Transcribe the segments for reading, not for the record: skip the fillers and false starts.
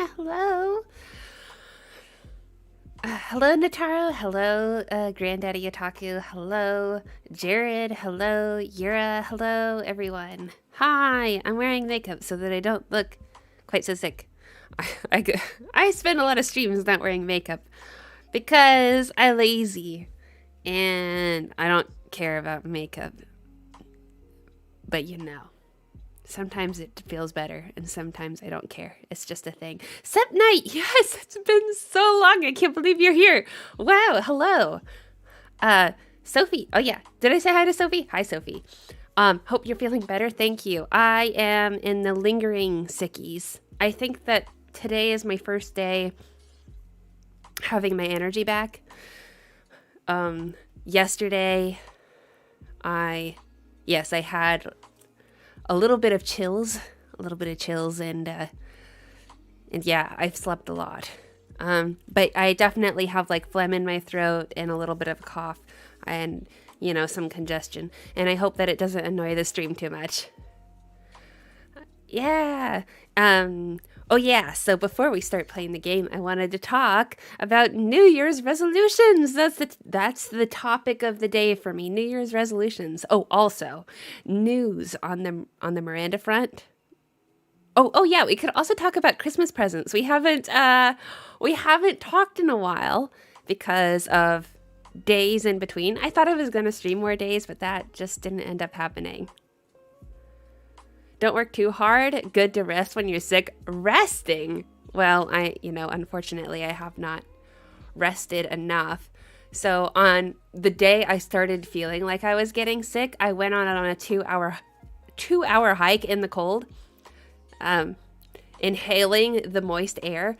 Yuna, hello. Hello, Nataro. Hello, Granddaddy Otaku. Hello, Jared. Hello, Yura. Hello, everyone. Hi, I'm wearing makeup so that I don't look quite so sick. I spend a lot of streams not wearing makeup because I'm lazy and I don't care about makeup. But sometimes it feels better and sometimes I don't care. It's just a thing. Sep Night, yes, it's been so long. I can't believe you're here. Wow, hello. Sophie. Oh yeah, did I say hi to Sophie? Hi, Sophie. Hope you're feeling better. Thank you. I am in the lingering sickies. I think that today is my first day having my energy back. Yesterday, I had a little bit of chills, and yeah, I've slept a lot. But I definitely have like phlegm in my throat and a little bit of a cough and, some congestion. And I hope that it doesn't annoy the stream too much. Yeah. Oh yeah, so before we start playing the game, I wanted to talk about New Year's resolutions. That's the topic of the day for me, New Year's resolutions. Oh, also, news on the Miranda front. Oh yeah, we could also talk about Christmas presents. We haven't talked in a while because of days in between. I thought I was going to stream more days, but that just didn't end up happening. Don't work too hard. Good to rest when you're sick. Resting. Well, unfortunately, I have not rested enough. So on the day I started feeling like I was getting sick, I went on a 2-hour hike in the cold, inhaling the moist air.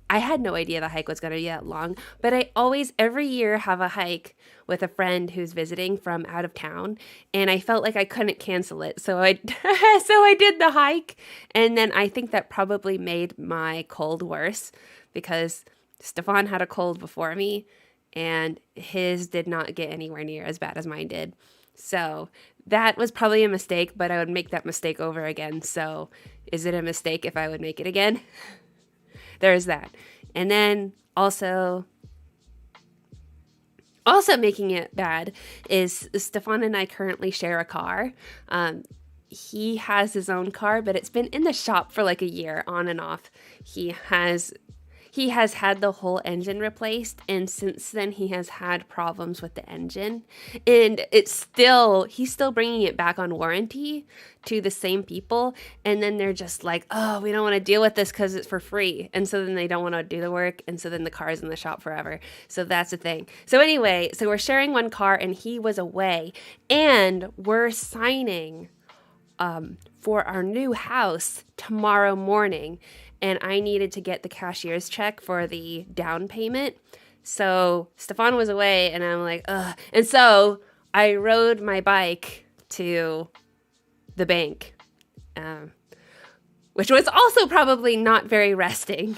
I had no idea the hike was going to be that long, but I always, every year, have a hike with a friend who's visiting from out of town, and I felt like I couldn't cancel it, so I did the hike, and then I think that probably made my cold worse, because Stefan had a cold before me, and his did not get anywhere near as bad as mine did, so that was probably a mistake, but I would make that mistake over again, so is it a mistake if I would make it again? There's that. And then also making it bad is Stefan and I currently share a car. He has his own car, but it's been in the shop for like a year on and off. He has had the whole engine replaced, and since then he has had problems with the engine, and he's still bringing it back on warranty to the same people, and then they're just like, oh, we don't want to deal with this because it's for free, and so then they don't want to do the work, and so then the car's in the shop forever. So that's the thing. So anyway, so we're sharing one car, and he was away, and we're signing for our new house tomorrow morning. And I needed to get the cashier's check for the down payment. So Stefan was away, and I'm like, ugh. And so I rode my bike to the bank, which was also probably not very resting.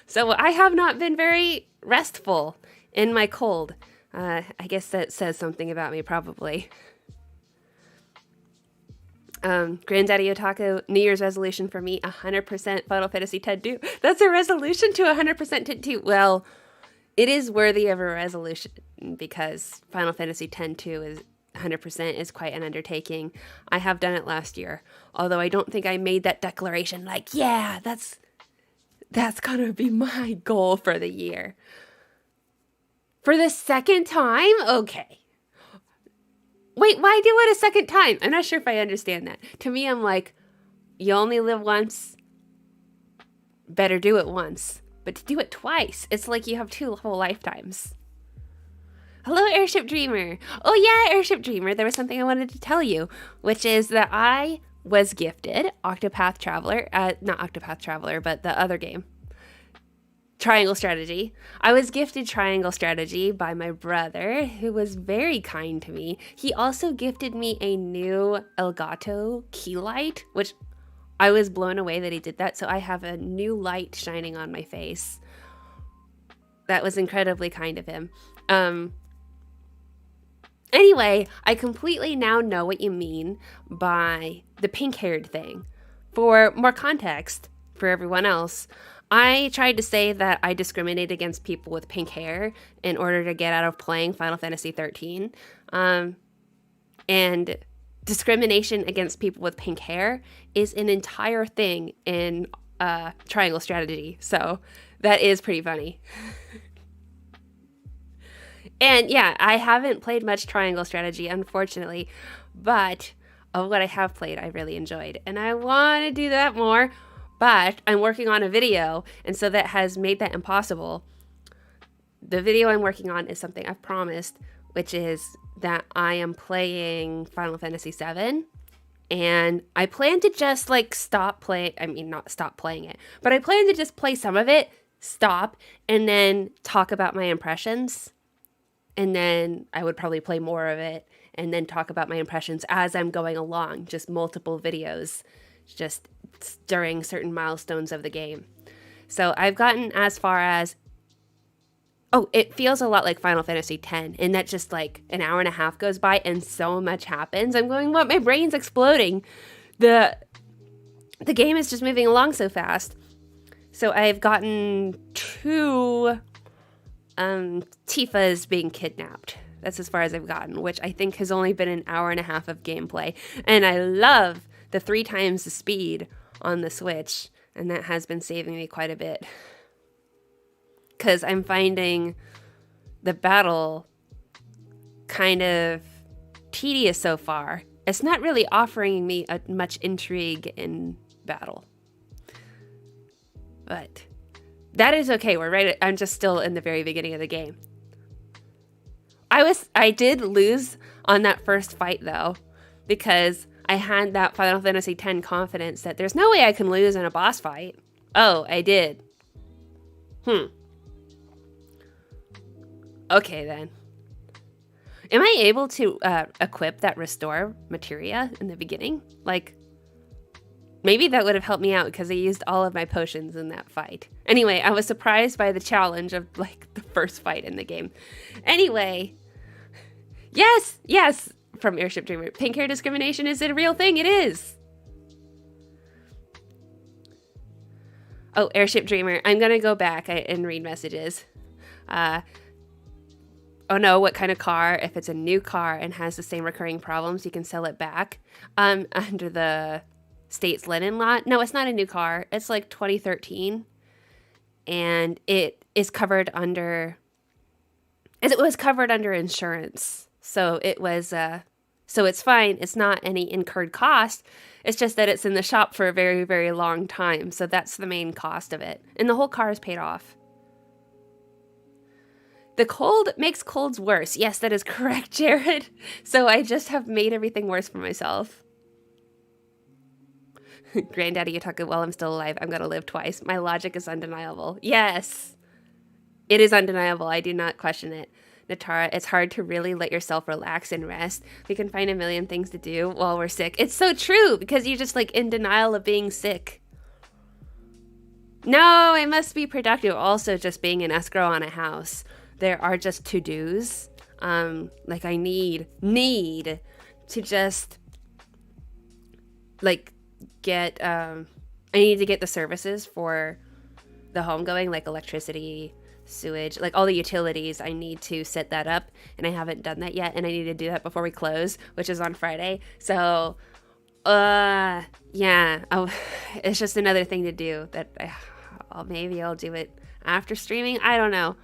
So I have not been very restful in my cold. I guess that says something about me, probably. Granddaddy Otaku, New Year's resolution for me, 100% Final Fantasy X-2. That's a resolution to 100% X-2. Well, it is worthy of a resolution because Final Fantasy X-2 is 100% is quite an undertaking. I have done it last year, although I don't think I made that declaration like, yeah, that's gonna be my goal for the year. For the second time? Okay. Wait, why do it a second time? I'm not sure if I understand that. To me, I'm like, you only live once, better do it once. But to do it twice, it's like you have 2 whole lifetimes. Hello, Airship Dreamer. Oh yeah, Airship Dreamer, there was something I wanted to tell you, which is that I was gifted Octopath Traveler, not Octopath Traveler, but the other game. Triangle Strategy. I was gifted Triangle Strategy by my brother, who was very kind to me. He also gifted me a new Elgato key light, which I was blown away that he did that. So I have a new light shining on my face. That was incredibly kind of him. Anyway, I completely now know what you mean by the pink-haired thing. For more context, for everyone else, I tried to say that I discriminate against people with pink hair in order to get out of playing Final Fantasy 13. And discrimination against people with pink hair is an entire thing in Triangle Strategy. So that is pretty funny. And yeah, I haven't played much Triangle Strategy, unfortunately, but of what I have played, I really enjoyed. And I want to do that more, but I'm working on a video, and so that has made that impossible. The video I'm working on is something I've promised, which is that I am playing Final Fantasy VII, and I plan to just like stop playing. I mean, not stop playing it, but I plan to just play some of it, stop, and then talk about my impressions. And then I would probably play more of it and then talk about my impressions as I'm going along, just multiple videos, just during certain milestones of the game. So I've gotten as far as, it feels a lot like Final Fantasy X, and that just like an hour and a half goes by and so much happens. I'm going, what? My brain's exploding. The game is just moving along so fast. So I've gotten 2 Tifa's being kidnapped. That's as far as I've gotten, which I think has only been an hour and a half of gameplay. And I love the 3 times the speed on the Switch, and that has been saving me quite a bit. Because I'm finding the battle kind of tedious so far. It's not really offering me much intrigue in battle. But that is okay. I'm just still in the very beginning of the game. I did lose on that first fight though, because I had that Final Fantasy X confidence that there's no way I can lose in a boss fight. Oh, I did. Okay then. Am I able to equip that restore materia in the beginning? Like, maybe that would have helped me out because I used all of my potions in that fight. Anyway, I was surprised by the challenge of like the first fight in the game. Anyway, yes, from Airship Dreamer. Pink hair discrimination is a real thing. It is. Oh, Airship Dreamer. I'm going to go back and read messages. Oh no, what kind of car? If it's a new car and has the same recurring problems, you can sell it back under the state's linen lot. No, it's not a new car. It's like 2013, and it is covered under. It was covered under insurance, so it was. So it's fine. It's not any incurred cost. It's just that it's in the shop for a very, very long time. So that's the main cost of it, and the whole car is paid off. The cold makes colds worse. Yes, that is correct, Jared. So I just have made everything worse for myself. Granddaddy Otaku, while I'm still alive, I'm going to live twice. My logic is undeniable. Yes, it is undeniable. I do not question it. Natara, it's hard to really let yourself relax and rest. We can find a million things to do while we're sick. It's so true because you're just like in denial of being sick. No, I must be productive. Also, just being an escrow on a house. There are just to-dos. Like I need to just like get I need to get the services for the home going, like electricity, sewage, like all the utilities. I need to set that up, and I haven't done that yet, and I need to do that before we close, which is on Friday. So yeah, it's just another thing to do that maybe I'll do it after streaming. I don't know.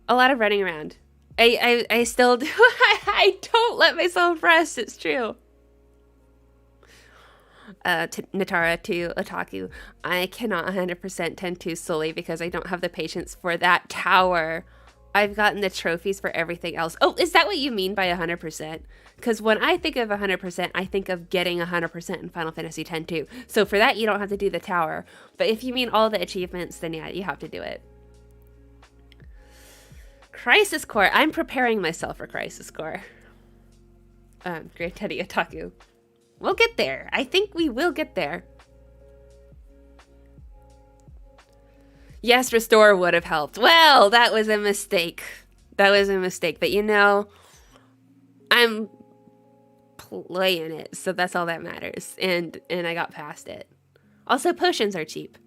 A lot of running around. I still do. I don't let myself rest. It's true. Natara to Otaku. I cannot 100% tend to solely because I don't have the patience for that tower. I've gotten the trophies for everything else. Oh, is that what you mean by 100%? Because when I think of 100%, I think of getting 100% in Final Fantasy X too. So for that, you don't have to do the tower. But if you mean all the achievements, then yeah, you have to do it. Crisis Core. I'm preparing myself for Crisis Core. Great Teddy Otaku. We'll get there. I think we will get there. Yes, restore would have helped. Well, that was a mistake. But you know, I'm playing it, so that's all that matters. And I got past it. Also, potions are cheap.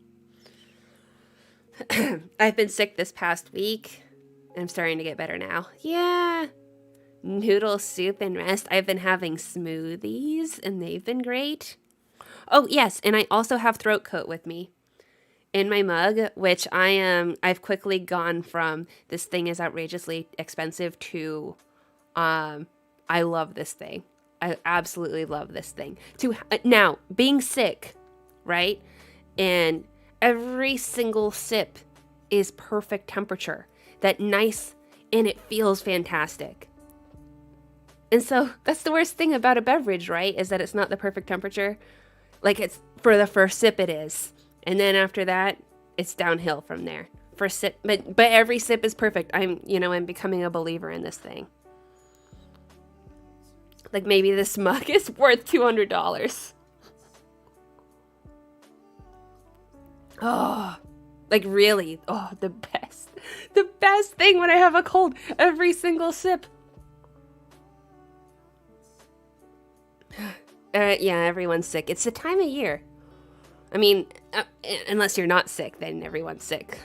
I've been sick this past week. I'm starting to get better now. Yeah. Noodle soup and rest. I've been having smoothies and they've been great. Oh, yes, and I also have throat coat with me in my mug, which I've quickly gone from this thing is outrageously expensive to I love this thing. I absolutely love this thing. Now, being sick, right? And every single sip is perfect temperature. That nice, and it feels fantastic. And so that's the worst thing about a beverage, right? Is that it's not the perfect temperature. Like it's for the first sip it is. And then after that, it's downhill from there. First sip, but every sip is perfect. I'm becoming a believer in this thing. Like maybe this mug is worth $200. Oh, like really. Oh, the best. The best thing when I have a cold. Every single sip. Yeah, everyone's sick. It's the time of year. I mean, unless you're not sick, then everyone's sick.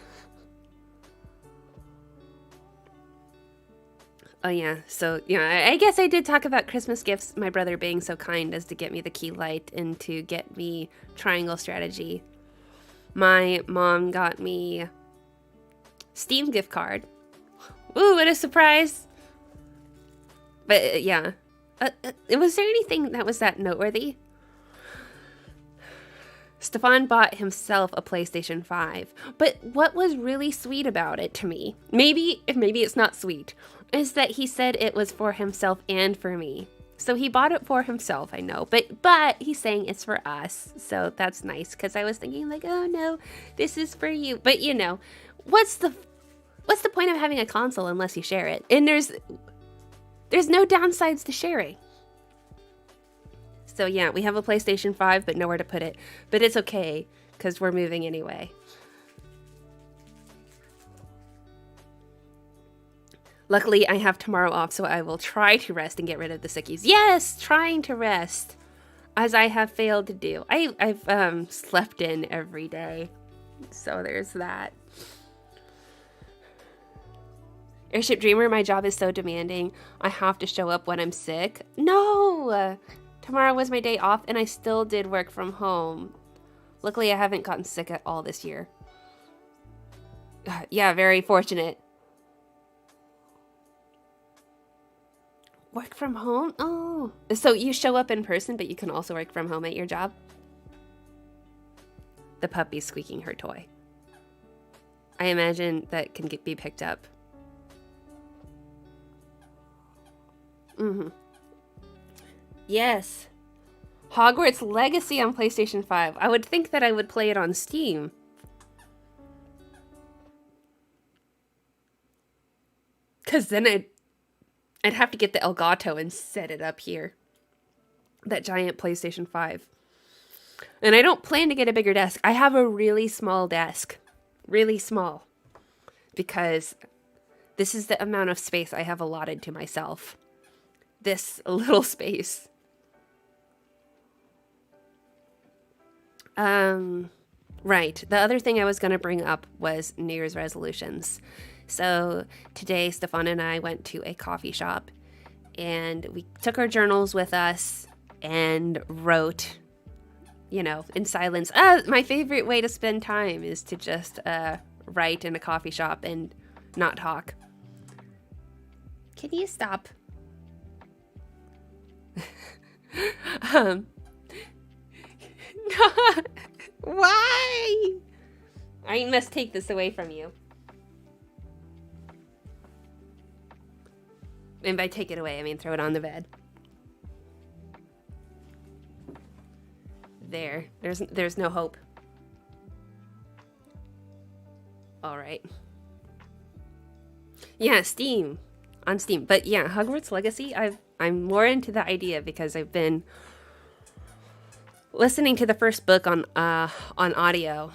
Oh yeah, so yeah, I guess I did talk about Christmas gifts, my brother being so kind as to get me the key light and to get me triangle strategy. My mom got me Steam gift card. Ooh, what a surprise. But yeah. Was there anything that was that noteworthy? Stefan bought himself a PlayStation 5. But what was really sweet about it to me, maybe it's not sweet, is that he said it was for himself and for me. So he bought it for himself, I know, but he's saying it's for us. So that's nice, because I was thinking like, oh no, this is for you. But what's the point of having a console unless you share it? And there's no downsides to sharing. So yeah, we have a PlayStation 5, but nowhere to put it. But it's okay, because we're moving anyway. Luckily, I have tomorrow off, so I will try to rest and get rid of the sickies. Yes, trying to rest, as I have failed to do. I've slept in every day, so there's that. Airship Dreamer, my job is so demanding. I have to show up when I'm sick. No! Tomorrow was my day off, and I still did work from home. Luckily, I haven't gotten sick at all this year. Yeah, very fortunate. Work from home? Oh. So you show up in person, but you can also work from home at your job? The puppy's squeaking her toy. I imagine that can be picked up. Mm-hmm. Yes. Hogwarts Legacy on PlayStation 5. I would think that I would play it on Steam. Because then I'd have to get the Elgato and set it up here. That giant PlayStation 5. And I don't plan to get a bigger desk. I have a really small desk. Really small. Because this is the amount of space I have allotted to myself. This little space. Right. The other thing I was going to bring up was New Year's resolutions. So today, Stefan and I went to a coffee shop and we took our journals with us and wrote, in silence. My favorite way to spend time is to just write in a coffee shop and not talk. Can you stop? Why? I must take this away from you. And by take it away, I mean throw it on the bed. There's no hope. All right. Yeah, Steam. On Steam. But yeah, Hogwarts Legacy, I'm more into the idea because I've been listening to the first book on audio.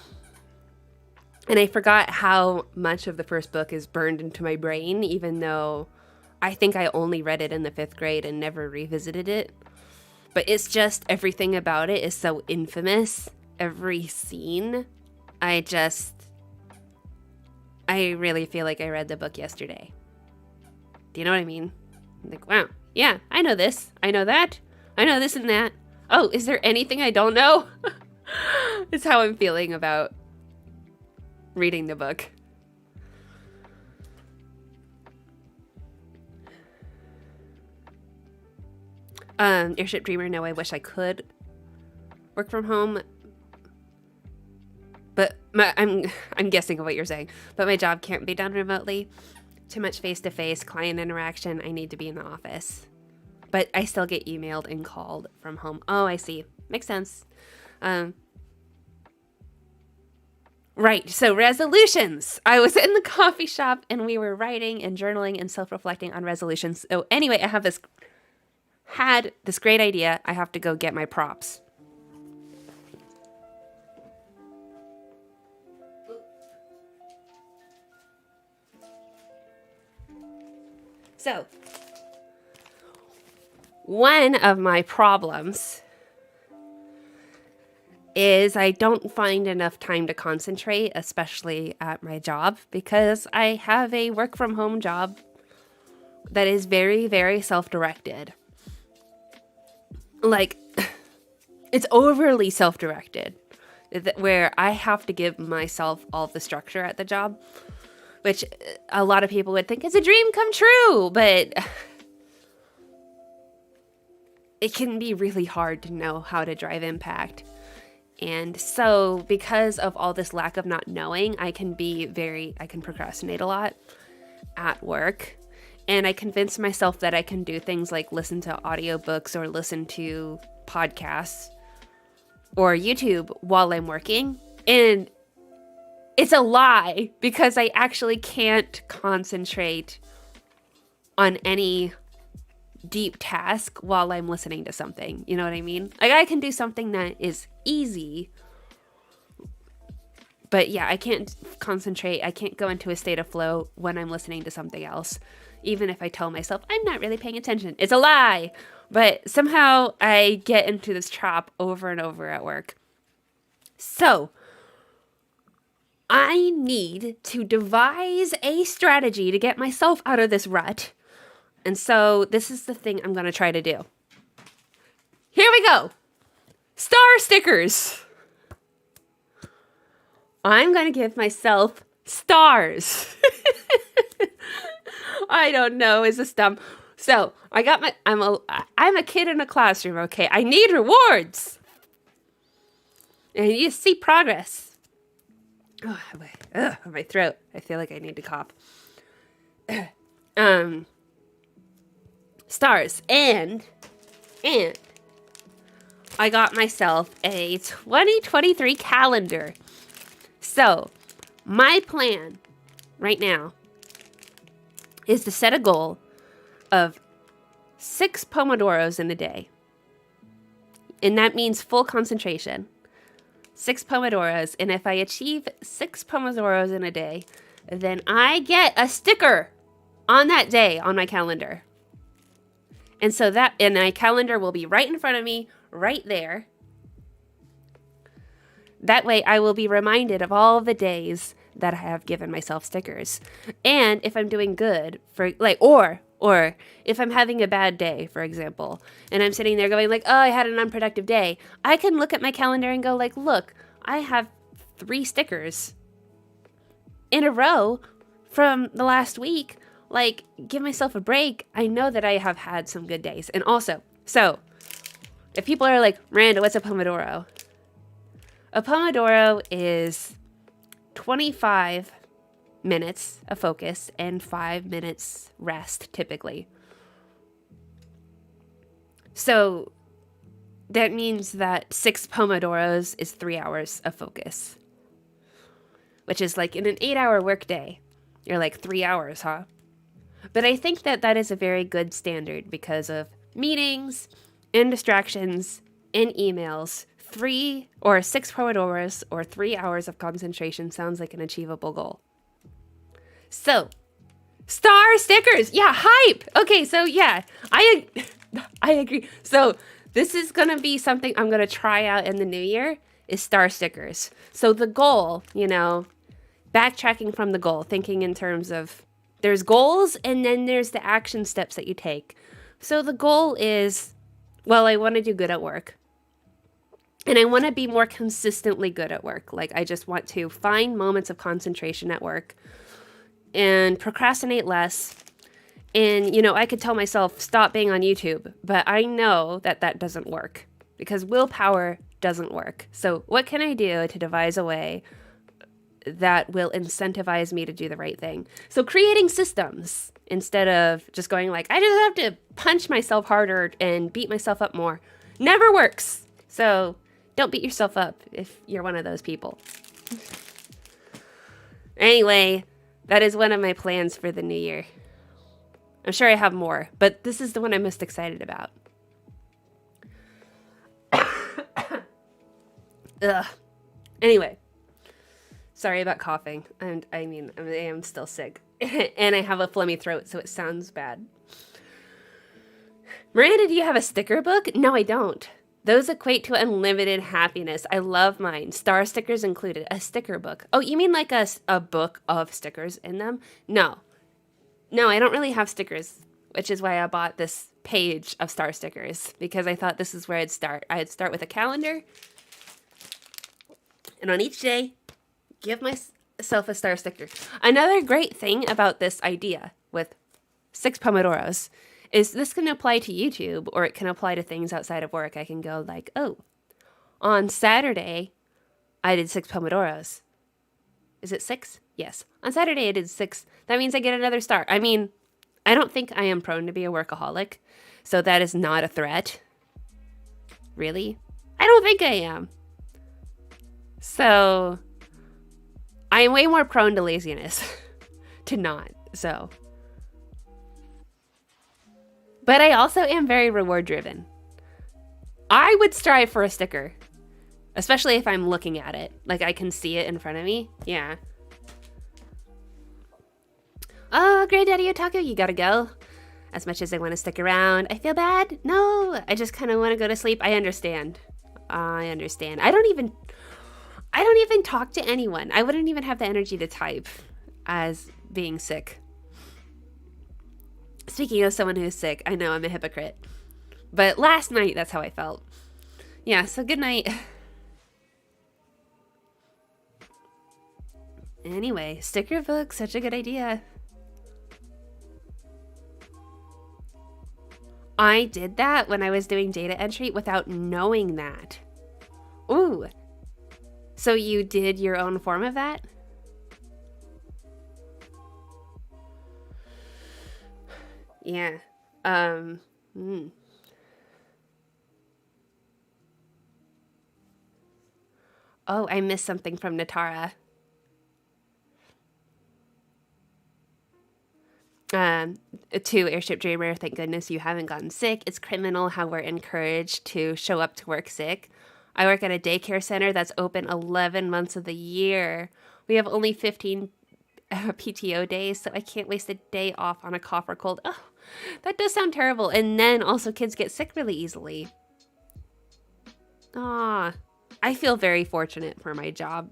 And I forgot how much of the first book is burned into my brain, even though I think I only read it in the 5th grade and never revisited it. But it's just, everything about it is so infamous. Every scene. I really feel like I read the book yesterday. Do you know what I mean? Like, wow, yeah, I know this. I know that. I know this and that. Oh, is there anything I don't know? It's how I'm feeling about reading the book. Airship Dreamer, no, I wish I could work from home. But I'm guessing what you're saying. But my job can't be done remotely. Too much face-to-face client interaction. I need to be in the office. But I still get emailed and called from home. Oh, I see. Makes sense. Right, so resolutions. I was in the coffee shop and we were writing and journaling and self-reflecting on resolutions. So anyway, I had this great idea. I have to go get my props. So, one of my problems is I don't find enough time to concentrate, especially at my job, because I have a work from home job that is very, very self-directed. Like, it's overly self-directed, where I have to give myself all the structure at the job, which a lot of people would think is a dream come true, but it can be really hard to know how to drive impact. And so because of all this lack of not knowing, I can procrastinate a lot at work. And I convince myself that I can do things like listen to audiobooks or listen to podcasts or YouTube while I'm working. And it's a lie, because I actually can't concentrate on any deep task while I'm listening to something. You know what I mean? Like, I can do something that is easy, but yeah, I can't concentrate. I can't go into a state of flow when I'm listening to something else, even if I tell myself I'm not really paying attention. It's a lie, but somehow I get into this trap over and over at work. So I need to devise a strategy to get myself out of this rut. And so this is the thing I'm going to try to do. Here we go. Star stickers. I'm going to give myself stars. I don't know. Is this dumb? So I got I'm a kid in a classroom. Okay. I need rewards. And you see progress. Oh, my throat. I feel like I need to cough. Stars. And I got myself a 2023 calendar. So my plan right now is to set a goal of 6 Pomodoros in a day. And that means full concentration. 6 Pomodoros. And if I achieve 6 Pomodoros in a day, then I get a sticker on that day on my calendar. And so and my calendar will be right in front of me, right there. That way I will be reminded of all the days that I have given myself stickers. And if I'm doing good, or if I'm having a bad day, for example, and I'm sitting there going like, oh, I had an unproductive day, I can look at my calendar and go like, look, I have 3 stickers in a row from the last week. Like, give myself a break. I know that I have had some good days. And also, so if people are like, Miranda, what's a Pomodoro? A Pomodoro is 25 minutes of focus and 5 minutes rest, typically. So that means that 6 Pomodoros is 3 hours of focus, which is like in an 8-hour workday, you're like 3 hours, huh? But I think that that is a very good standard because of meetings and distractions and emails. 3 or 6 Pomodoros or 3 hours of concentration sounds like an achievable goal. So, star stickers. Yeah, hype. Okay, so yeah, I agree. So this is going to be something I'm going to try out in the new year is star stickers. So the goal, backtracking from the goal, thinking in terms of there's goals and then there's the action steps that you take. So the goal is, well, I want to do good at work. And I want to be more consistently good at work. Like, I just want to find moments of concentration at work and procrastinate less. And, you know, I could tell myself, stop being on YouTube, but I know that that doesn't work because willpower doesn't work. So what can I do to devise a way that will incentivize me to do the right thing? So creating systems instead of just going like, I just have to punch myself harder and beat myself up more. Never works. So don't beat yourself up if you're one of those people. Anyway, that is one of my plans for the new year. I'm sure I have more, but this is the one I'm most excited about. Ugh. Anyway, sorry about coughing. And I am still sick. And I have a phlegmy throat, so it sounds bad. Miranda, do you have a sticker book? No, I don't. Those equate to unlimited happiness. I love mine. Star stickers included. A sticker book. Oh, you mean like a book of stickers in them? No, I don't really have stickers, which is why I bought this page of star stickers, because I thought this is where I'd start. I'd start with a calendar, and on each day, give myself a star sticker. Another great thing about this idea with 6 Pomodoros is this can apply to YouTube, or it can apply to things outside of work. I can go like, oh, on Saturday, I did 6 Pomodoros. Is it 6? Yes. On Saturday, I did 6. That means I get another star. I mean, I don't think I am prone to be a workaholic, so that is not a threat. Really? I don't think I am. So, I am way more prone to laziness to not, so. But I also am very reward driven. I would strive for a sticker, especially if I'm looking at it. Like, I can see it in front of me. Yeah. Oh, Granddaddy Otaku, you gotta go. As much as I want to stick around, I feel bad. No, I just kind of want to go to sleep. I understand. I don't even talk to anyone. I wouldn't even have the energy to type as being sick. Speaking of someone who's sick, I know I'm a hypocrite. But last night, that's how I felt. Yeah, so good night. Anyway, sticker book, such a good idea. I did that when I was doing data entry without knowing that. Ooh. So you did your own form of that? Yeah. Oh, I missed something from Natara. To Airship Dreamer, thank goodness you haven't gotten sick. It's criminal how we're encouraged to show up to work sick. I work at a daycare center that's open 11 months of the year. We have only 15 PTO days, so I can't waste a day off on a cough or cold. Oh, that does sound terrible. And then also kids get sick really easily. Ah, I feel very fortunate for my job.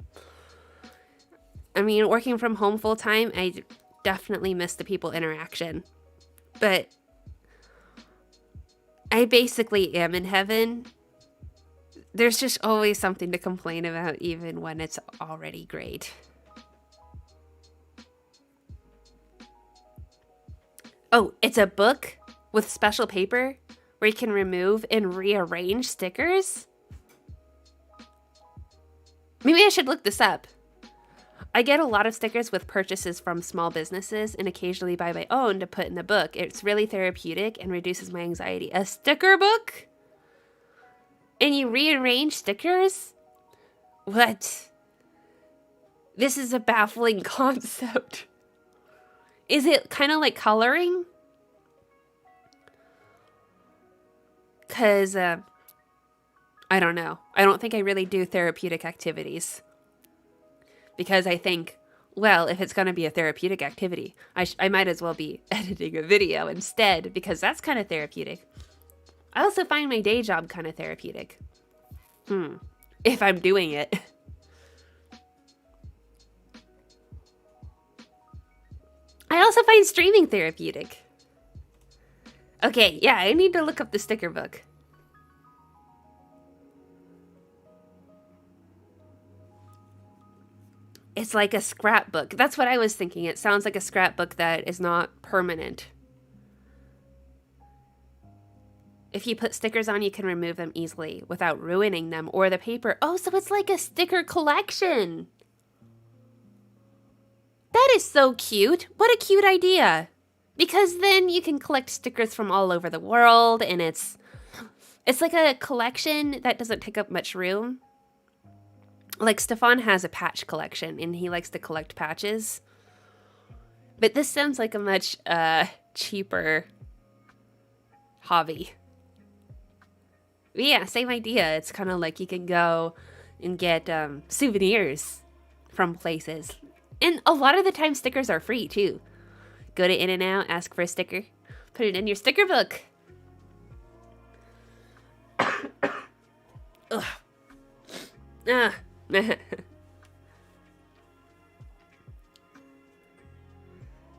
I mean, working from home full time, I definitely miss the people interaction. But I basically am in heaven. There's just always something to complain about, even when it's already great. Oh, it's a book with special paper where you can remove and rearrange stickers? Maybe I should look this up. I get a lot of stickers with purchases from small businesses and occasionally buy my own to put in the book. It's really therapeutic and reduces my anxiety. A sticker book? And you rearrange stickers? What? This is a baffling concept. Is it kind of like coloring? Because, I don't know. I don't think I really do therapeutic activities. Because I think, well, if it's going to be a therapeutic activity, I might as well be editing a video instead, because that's kind of therapeutic. I also find my day job kind of therapeutic. If I'm doing it. also find streaming therapeutic. Okay, yeah, I need to look up the sticker book. It's like a scrapbook. That's what I was thinking. It sounds like a scrapbook that is not permanent. If you put stickers on, you can remove them easily without ruining them or the paper. Oh, so it's like a sticker collection. That is so cute. What a cute idea. Because then you can collect stickers from all over the world, and it's like a collection that doesn't take up much room. Like, Stefan has a patch collection, and he likes to collect patches. But this sounds like a much cheaper hobby. But yeah, same idea. It's kind of like you can go and get souvenirs from places. And a lot of the time, stickers are free, too. Go to In-N-Out, ask for a sticker. Put it in your sticker book. Ugh. Ah.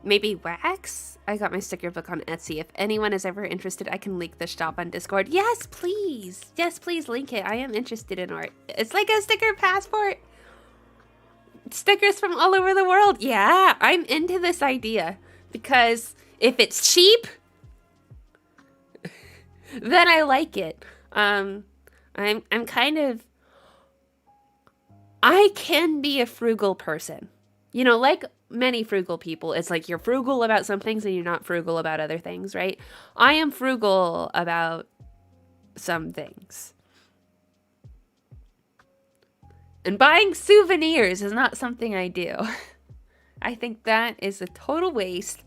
Maybe wax? I got my sticker book on Etsy. If anyone is ever interested, I can link the shop on Discord. Yes, please. Yes, please link it. I am interested in art. It's like a sticker passport. Stickers from all over the world. Yeah, I'm into this idea. Because if it's cheap, then I like it. I'm kind of... I can be a frugal person. You know, like many frugal people, it's like you're frugal about some things and you're not frugal about other things, right? I am frugal about some things. And buying souvenirs is not something I do. I think that is a total waste.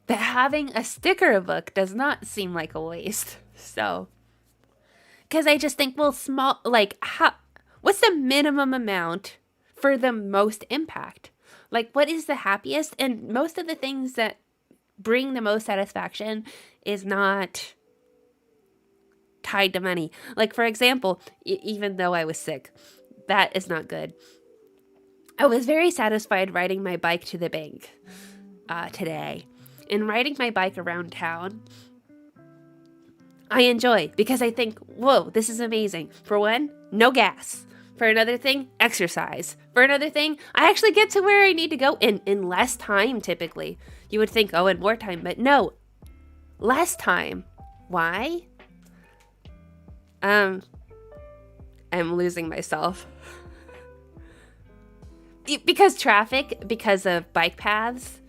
But having a sticker book does not seem like a waste. So, because I just think, well, small, like, what's the minimum amount for the most impact? Like, what is the happiest? And most of the things that bring the most satisfaction is not tied to money. Like, for example, even though I was sick, that is not good. I was very satisfied riding my bike to the bank today. And riding my bike around town, I enjoy because I think, whoa, this is amazing. For one, no gas. For another thing, exercise. For another thing, I actually get to where I need to go in less time, typically. You would think, oh, in more time, but no. Less time. Why? I'm losing myself. Because traffic, because of bike paths.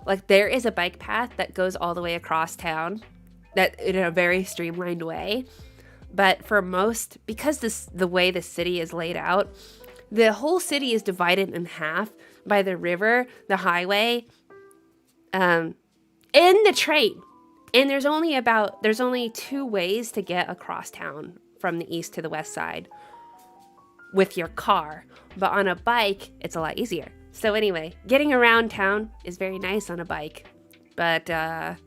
Like, there is a bike path that goes all the way across town, that in a very streamlined way. But for most, because the way the city is laid out, the whole city is divided in half by the river, the highway, and the train. And there's only 2 ways to get across town from the east to the west side with your car. But on a bike, it's a lot easier. So anyway, getting around town is very nice on a bike. But, and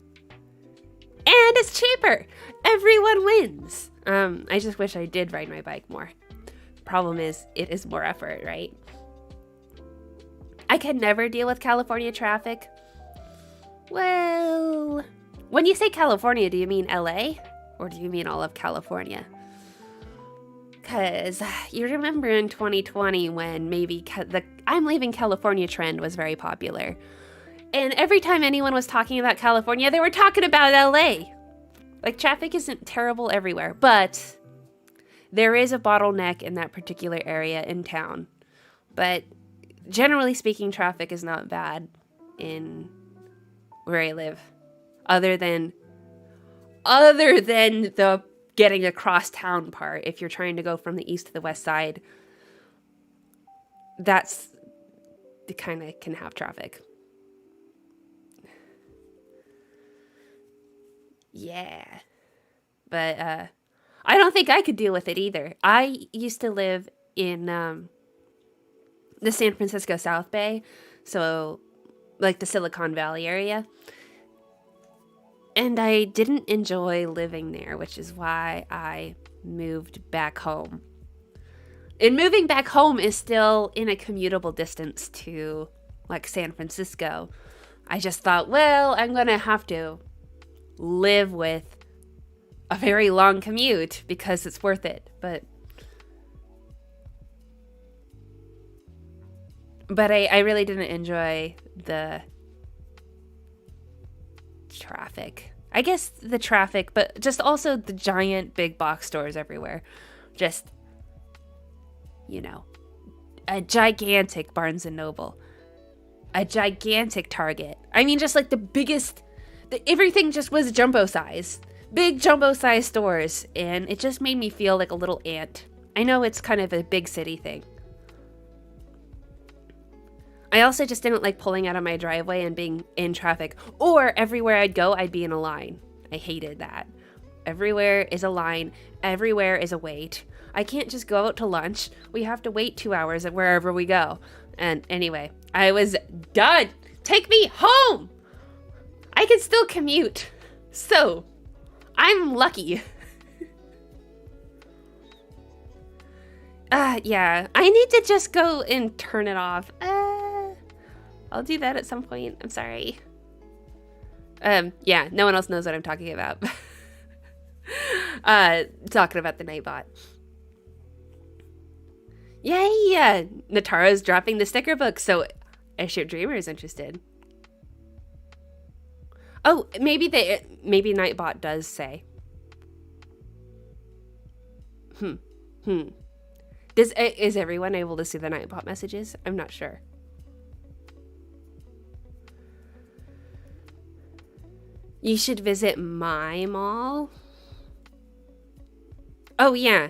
it's cheaper. Everyone wins. I just wish I did ride my bike more. Problem is, it is more effort, right? I can never deal with California traffic. Well, when you say California, do you mean LA? Or do you mean all of California? Because you remember in 2020 when maybe the I'm leaving California trend was very popular. And every time anyone was talking about California, they were talking about LA. Like, traffic isn't terrible everywhere, but there is a bottleneck in that particular area in town. But generally speaking, traffic is not bad in where I live. Other than the getting across town part, if you're trying to go from the east to the west side, that's the kind of can have traffic. Yeah. But I don't think I could deal with it either. I used to live in the San Francisco South Bay, so like the Silicon Valley area. And I didn't enjoy living there, which is why I moved back home. And moving back home is still in a commutable distance to like San Francisco. I just thought, well, I'm going to have to live with a very long commute because it's worth it. But I really didn't enjoy the traffic. I guess the traffic, but just also the giant big box stores everywhere. Just, a gigantic Barnes and Noble, a gigantic Target. I mean, just like the biggest, everything just was jumbo size, big jumbo size stores. And it just made me feel like a little ant. I know it's kind of a big city thing. I also just didn't like pulling out of my driveway and being in traffic, or everywhere I'd go, I'd be in a line. I hated that. Everywhere is a line. Everywhere is a wait. I can't just go out to lunch. We have to wait 2 hours at wherever we go. And anyway, I was done. Take me home. I can still commute. So, I'm lucky. Yeah, I need to just go and turn it off. I'll do that at some point. I'm sorry. Yeah, no one else knows what I'm talking about. Talking about the Nightbot. Yay! Natara's dropping the sticker book, so Airship Dreamer is interested. Oh, maybe Nightbot does say. Is everyone able to see the Nightbot messages? I'm not sure. You should visit my mall. Oh, yeah.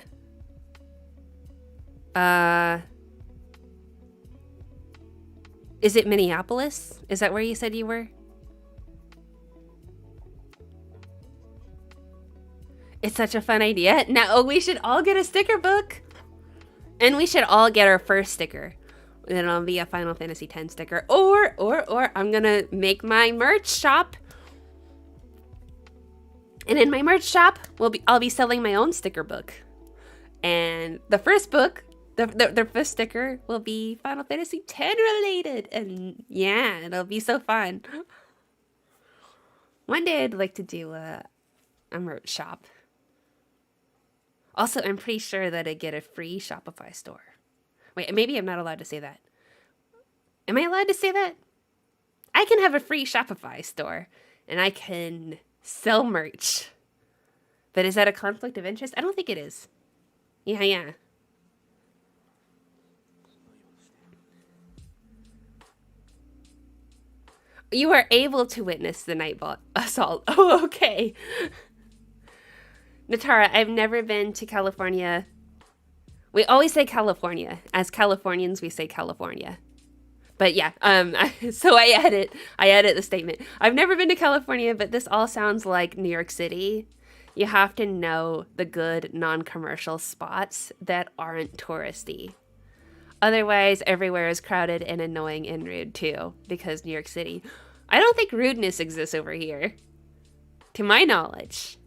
Is it Minneapolis? Is that where you said you were? It's such a fun idea. Now, we should all get a sticker book. And we should all get our first sticker. Then it'll be a Final Fantasy X sticker. Or I'm gonna make my merch shop. And in my merch shop, I'll be selling my own sticker book. And the first book, the first sticker will be Final Fantasy X related. And yeah, it'll be so fun. One day I'd like to do a merch shop. Also, I'm pretty sure that I get a free Shopify store. Wait, maybe I'm not allowed to say that. Am I allowed to say that? I can have a free Shopify store, and I can sell merch. But is that a conflict of interest? I don't think it is. Yeah. You are able to witness the Nightbot assault. Oh, okay. Natara, I've never been to California. We always say California. As Californians, we say California. But yeah, so I edit the statement. I've never been to California, but this all sounds like New York City. You have to know the good non-commercial spots that aren't touristy. Otherwise, everywhere is crowded and annoying and rude too, because New York City. I don't think rudeness exists over here, to my knowledge.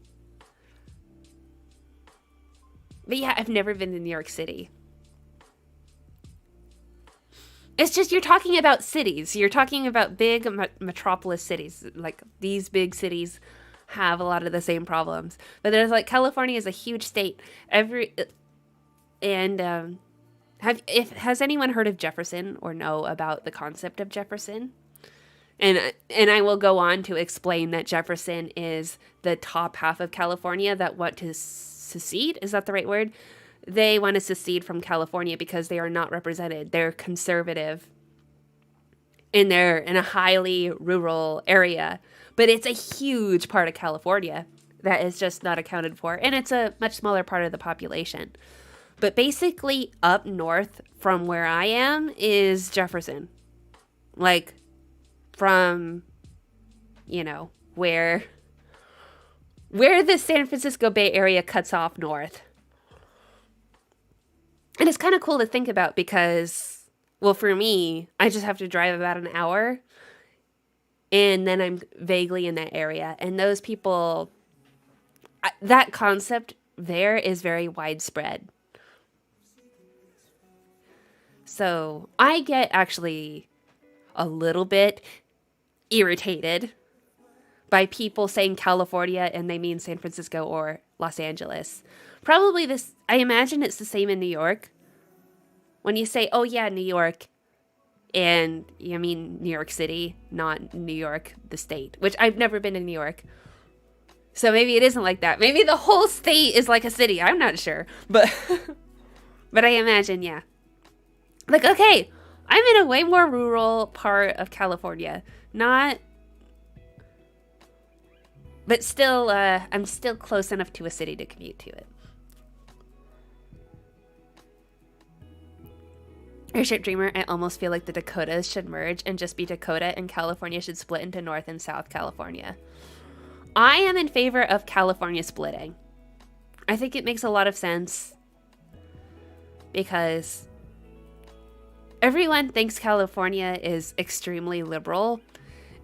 But yeah, I've never been to New York City. It's just you're talking about cities. You're talking about big metropolis cities. Like, these big cities have a lot of the same problems. But there's like, California is a huge state. Has anyone heard of Jefferson or know about the concept of Jefferson? And I will go on to explain that Jefferson is the top half of California that want to secede. Is that the right word? They want to secede from California because they are not represented. They're conservative. And they're in a highly rural area. But it's a huge part of California that is just not accounted for. And it's a much smaller part of the population. But basically, up north from where I am is Jefferson. Like, from, where the San Francisco Bay Area cuts off north. And it's kind of cool to think about because, well, for me, I just have to drive about an hour. And then I'm vaguely in that area. And those people, that concept there is very widespread. So I get actually, a little bit irritated by people saying California and they mean San Francisco or Los Angeles. Probably this, I imagine it's the same in New York. When you say, oh yeah, New York, and you mean New York City, not New York, the state, which I've never been in New York. So maybe it isn't like that. Maybe the whole state is like a city. I'm not sure. But but I imagine, yeah. Like, okay, I'm in a way more rural part of California. Not... But still, I'm still close enough to a city to commute to it. Airship Dreamer, I almost feel like the Dakotas should merge and just be Dakota, and California should split into North and South California. I am in favor of California splitting. I think it makes a lot of sense because everyone thinks California is extremely liberal,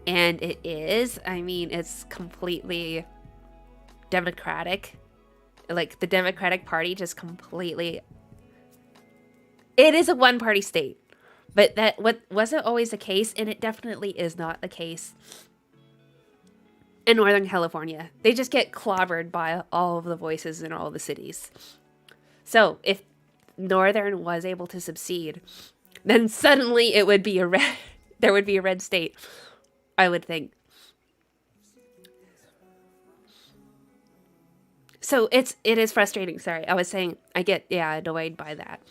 and it is. I mean, it's completely democratic. Like, the Democratic Party just completely... It is a one-party state, but that wasn't always the case, and it definitely is not the case in Northern California. They just get clobbered by all of the voices in all of the cities. So if Northern was able to succeed, then suddenly it would be there would be a red state, I would think. So it is frustrating. Sorry, I was saying I get annoyed by that.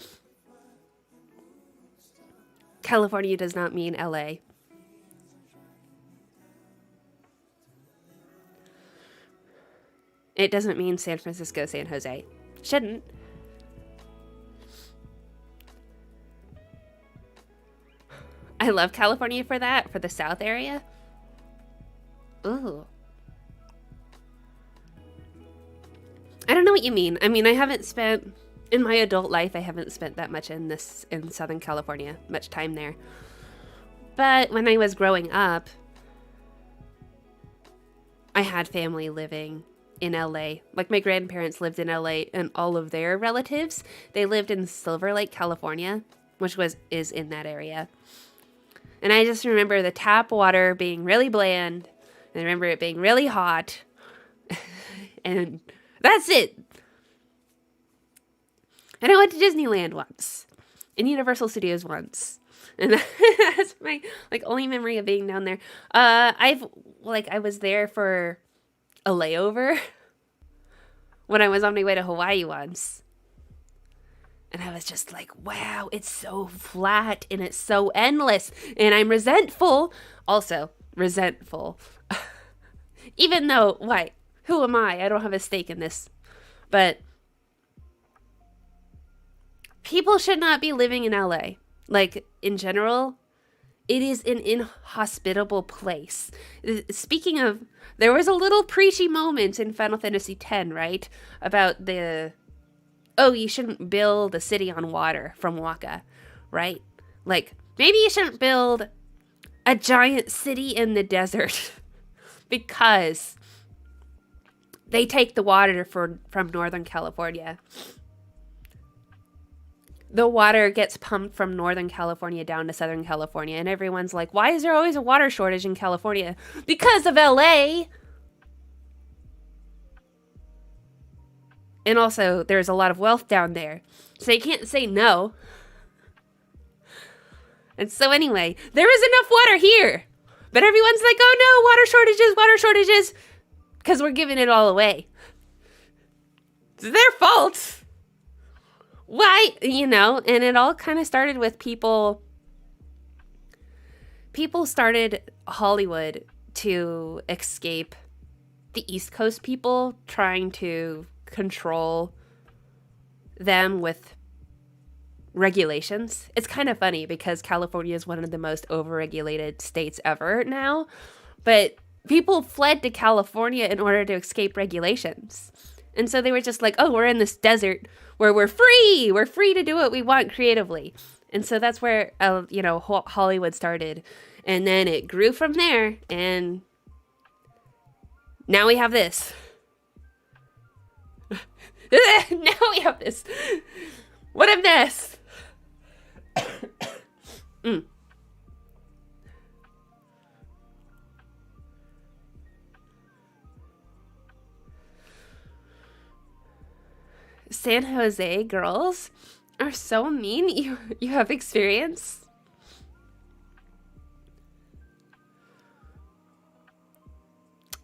California does not mean LA. It doesn't mean San Francisco, San Jose. Shouldn't. I love California for that, for the South area. Ooh. I don't know what you mean. I mean, I haven't spent... In my adult life, I haven't spent that much in Southern California, much time there. But when I was growing up, I had family living in LA. Like, my grandparents lived in LA, and all of their relatives, they lived in Silver Lake, California, which is in that area. And I just remember the tap water being really bland, and I remember it being really hot, and that's it. And I went to Disneyland once, and Universal Studios once, and that's my only memory of being down there. I was there for a layover when I was on my way to Hawaii once, and I was just like, wow, it's so flat and it's so endless, and I'm resentful. Also resentful, even though who am I? I don't have a stake in this, but. People should not be living in LA. Like, in general, it is an inhospitable place. Speaking of, there was a little preachy moment in Final Fantasy X, right? About you shouldn't build a city on water from Waka, right? Like, maybe you shouldn't build a giant city in the desert because they take the water from Northern California. The water gets pumped from Northern California down to Southern California, and everyone's like, why is there always a water shortage in California? Because of LA! And also, there's a lot of wealth down there, so you can't say no. And so anyway, there is enough water here, but everyone's like, oh no, water shortages, because we're giving it all away. It's their fault! Why, and it all kind of started with people started Hollywood to escape the East Coast people trying to control them with regulations. It's kind of funny because California is one of the most overregulated states ever now, but people fled to California in order to escape regulations. And so they were just like, oh, we're in this desert where we're free to do what we want creatively. And so that's where, Hollywood started. And then it grew from there. And now we have this. What a mess. San Jose girls are so mean. You have experience?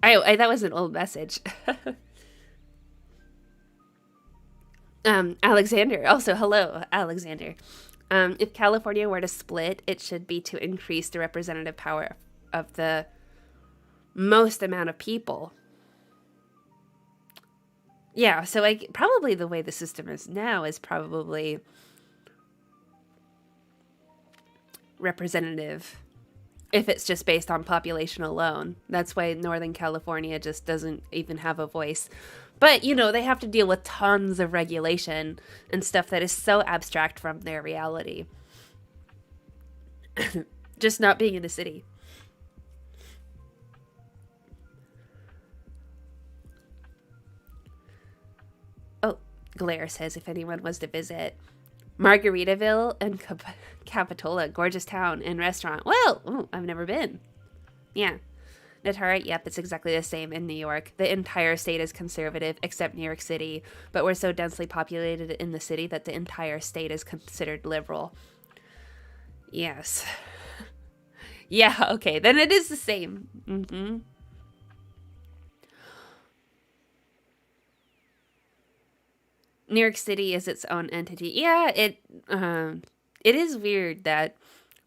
That was an old message. Alexander. Also, hello, Alexander. If California were to split, it should be to increase the representative power of the most amount of people. Yeah, so probably the way the system is now is probably representative if it's just based on population alone. That's why Northern California just doesn't even have a voice. But, they have to deal with tons of regulation and stuff that is so abstract from their reality. Just not being in a city. Oh, Glare says if anyone was to visit Margaritaville and Capitola, gorgeous town and restaurant. Well, I've never been. Yeah. Natara, yep, it's exactly the same in New York. The entire state is conservative, except New York City, but we're so densely populated in the city that the entire state is considered liberal. Yes. Yeah, okay, then it is the same. Mm-hmm. New York City is its own entity. Yeah, it is weird that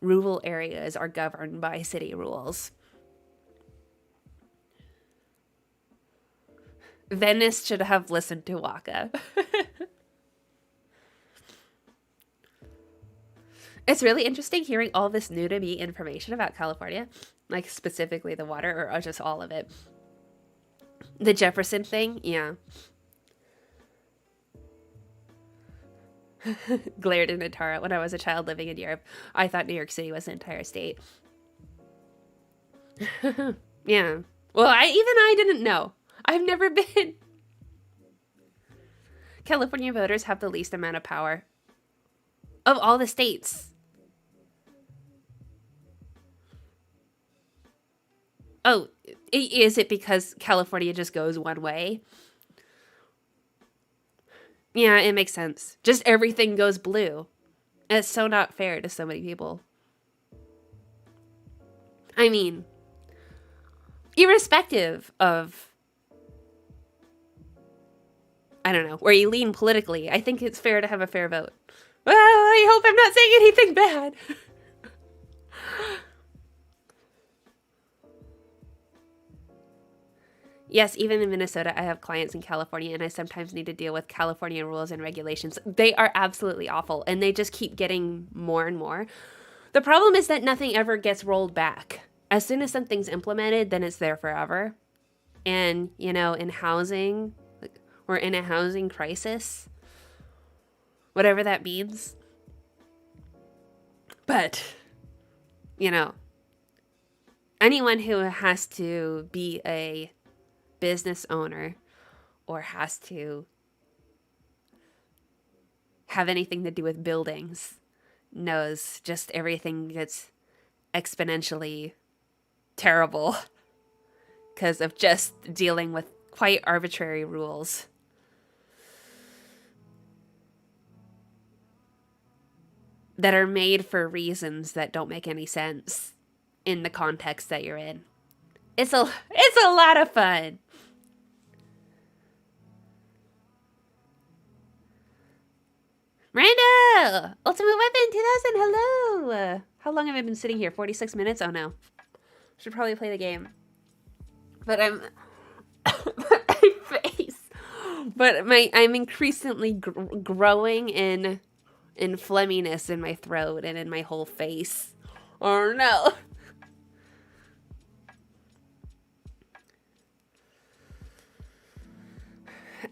rural areas are governed by city rules. Venice should have listened to Waka. It's really interesting hearing all this new to me information about California, like specifically the water or just all of it. The Jefferson thing, yeah. Glared in Natara. When I was a child living in Europe, I thought New York City was the entire state. Yeah. Well, I didn't know. I've never been. California voters have the least amount of power of all the states. Oh, is it because California just goes one way? Yeah, it makes sense. Just everything goes blue. It's so not fair to so many people. I mean, irrespective of, I don't know, where you lean politically, I think it's fair to have a fair vote. Well, I hope I'm not saying anything bad. Yes, even in Minnesota, I have clients in California, and I sometimes need to deal with California rules and regulations. They are absolutely awful, and they just keep getting more and more. The problem is that nothing ever gets rolled back. As soon as something's implemented, then it's there forever. And, in housing, we're in a housing crisis, whatever that means. But, anyone who has to be a business owner or has to have anything to do with buildings knows just everything gets exponentially terrible because of just dealing with quite arbitrary rules. That are made for reasons that don't make any sense in the context that you're in. It's a lot of fun. Miranda! Ultimate Weapon 2000, hello! How long have I been sitting here? 46 minutes? Oh no. Should probably play the game. But I'm... my face. But I'm increasingly growing in phlegminess in my throat and in my whole face. Oh no.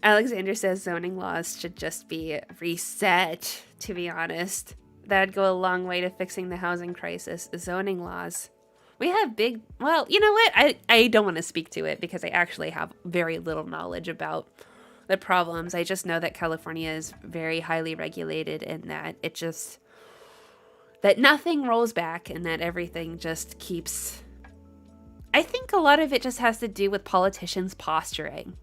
Alexander says zoning laws should just be reset, to be honest. That'd go a long way to fixing the housing crisis. Zoning laws. We have big... Well, you know what? I don't want to speak to it because I actually have very little knowledge about the problems. I just know that California is very highly regulated and that it just... that nothing rolls back and that everything just keeps... I think a lot of it just has to do with politicians posturing.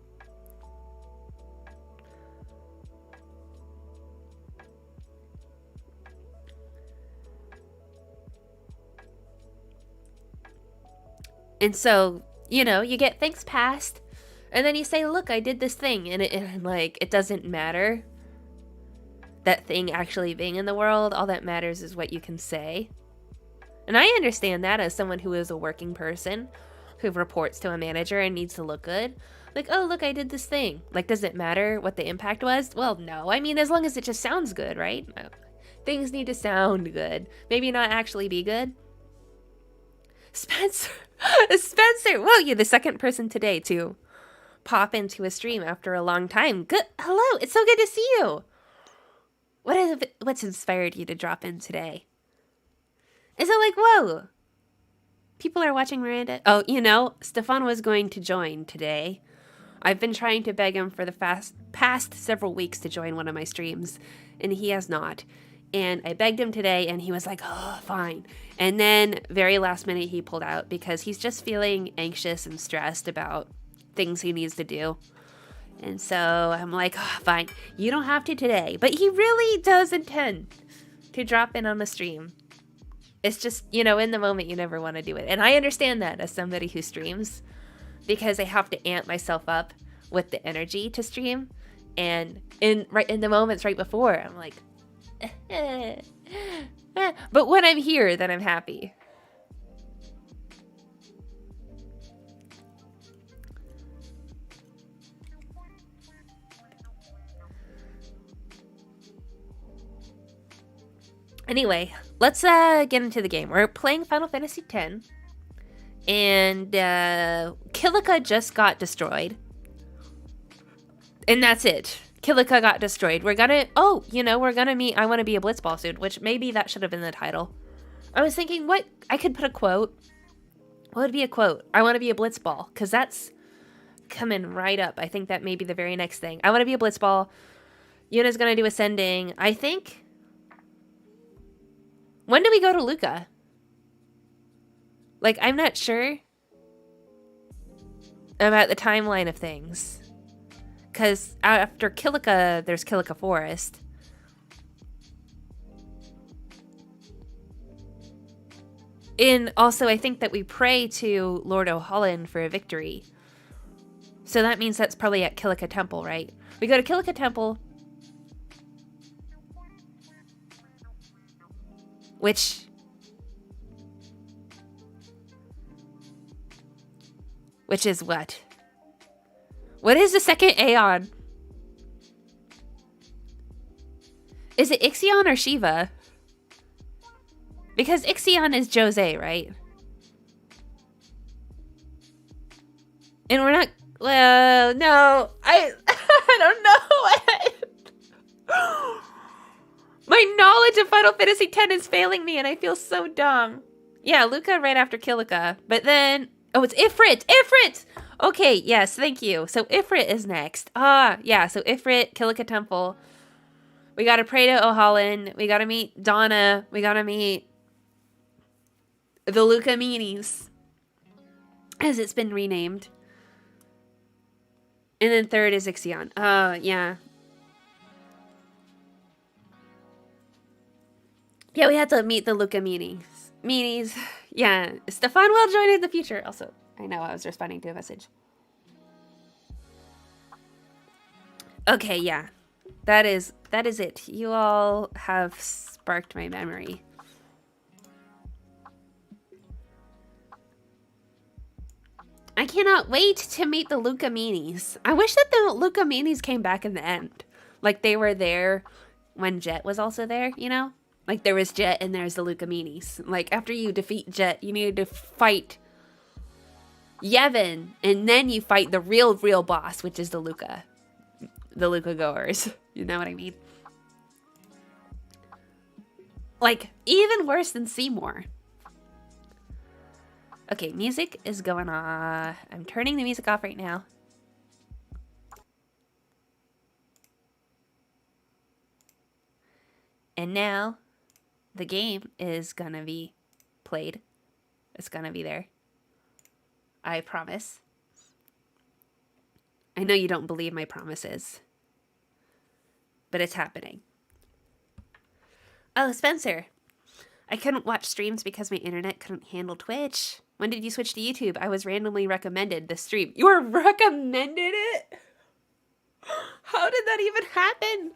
And so, you know, you get things passed, and then you say, look, I did this thing, and it doesn't matter that thing actually being in the world. All that matters is what you can say. And I understand that as someone who is a working person who reports to a manager and needs to look good. Like, oh, look, I did this thing. Like, does it matter what the impact was? Well, no. I mean, as long as it just sounds good, right? No. Things need to sound good. Maybe not actually be good. Spencer! Spencer! Whoa, you're the second person today to pop into a stream after a long time. Good. Hello, it's so good to see you. What's inspired you to drop in today? Is it like, whoa, people are watching Miranda? Oh, you know, Stefan was going to join today. I've been trying to beg him for the past several weeks to join one of my streams, and he has not. And I begged him today, and he was like, oh, fine. And then very last minute, he pulled out because he's just feeling anxious and stressed about things he needs to do. And so I'm like, oh, fine, you don't have to today. But he really does intend to drop in on the stream. It's just, you know, in the moment, you never want to do it. And I understand that as somebody who streams, because I have to amp myself up with the energy to stream. And in the moments right before, I'm like, but when I'm here, then I'm happy. Anyway, let's get into the game. We're playing Final Fantasy X, and Kilika just got destroyed. And that's it. Kilika got destroyed. We're gonna meet I Want to Be a Blitzball soon, which maybe that should have been the title. I was thinking, what? I could put a quote. What would be a quote? I want to be a Blitzball, because that's coming right up. I think that may be the very next thing. I want to be a Blitzball. Yuna's gonna do Ascending. I think... When do we go to Luca? Like, I'm not sure about the timeline of things. Because after Kilika, there's Kilika Forest. And also, I think that we pray to Lord O'Holland for a victory. So that means that's probably at Kilika Temple, right? We go to Kilika Temple. Which is what? What is the second Aeon? Is it Ixion or Shiva? Because Ixion is Jose, right? And we're not... Well, no. I don't know. My knowledge of Final Fantasy X is failing me, and I feel so dumb. Yeah, Luca right after Kilika. But then... Oh, it's Ifrit! Ifrit! Okay, yes, thank you. So Ifrit is next. Yeah, so Ifrit, Kilika Temple. We gotta pray to O'Holland. We gotta meet Donna. We gotta meet the Luca Meanies, as it's been renamed. And then third is Ixion. Yeah. Yeah, we had to meet the Luca Meanies. Yeah, Stefan will join in the future. Also, I know I was responding to a message. Okay, yeah. That is it. You all have sparked my memory. I cannot wait to meet the Luca Meanies. I wish that the Luca Meanies came back in the end. Like they were there when Jet was also there, you know? Like, there was Jet and there's the Luca Meanies. Like, after you defeat Jet, you needed to fight Yevon, and then you fight the real boss, which is the Luca. The Luca goers. You know what I mean? Like, even worse than Seymour. Okay, music is going on. I'm turning the music off right now. And now... the game is gonna be played. It's gonna be there. I promise. I know you don't believe my promises, but it's happening. Oh, Spencer. I couldn't watch streams because my internet couldn't handle Twitch. When did you switch to YouTube? I was randomly recommended the stream. You were recommended it? How did that even happen?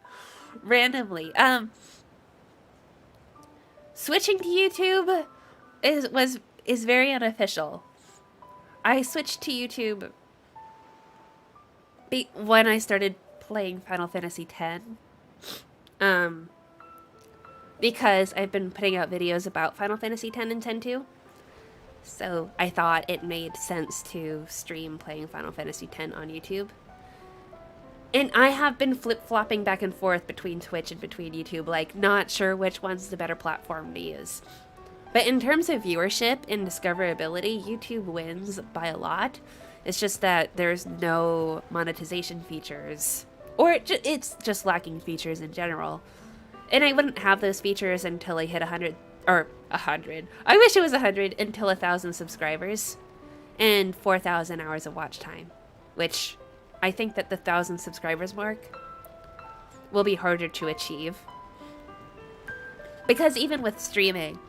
Randomly. Switching to YouTube is very unofficial. I switched to YouTube when I started playing Final Fantasy X. Because I've been putting out videos about Final Fantasy X and X-2. So I thought it made sense to stream playing Final Fantasy X on YouTube. And I have been flip-flopping back and forth between Twitch and between YouTube, like, not sure which one's the better platform to use. But in terms of viewership and discoverability, YouTube wins by a lot. It's just that there's no monetization features. Or it's just lacking features in general. And I wouldn't have those features until I hit 100. Or 100. I wish it was 100 until 1,000 subscribers. And 4,000 hours of watch time. Which I think that the 1,000 subscribers mark will be harder to achieve. Because even with streaming...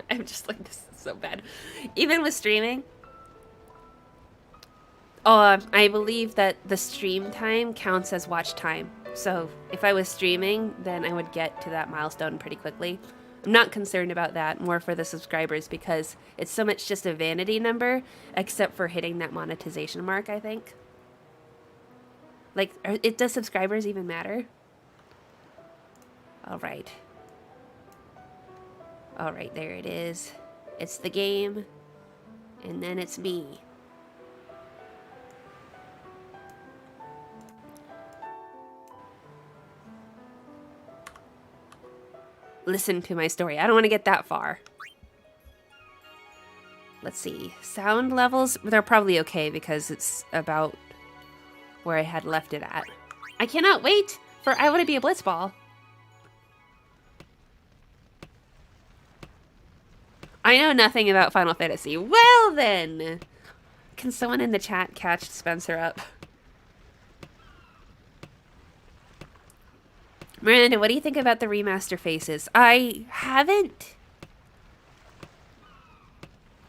I'm just like, this is so bad. Even with streaming... I believe that the stream time counts as watch time. So if I was streaming, then I would get to that milestone pretty quickly. I'm not concerned about that, more for the subscribers, because it's so much just a vanity number, except for hitting that monetization mark, I think. Like, does subscribers even matter? Alright. Alright, there it is. It's the game, and then it's me. Listen to my story. I don't want to get that far. Let's see. Sound levels, they're probably okay because it's about where I had left it at. I cannot wait for I Want to Be a Blitzball. I know nothing about Final Fantasy. Well then! Can someone in the chat catch Spencer up? Miranda, what do you think about the remaster faces? I haven't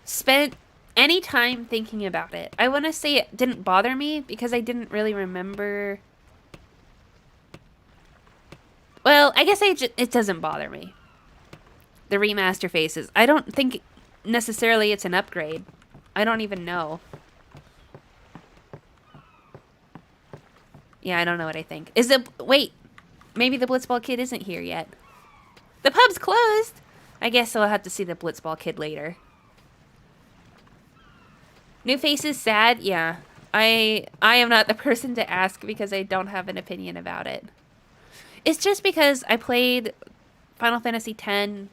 spent any time thinking about it. I want to say it didn't bother me because I didn't really remember. Well, I guess it doesn't bother me. The remaster faces. I don't think necessarily it's an upgrade. I don't even know. Yeah, I don't know what I think. Is it... Wait. Maybe the Blitzball kid isn't here yet. The pub's closed! I guess I'll have to see the Blitzball kid later. New faces sad? Yeah. I am not the person to ask because I don't have an opinion about it. It's just because I played Final Fantasy X,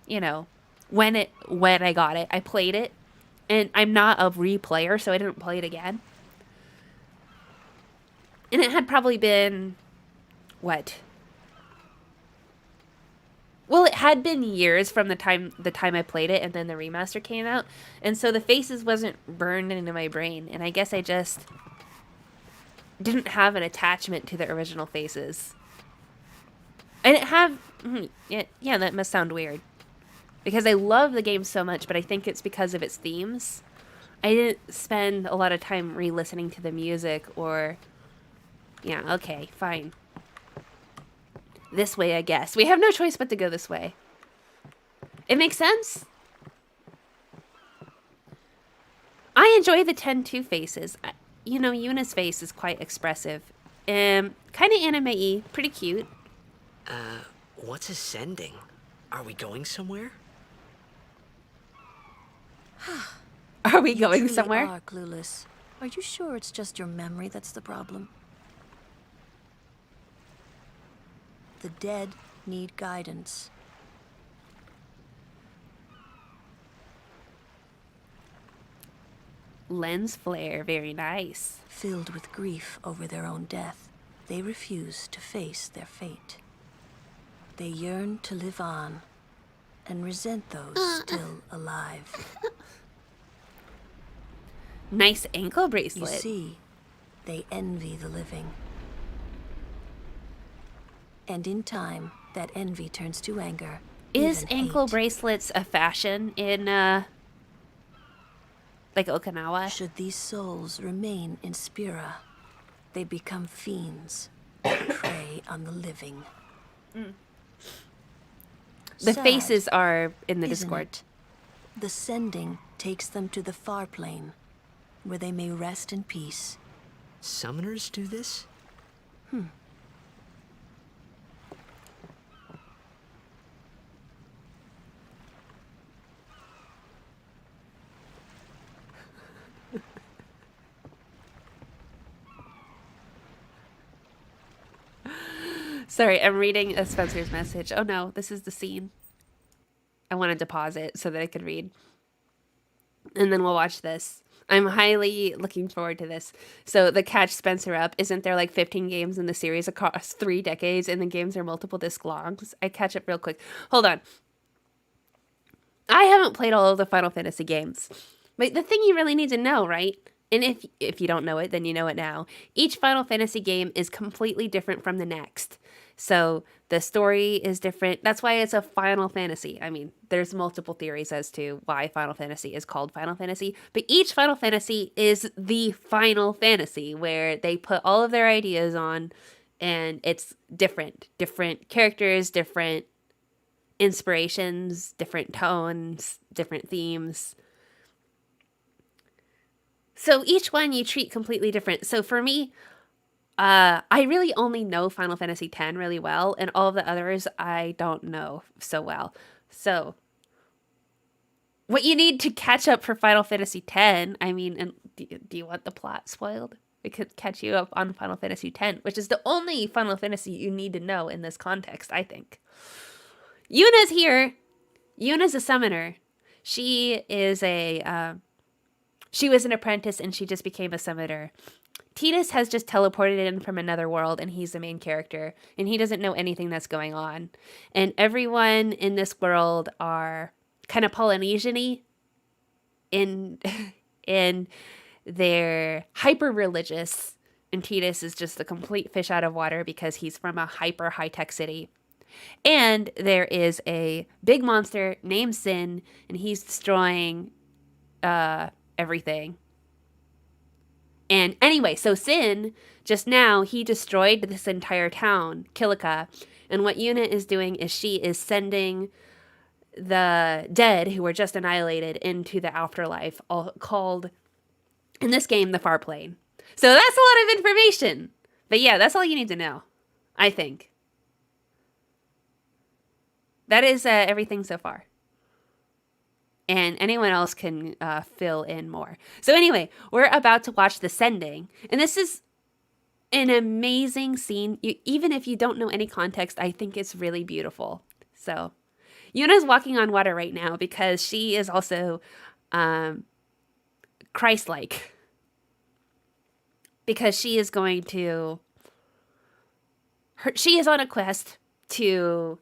you know, when I got it. I played it, and I'm not a replayer, so I didn't play it again. And it had probably been, what? Well, it had been years from the time I played it and then the remaster came out. And so the faces wasn't burned into my brain. And I guess I just didn't have an attachment to the original faces. I didn't have... Yeah, that must sound weird. Because I love the game so much, but I think it's because of its themes. I didn't spend a lot of time re-listening to the music or... Yeah, okay, fine. This way, I guess. We have no choice but to go this way. It makes sense. I enjoy the 10-2 faces. You know, Yuna's face is quite expressive. Kind of anime-y. Pretty cute. What's ascending? Are we going somewhere? Are we going somewhere? You are clueless. Are you sure it's just your memory that's the problem? The dead need guidance. Lens flare, very nice. Filled with grief over their own death, they refuse to face their fate. They yearn to live on and resent those still alive. Nice ankle bracelet. You see, they envy the living. And in time, that envy turns to anger. Is even ankle hate. bracelets a fashion in, like Okinawa? Should these souls remain in Spira, they become fiends, prey on the living. The Sad, faces are in the isn't Discord. it? The sending takes them to the far plane, where they may rest in peace. Summoners do this? Sorry, I'm reading a Spencer's message. Oh no, this is the scene. I wanted to pause it so that I could read. And then we'll watch this. I'm highly looking forward to this. So the Catch Spencer Up, isn't there like 15 games in the series across 3 decades and the games are multiple disc longs? I catch up real quick. Hold on. I haven't played all of the Final Fantasy games. But the thing you really need to know, right? And if you don't know it, then you know it now. Each Final Fantasy game is completely different from the next. So the story is different. That's why it's a Final Fantasy. I mean, there's multiple theories as to why Final Fantasy is called Final Fantasy, but each Final Fantasy is the Final Fantasy where they put all of their ideas on, and it's different. Different characters, different inspirations, different tones, different themes. So each one you treat completely different. So for me, I really only know Final Fantasy X really well, and all of the others I don't know so well. So what you need to catch up for Final Fantasy X, I mean, and do you want the plot spoiled? It could catch you up on Final Fantasy X, which is the only Final Fantasy you need to know in this context, I think. Yuna's here. Yuna's a summoner. She is she was an apprentice and she just became a summoner. Tidus has just teleported in from another world and he's the main character and he doesn't know anything that's going on. And everyone in this world are kind of Polynesian-y in they're hyper religious, and Tidus is just a complete fish out of water because he's from a hyper high-tech city. And there is a big monster named Sin, and he's destroying everything. And anyway, so Sin, just now, he destroyed this entire town, Kilika. And what Yuna is doing is she is sending the dead who were just annihilated into the afterlife, all called, in this game, the Far Plane. So that's a lot of information. But yeah, that's all you need to know, I think. That is everything so far. And anyone else can fill in more. So anyway, we're about to watch The Sending. And this is an amazing scene. Even if you don't know any context, I think it's really beautiful. So Yuna's walking on water right now because she is also Christ-like. Because she is going to... she is on a quest to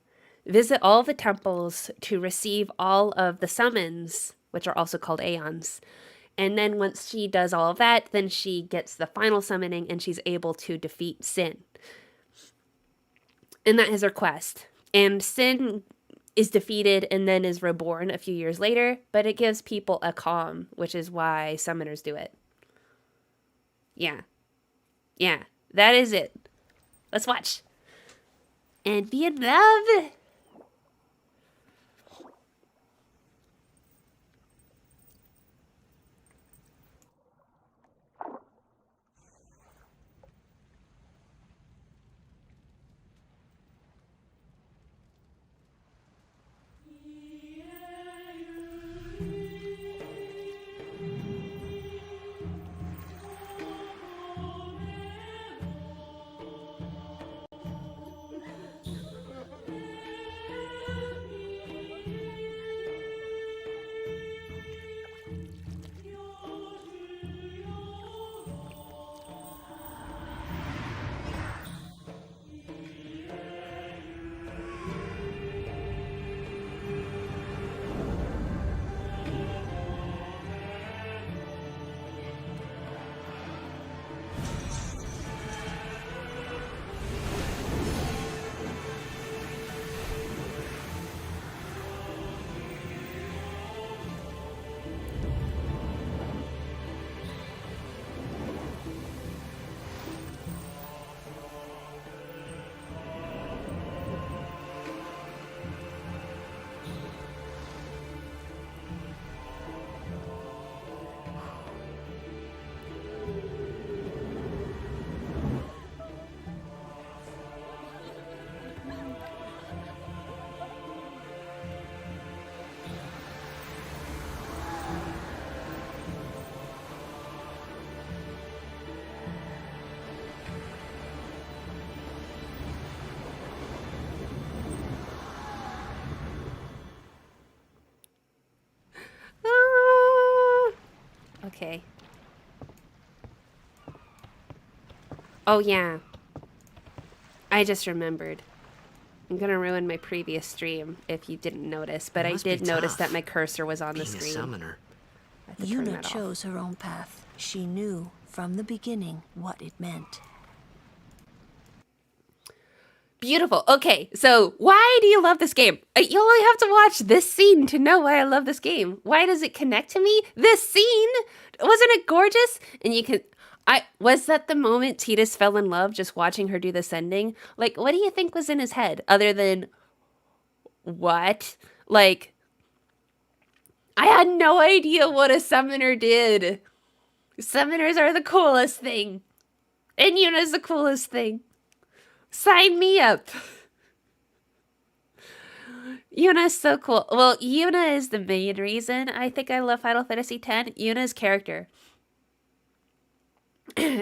visit all the temples to receive all of the summons, which are also called aeons. And then once she does all of that, then she gets the final summoning and she's able to defeat Sin. And that is her quest. And Sin is defeated and then is reborn a few years later, but it gives people a calm, which is why summoners do it. Yeah. Yeah, that is it. Let's watch. And be in love. Okay. Oh, yeah. I just remembered. I'm gonna ruin my previous stream if you didn't notice, but It I must be did notice tough, that my cursor was on the being a screen. summoner. I have to turn Yuna that off. chose her own path. She knew from the beginning what it meant. Beautiful. Okay, so why do you love this game? You only have to watch this scene to know why I love this game. Why does it connect to me? This scene! Wasn't it gorgeous? And you can... Was that the moment Tidus fell in love just watching her do the sending? Like, what do you think was in his head? Other than... What? Like... I had no idea what a summoner did. Summoners are the coolest thing. And Yuna's the coolest thing. Sign me up. Yuna's so cool. Well, Yuna is the main reason I think I love Final Fantasy X. Yuna's character.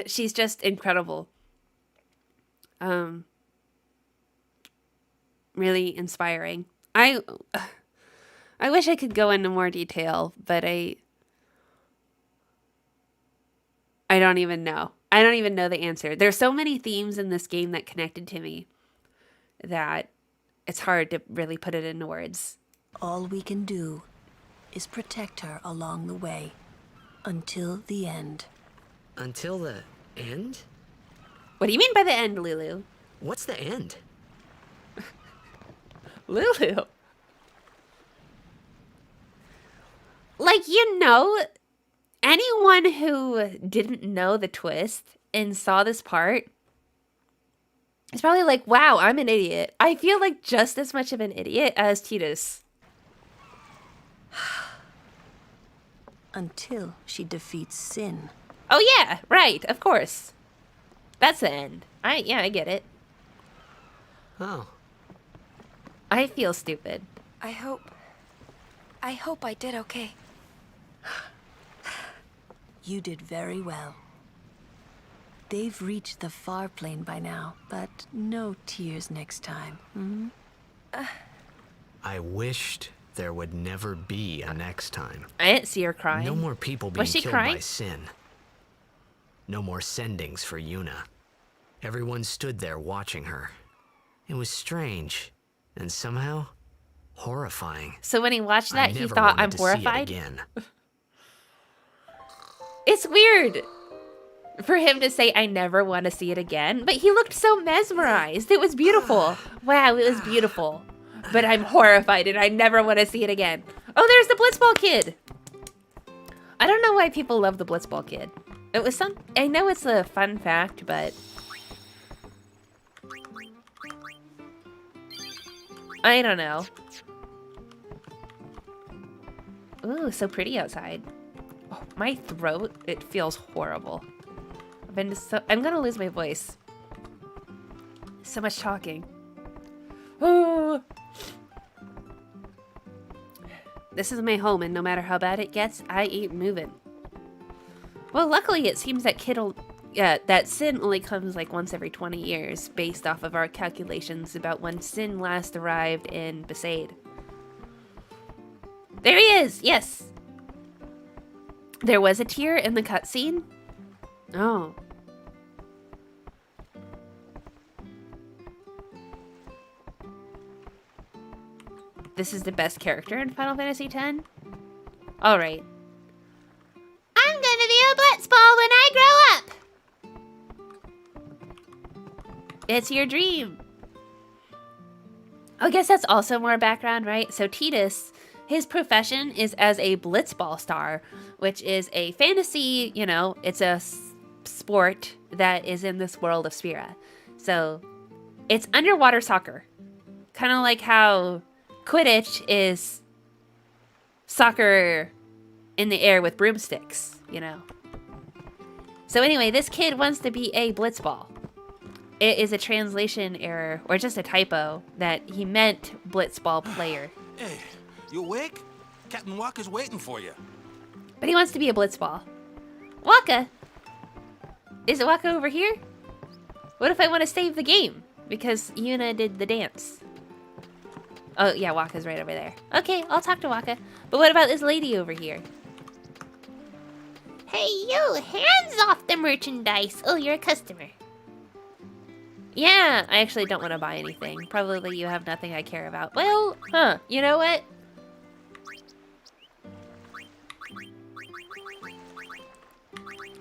She's just incredible. Really inspiring. I wish I could go into more detail, but I don't even know. I don't even know the answer. There's so many themes in this game that connected to me that it's hard to really put it into words. All we can do is protect her along the way until the end. Until the end? What do you mean by the end, Lulu? What's the end? Lulu? Like, you know, anyone who didn't know the twist and saw this part is probably like, wow, I'm an idiot. I feel like just as much of an idiot as Tidus. Until she defeats sin. Oh yeah, right, of course. That's the end. I get it. Oh. I feel stupid. I hope I did okay. You did very well. They've reached the far plane by now, but no tears next time. Hmm? I wished there would never be a next time. I didn't see her crying. No more people being Was she killed crying? by sin. No more sendings for Yuna. Everyone stood there watching her. It was strange, and somehow horrifying. So when he watched that, I he never thought, wanted I'm to see it horrified? again. It's weird for him to say, I never want to see it again. But he looked so mesmerized. It was beautiful. Wow, it was beautiful. But I'm horrified and I never want to see it again. Oh, there's the Blitzball kid. I don't know why people love the Blitzball kid. It was I know it's a fun fact, but I don't know. Ooh, so pretty outside. Oh, my throat, it feels horrible. I'm gonna lose my voice. So much talking. Oh. This is my home, and no matter how bad it gets, I ain't moving. Well, luckily it seems that that sin only comes like once every 20 years, based off of our calculations about when sin last arrived in Besaid. There he is! Yes! There was a tear in the cutscene? Oh. This is the best character in Final Fantasy X? Alright. I'm gonna be a Blitzball when I grow up! It's your dream. I guess that's also more background, right? So Tidus, his profession is as a Blitzball star, which is a fantasy, you know, it's a sport that is in this world of Spira. So it's underwater soccer. Kind of like how Quidditch is soccer in the air with broomsticks, you know. So anyway, this kid wants to be a Blitzball. It is a translation error, or just a typo, that he meant Blitzball player. Hey, you awake? Captain Walker's waiting for you. But he wants to be a Blitzball. Waka! Is it Waka over here? What if I want to save the game? Because Yuna did the dance. Oh, yeah, Waka's right over there. Okay, I'll talk to Waka. But what about this lady over here? Hey, you! Hands off the merchandise! Oh, you're a customer. Yeah, I actually don't want to buy anything. Probably you have nothing I care about. Well, you know what?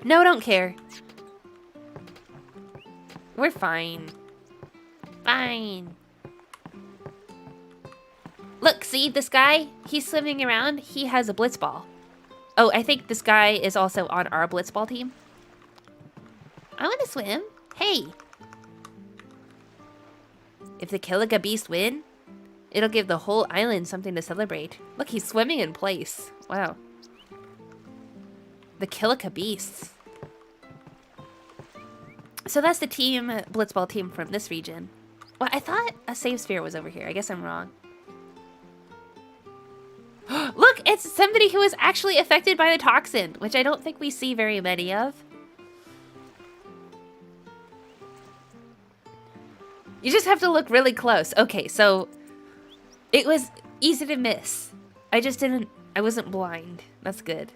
No, don't care. We're fine. Fine. Look, see this guy? He's swimming around. He has a blitzball. Oh, I think this guy is also on our blitzball team. I want to swim. Hey. If the Kilika beast win, it'll give the whole island something to celebrate. Look, he's swimming in place. Wow. The Kilika beasts. So that's the team, blitzball team from this region. Well, I thought a save sphere was over here. I guess I'm wrong. Look, it's somebody who was actually affected by the toxin, which I don't think we see very many of. You just have to look really close. Okay, so it was easy to miss. I wasn't blind. That's good.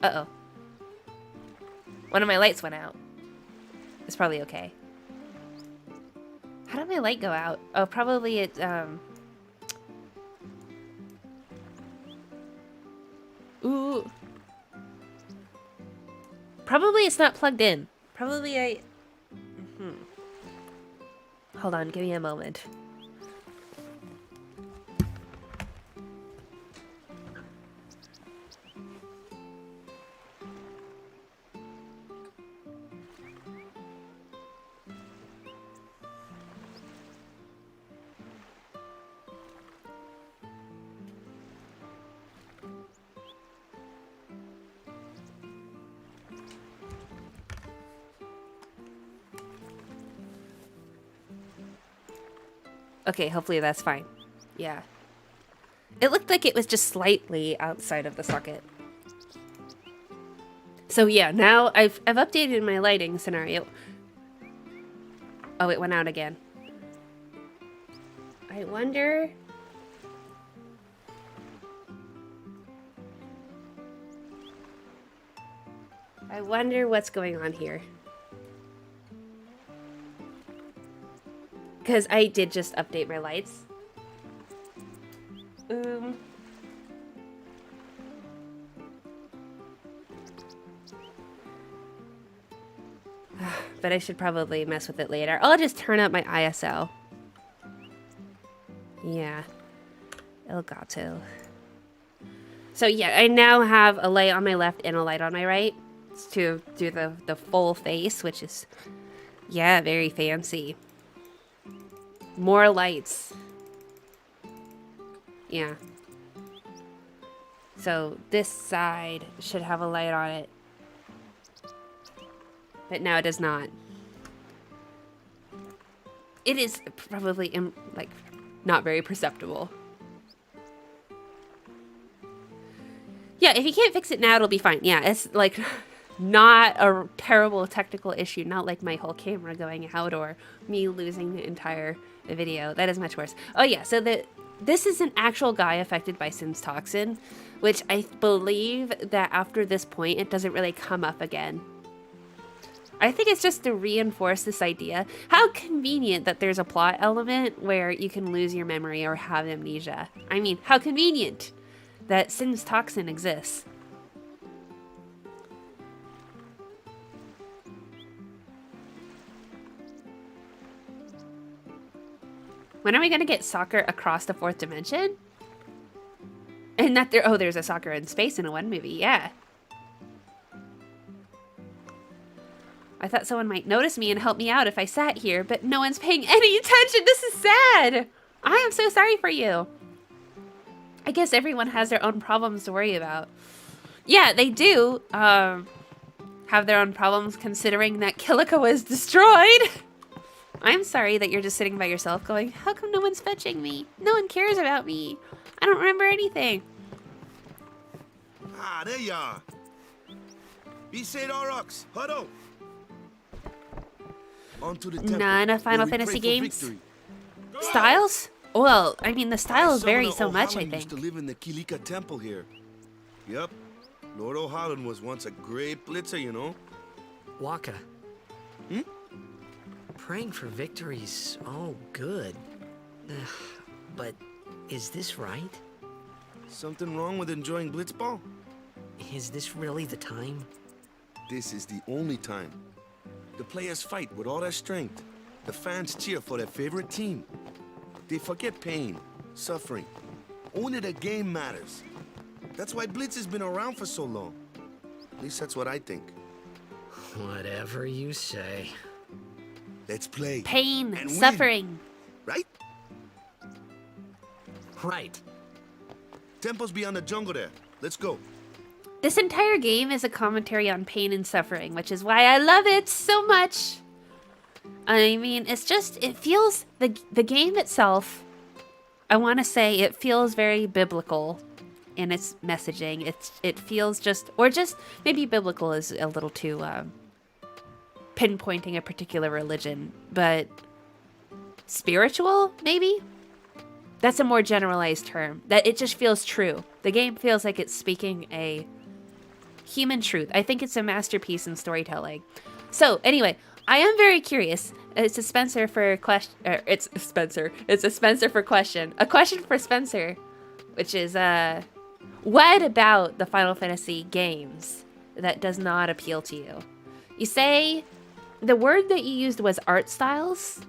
Uh-oh. One of my lights went out. It's probably okay. How did my light go out? Oh, probably it, Ooh. Probably it's not plugged in. Probably I... Hold on, give me a moment. Okay, hopefully that's fine. Yeah. It looked like it was just slightly outside of the socket. So yeah, now I've updated my lighting scenario. Oh, it went out again. I wonder... what's going on here. Because I did just update my lights. But I should probably mess with it later. I'll just turn up my ISO. Yeah. Elgato. So yeah, I now have a light on my left and a light on my right. To do the full face, which is, yeah, very fancy. More lights. Yeah. So this side should have a light on it. But now it does not. It is probably, like, not very perceptible. Yeah, if you can't fix it now, it'll be fine. Yeah, it's, like, not a terrible technical issue. Not like my whole camera going out or me losing the entire video. That is much worse. Oh yeah, so this is an actual guy affected by Sin's toxin, which I believe that after this point it doesn't really come up again. I think it's just to reinforce this idea. How convenient that there's a plot element where you can lose your memory or have amnesia. I mean, how convenient that Sin's toxin exists. When are we gonna get soccer across the fourth dimension? And that there's a soccer in space in a one movie, yeah. I thought someone might notice me and help me out if I sat here, but no one's paying any attention. This is sad. I am so sorry for you. I guess everyone has their own problems to worry about. Yeah, they do have their own problems considering that Kilika was destroyed. I'm sorry that you're just sitting by yourself going, how come no one's fetching me? No one cares about me. I don't remember anything. Ah, there you are. Be said all rocks. Huddle. On to the temple, None of Final Fantasy games. Styles? Well, I mean, the styles vary so much, I think. Used to live in the Kilika temple here. Yep. Lord O'Holland was once a great blitzer, you know? Waka. Praying for victory's all good. But is this right? Something wrong with enjoying blitzball? Is this really the time? This is the only time. The players fight with all their strength. The fans cheer for their favorite team. They forget pain, suffering. Only the game matters. That's why Blitz has been around for so long. At least that's what I think. Whatever you say. Let's play. Pain, and suffering. Win. Right? Right. Temple's beyond the jungle there. Let's go. This entire game is a commentary on pain and suffering, which is why I love it so much. I mean, it's just, it feels, the game itself, I want to say it feels very biblical in its messaging. It feels just, or just, maybe biblical is a little too pinpointing a particular religion, but spiritual, maybe? That's a more generalized term. That it just feels true. The game feels like it's speaking a human truth. I think it's a masterpiece in storytelling. So anyway, I am very curious. It's a Spencer for question. It's Spencer. It's a Spencer for question. A question for Spencer, which is what about the Final Fantasy games that does not appeal to you? You say the word that you used was art styles.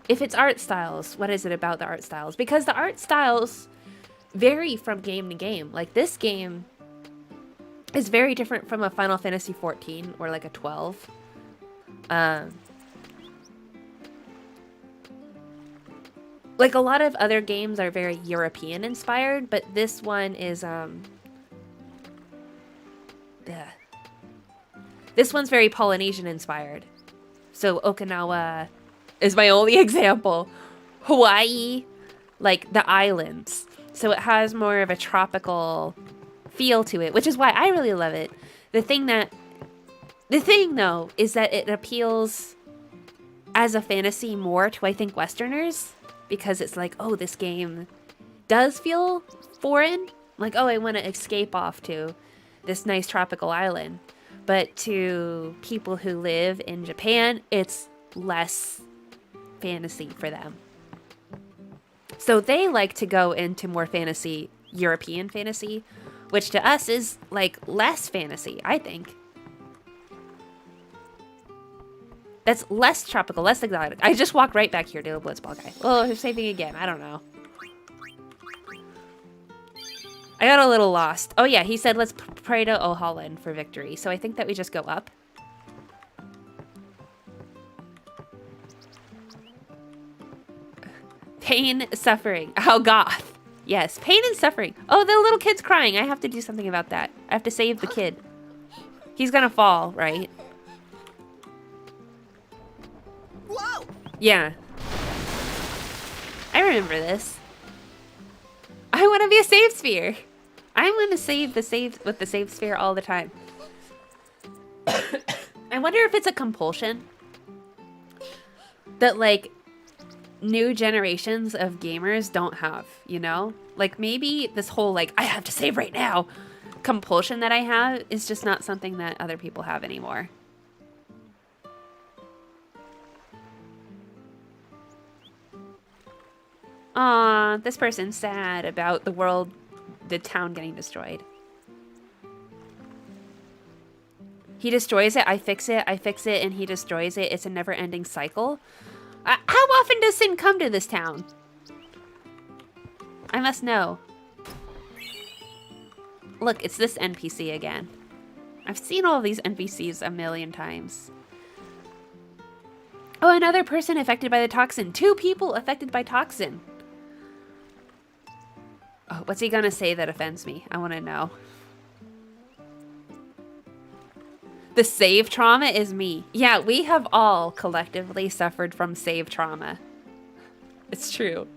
If it's art styles, what is it about the art styles? Because the art styles vary from game to game. Like this game is very different from a Final Fantasy 14 or like a 12. Like a lot of other games are very European inspired, but this one is this one's very Polynesian inspired. So Okinawa is my only example. Hawaii, like the islands. So it has more of a tropical feel to it, which is why I really love it. The thing though is that it appeals as a fantasy more to, I think, Westerners, because it's like, oh, this game does feel foreign. Like, oh, I want to escape off to this nice tropical island. But to people who live in Japan, it's less fantasy for them. So they like to go into more fantasy, European fantasy, which to us is like less fantasy, I think. That's less tropical, less exotic. I just walked right back here to the Blitzball guy. Oh, who's saving again? I don't know. I got a little lost. Oh yeah, he said let's pray to O'Holland for victory. So I think that we just go up. Pain, suffering. Oh, goth. Yes, pain and suffering. Oh, the little kid's crying. I have to do something about that. I have to save the kid. He's gonna fall, right? Whoa! Yeah. I remember this. I want to be a save sphere. I'm going to save with the save sphere all the time. I wonder if it's a compulsion that, like, new generations of gamers don't have, you know? Like, maybe this whole, like, I have to save right now compulsion that I have is just not something that other people have anymore. Aw, this person's sad about the town getting destroyed. He destroys it, I fix it, and he destroys it. It's a never-ending cycle. How often does Sin come to this town? I must know. Look, it's this NPC again. I've seen all of these NPCs a million times. Oh, another person affected by the toxin. 2 people affected by toxin. Oh, what's he gonna say that offends me? I want to know. The save trauma is me. Yeah, we have all collectively suffered from save trauma. It's true.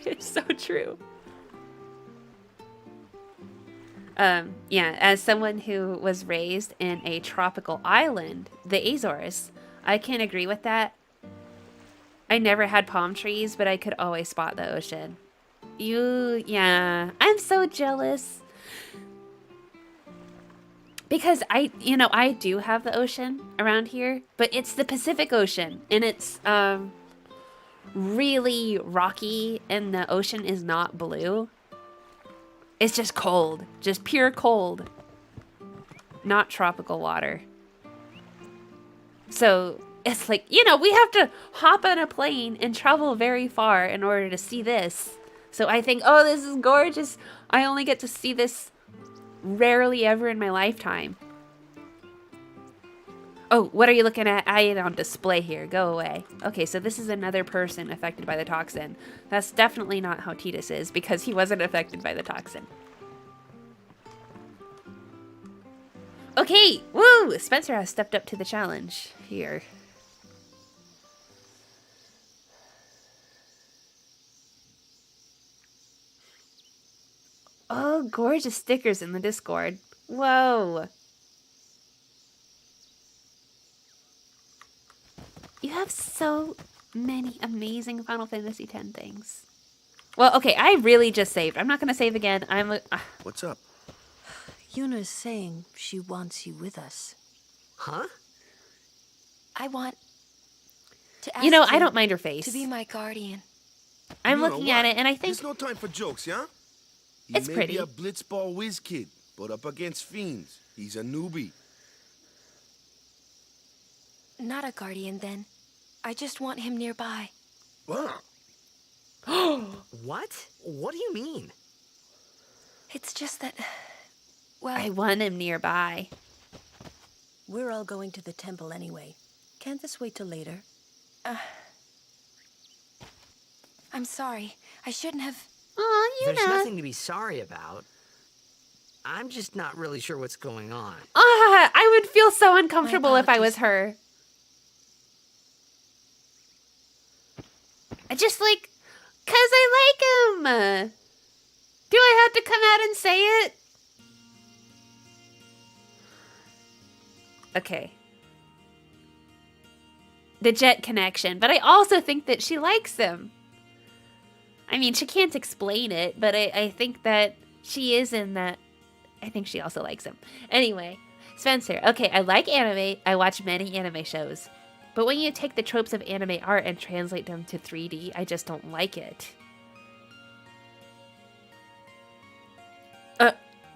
It's so true. Yeah, as someone who was raised in a tropical island, the Azores, I can agree with that. I never had palm trees, but I could always spot the ocean. Yeah, I'm so jealous. Because I do have the ocean around here, but it's the Pacific Ocean, and it's really rocky, and the ocean is not blue. It's just cold, just pure cold, not tropical water. So it's like, we have to hop on a plane and travel very far in order to see this. So I think, oh, this is gorgeous. I only get to see this rarely ever in my lifetime. Oh, what are you looking at? I ain't on display here. Go away. Okay, so this is another person affected by the toxin. That's definitely not how Titus is, because he wasn't affected by the toxin. Okay, woo! Spencer has stepped up to the challenge here. Oh, gorgeous stickers in the Discord. Whoa. You have so many amazing Final Fantasy X things. Well, okay, I really just saved. I'm not going to save again. What's up? Yuna's saying she wants you with us. Huh? I want to ask I don't mind her face. to be my guardian. I'm You know looking what? at it, and I think There's no time for jokes, yeah? He It's may pretty. be a BLITZBALL whiz kid, but up against fiends, he's a newbie. Not a guardian, then. I just want him nearby. Wow. What? What do you mean? It's just that, well, I want him nearby. We're all going to the temple anyway. Can't this wait till later? I'm sorry. I shouldn't have. Aw, There's nothing to be sorry about. I'm just not really sure what's going on. I would feel so uncomfortable if I was apologies. her. I just cause I like him. Do I have to come out and say it? Okay. The jet connection, but I also think that she likes him. I mean, she can't explain it, but I think that she is in that. I think she also likes him. Anyway, Spencer. Okay, I like anime. I watch many anime shows. But when you take the tropes of anime art and translate them to 3D, I just don't like it.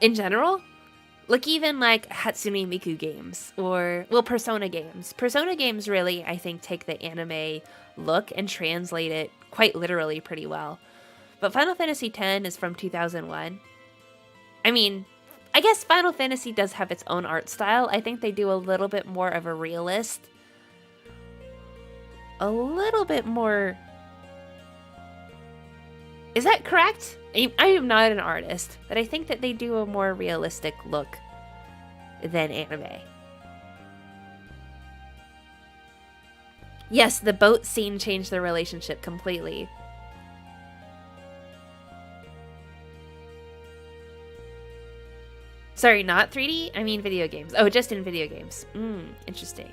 In general? Like even like Hatsune Miku games or, well, Persona games. Persona games really, I think, take the anime look and translate it quite literally pretty well. But Final Fantasy X is from 2001. I mean, I guess Final Fantasy does have its own art style. I think they do a little bit more of a realist. A little bit more... Is that correct? I am not an artist, but I think that they do a more realistic look than anime. Yes, the boat scene changed their relationship completely. Sorry, not 3D? I mean video games. Oh, just in video games. Interesting.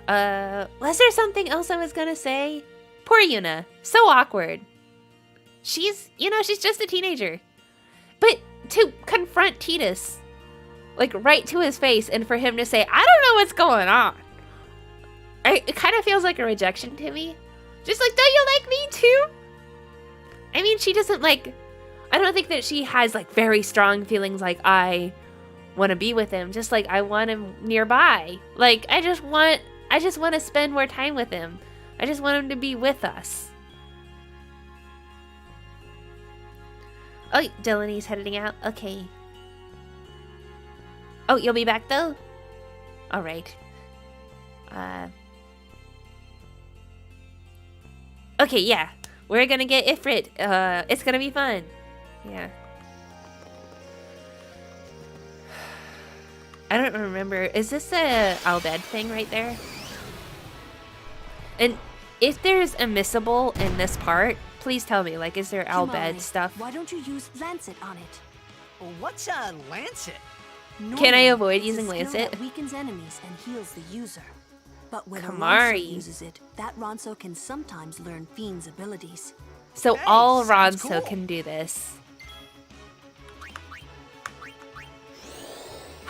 Was there something else I was gonna say? Poor Yuna. So awkward. She's just a teenager. But to confront Titus, like right to his face, and for him to say, I don't know what's going on. It kind of feels like a rejection to me. Just like, don't you like me too? I mean, she doesn't like, I don't think that she has like very strong feelings like I want to be with him. Just like I want him nearby. Like I just want to spend more time with him. I just want him to be with us. Oh, Delaney's heading out. Okay. Oh, you'll be back though? All right. Okay, yeah. We're gonna get Ifrit. It's gonna be fun. Yeah. I don't remember. Is this a Albed thing right there? And if there's a missable in this part, please tell me. Like, is there Albed Kimari, stuff? Why don't you use Lancet on it? What's a lancet? Can I Normally, avoid it's a using skill Lancet? that weakens enemies and heals the user. But when a Kimari. Ronso uses it, that Ronso can sometimes learn Fiend's abilities. So Hey, all sounds Ronso cool. can do this.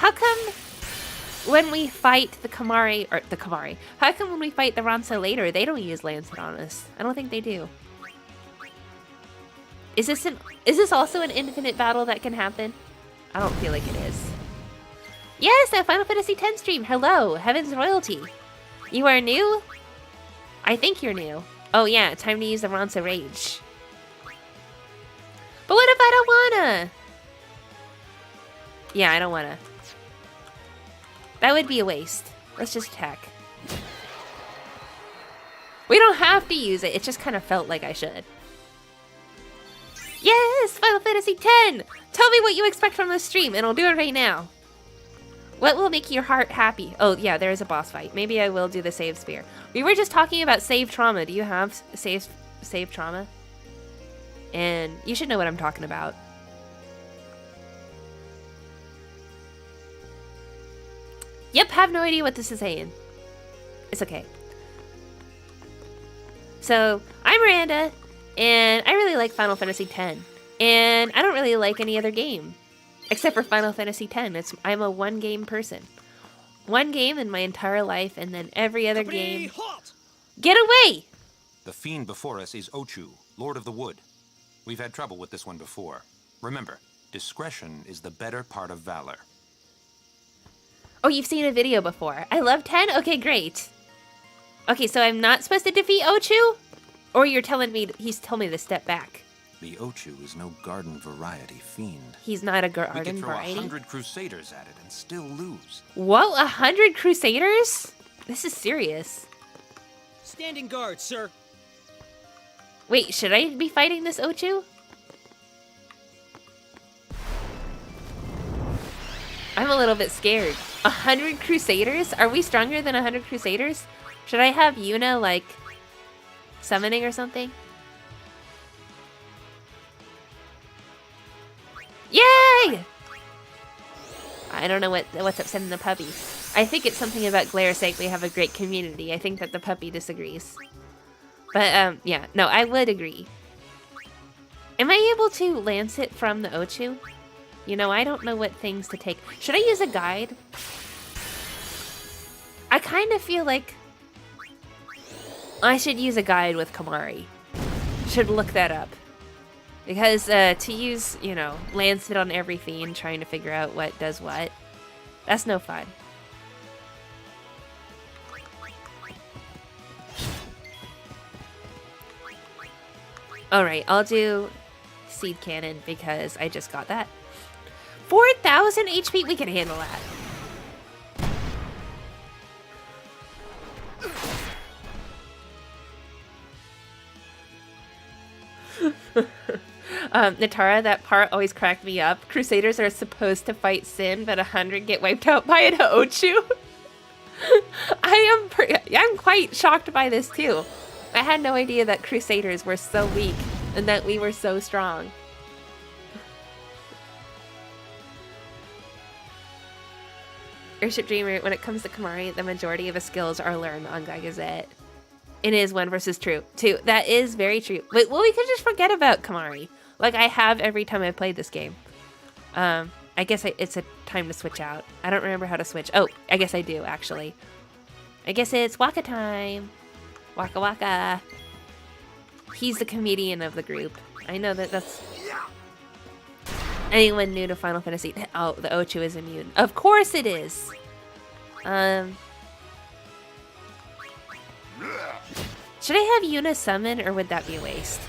How come when we fight the Kamari, how come when we fight the Ronso later, they don't use Lancet on us? I don't think they do. Is this also an infinite battle that can happen? I don't feel like it is. Yes, a Final Fantasy X stream. Hello, Heaven's Royalty. You are new? I think you're new. Oh yeah, time to use the Ronso Rage. But what if I don't wanna? Yeah, I don't wanna. That would be a waste. Let's just attack. We don't have to use it. It just kind of felt like I should. Yes! Final Fantasy X! Tell me what you expect from this stream, and I'll do it right now. What will make your heart happy? Oh, yeah, there is a boss fight. Maybe I will do the save spear. We were just talking about save trauma. Do you have save trauma? And you should know what I'm talking about. Yep, have no idea what this is saying. It's okay. So, I'm Miranda, and I really like Final Fantasy X. And I don't really like any other game. Except for Final Fantasy X. I'm a one-game person. One game in my entire life, and then every other game... Get away! The fiend before us is Ochu, Lord of the Wood. We've had trouble with this one before. Remember, discretion is the better part of valor. Oh, you've seen a video before. I love 10? Okay, great. Okay, so I'm not supposed to defeat Ochu? Or you're telling me, he's telling me to step back. The Ochu is no garden variety fiend. He's not a We garden could throw variety? 100 crusaders at it and still lose. Whoa, 100 crusaders? This is serious. Standing guard, sir. Wait, should I be fighting this Ochu? I'm a little bit scared. 100 crusaders? Are we stronger than 100 crusaders? Should I have Yuna, like, summoning or something? Yay! I don't know what's upsetting the puppy. I think it's something about Glaire's sake we have a great community. I think that the puppy disagrees. But, yeah. No, I would agree. Am I able to lance it from the Ochu? You know, I don't know what things to take. Should I use a guide? I kind of feel like I should use a guide with Kamari. Should look that up. Because to use, you know, lance it on every fiend trying to figure out what does what, that's no fun. Alright, I'll do Seed Cannon because I just got that. 4,000 HP? We can handle that. Natara, that part always cracked me up. Crusaders are supposed to fight Sin, but 100 get wiped out by an Ochu. I'm quite shocked by this too. I had no idea that Crusaders were so weak and that we were so strong. Airship Dreamer, when it comes to Kamari, the majority of his skills are learned on Gagazette. It is 1 versus 2. That is very true. Well, we could just forget about Kamari. Like I have every time I played this game. I guess it's a time to switch out. I don't remember how to switch. Oh, I guess I do, actually. I guess it's Waka time. Waka Waka. He's the comedian of the group. I know that's... Anyone new to Final Fantasy... Oh, the Ochu is immune. Of course it is! Should I have Yuna summon, or would that be a waste?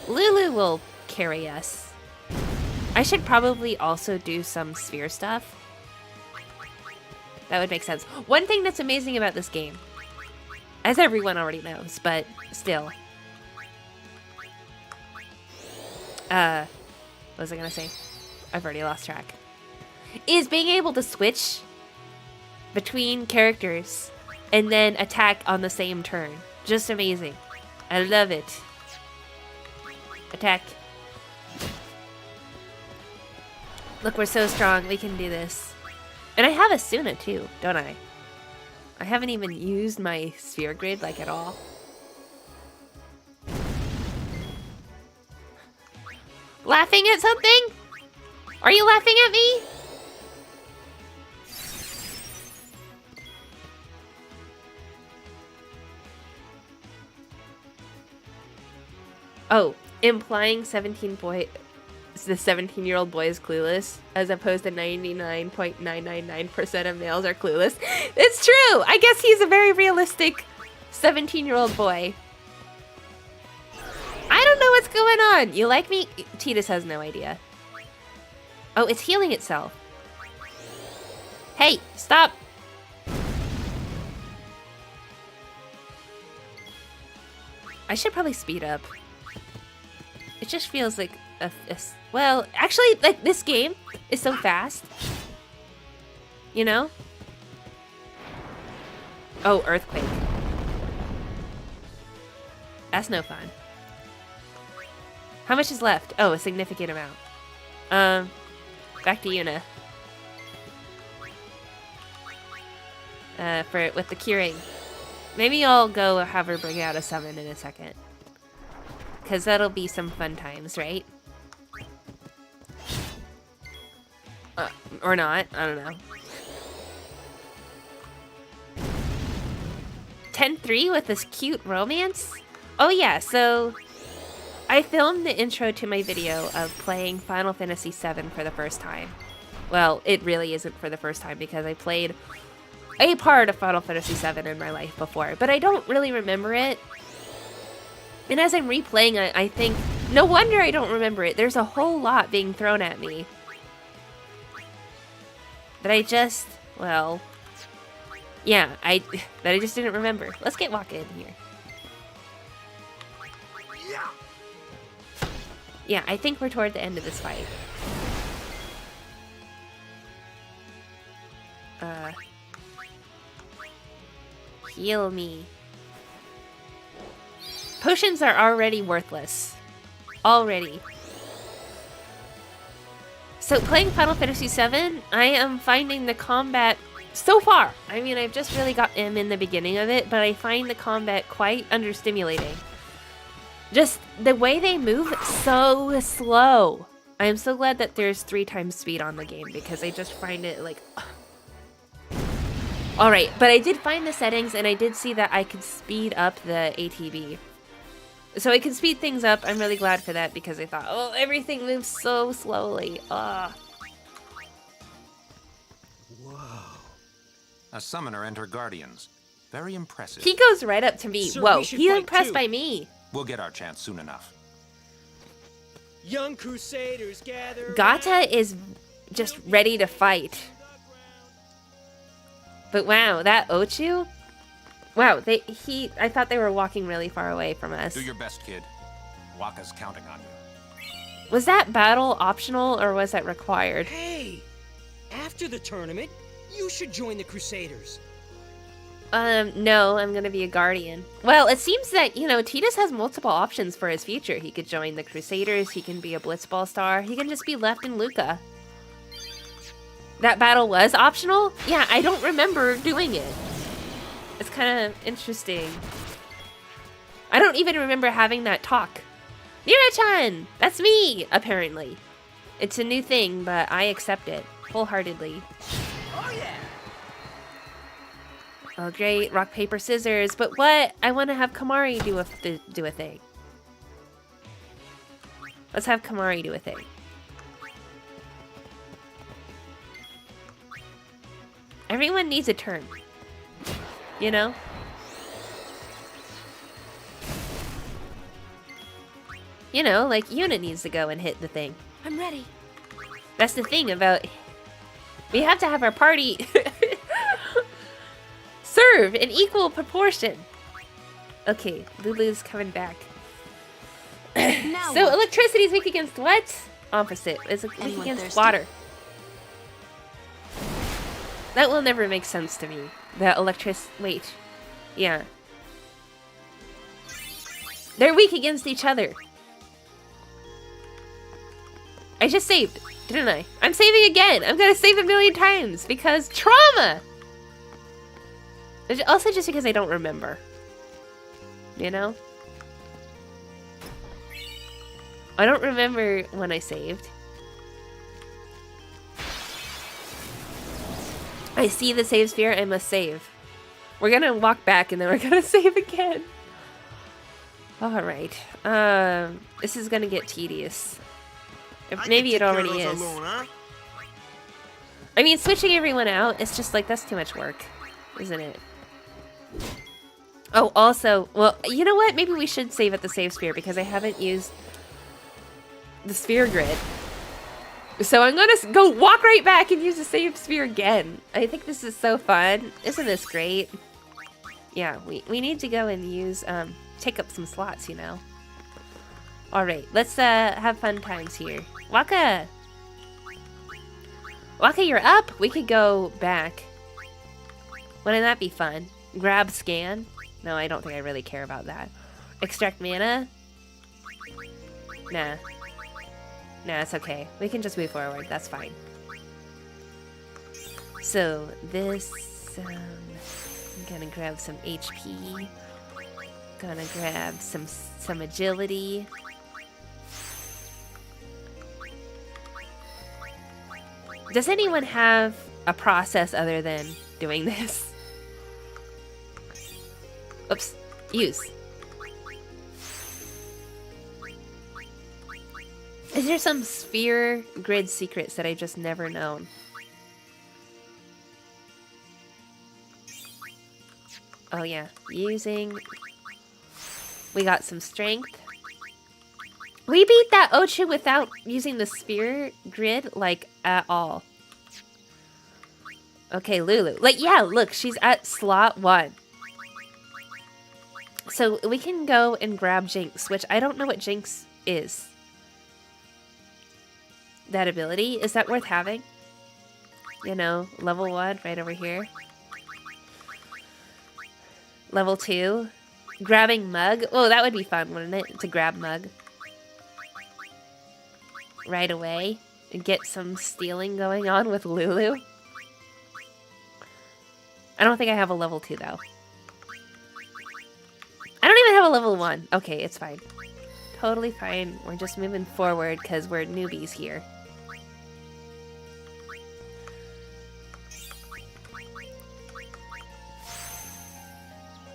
Lulu will carry us. I should probably also do some sphere stuff. That would make sense. One thing that's amazing about this game, as everyone already knows, but still. What was I gonna say? I've already lost track. Is being able to switch between characters and then attack on the same turn. Just amazing. I love it. Attack. Look, we're so strong. We can do this. And I have a Suna too, don't I? I haven't even used my sphere grid, like, at all. Laughing at something? Are you laughing at me? Oh, implying the 17-year-old boy is clueless, as opposed to 99.999% of males are clueless. It's true! I guess he's a very realistic 17-year-old boy. I don't know what's going on. You like me? Titus has no idea. Oh, it's healing itself. Hey, stop! I should probably speed up. It just feels like well, actually, like, this game is so fast. You know? Oh, earthquake. That's no fun. How much is left? Oh, a significant amount. Back to Yuna. With the curing. Maybe I'll go have her bring out a summon in a second. Because that'll be some fun times, right? Or not. I don't know. 10-3 with this cute romance? Oh yeah, so I filmed the intro to my video of playing Final Fantasy VII for the first time. Well, it really isn't for the first time because I played a part of Final Fantasy VII in my life before, but I don't really remember it. And as I'm replaying it, I think, no wonder I don't remember it. There's a whole lot being thrown at me. That I just, well, yeah, that I just didn't remember. Let's get Waka in here. Yeah, I think we're toward the end of this fight. Heal me. Potions are already worthless. Already. So playing Final Fantasy VII, I am finding the combat so far. I mean, I've just really got in the beginning of it, but I find the combat quite understimulating. Just the way they move, so slow. I am so glad that there's 3 times speed on the game because I just find it like... Alright, but I did find the settings and I did see that I could speed up the ATB. So I can speed things up. I'm really glad for that because I thought, oh, everything moves so slowly. Ugh. Whoa. A summoner and her guardians. Very impressive. He goes right up to me. Sir, whoa, we should he's fight impressed too. by me. We'll get our chance soon enough. Young crusaders gather. Gata is just ready to fight. But wow, that Ochu? Wow, I thought they were walking really far away from us. Do your best, kid. Waka's counting on you. Was that battle optional or was that required? Hey, after the tournament, you should join the Crusaders. No, I'm gonna be a guardian. Well, it seems that, you know, Titus has multiple options for his future. He could join the Crusaders, he can be a Blitzball star, he can just be left in Luca. That battle was optional? Yeah, I don't remember doing it. It's kind of interesting. I don't even remember having that talk. Mira-chan! That's me, apparently. It's a new thing, but I accept it wholeheartedly. Oh yeah. Oh great, rock, paper, scissors. But what? I want to have Kamari do a thing. Let's have Kamari do a thing. Everyone needs a turn. You know? You know, like Yuna needs to go and hit the thing. I'm ready. That's the thing about... We have to have our party serve in equal proportion. Okay, Lulu's coming back. Now So what? electricity is weak against what? Opposite. It's weak Anyone against thirsty? water. That will never make sense to me. The wait. Yeah. They're weak against each other. I just saved, didn't I? I'm saving again. I'm gonna save 1,000,000 times because trauma! It's also just because I don't remember. You know? I don't remember when I saved. I see the save sphere, I must save. We're gonna walk back and then we're gonna save again. Alright. This is gonna get tedious. Maybe it already is. I mean, switching everyone out, it's just like, that's too much work, isn't it? Oh, also, well, you know what? Maybe we should save at the save sphere because I haven't used the sphere grid. So I'm gonna go walk right back and use the save sphere again. I think this is so fun. Isn't this great? Yeah, we need to go and use, take up some slots, you know. Alright, let's have fun times here. Waka! Waka, you're up! We could go back. Wouldn't that be fun? Grab scan? No, I don't think I really care about that. Extract mana? Nah. Nah, it's okay. We can just move forward. That's fine. So, this... I'm gonna grab some HP. Gonna grab some agility. Does anyone have a process other than doing this? Oops. Use. Is there some sphere grid secrets that I just never known? Oh yeah, using... We got some strength. We beat that Ochu without using the sphere grid, like, at all. Okay, Lulu. Like, yeah, look, she's at slot 1. So we can go and grab Jinx, which I don't know what Jinx is. That ability, is that worth having? You know, level 1 right over here. Level 2. Grabbing Mug. Oh, that would be fun, wouldn't it? To grab Mug. Right away. And get some stealing going on with Lulu. I don't think I have a level 2 though. I don't even have a level 1. Okay, it's fine. Totally fine. We're just moving forward because we're newbies here.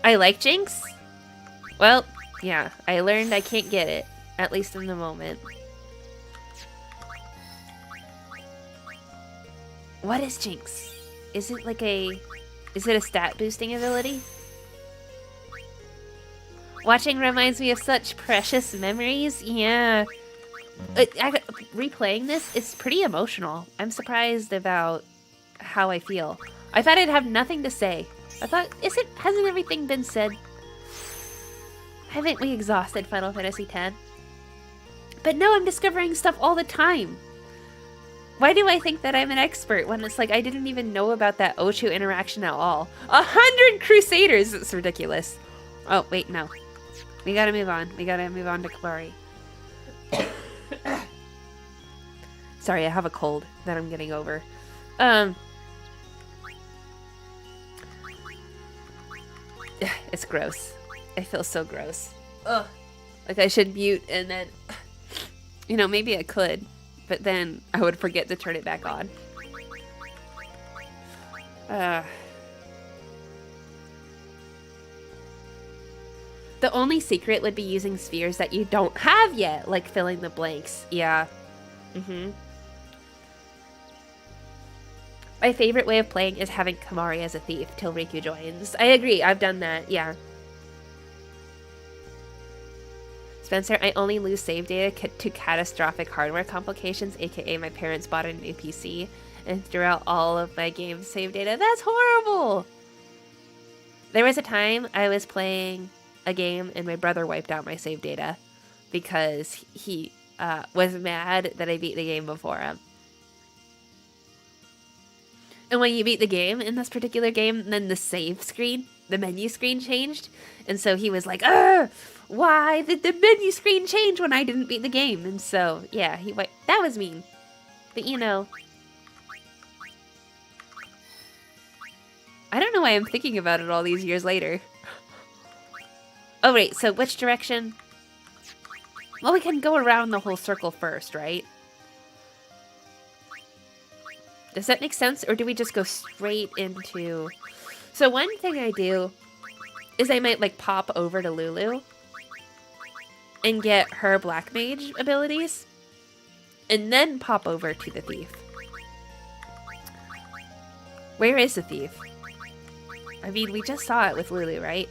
I like Jinx? Well, yeah, I learned I can't get it. At least in the moment. What is Jinx? Is it like a... Is it a stat boosting ability? Watching reminds me of such precious memories. Yeah. Replaying this, it's pretty emotional. I'm surprised about how I feel. I thought I'd have nothing to say. I thought, hasn't everything been said? Haven't we exhausted Final Fantasy X? But no, I'm discovering stuff all the time. Why do I think that I'm an expert when it's like I didn't even know about that Ochu interaction at all? 100 Crusaders! It's ridiculous. Oh, wait, no. We gotta move on. We gotta move on to Kabari. Sorry, I have a cold that I'm getting over. It's gross. I feel so gross. Ugh. Like I should mute and then... You know, maybe I could. But then I would forget to turn it back on. The only secret would be using spheres that you don't have yet, like filling the blanks. Yeah. My favorite way of playing is having Kamari as a thief till Riku joins. I agree, I've done that, yeah. Spencer, I only lose save data to catastrophic hardware complications, aka my parents bought a new PC and threw out all of my game's save data. That's horrible! There was a time I was playing a game and my brother wiped out my save data because he was mad that I beat the game before him. And when you beat the game in this particular game, then the save screen, the menu screen changed. And so he was like, "Ugh, why did the menu screen change when I didn't beat the game?" And so, yeah, that was mean. But you know, I don't know why I'm thinking about it all these years later. Oh wait, so which direction? Well, we can go around the whole circle first, right? Does that make sense? Or do we just go straight into... So one thing I do is I might, like, pop over to Lulu and get her Black Mage abilities, and then pop over to the Thief. Where is the Thief? I mean, we just saw it with Lulu, right?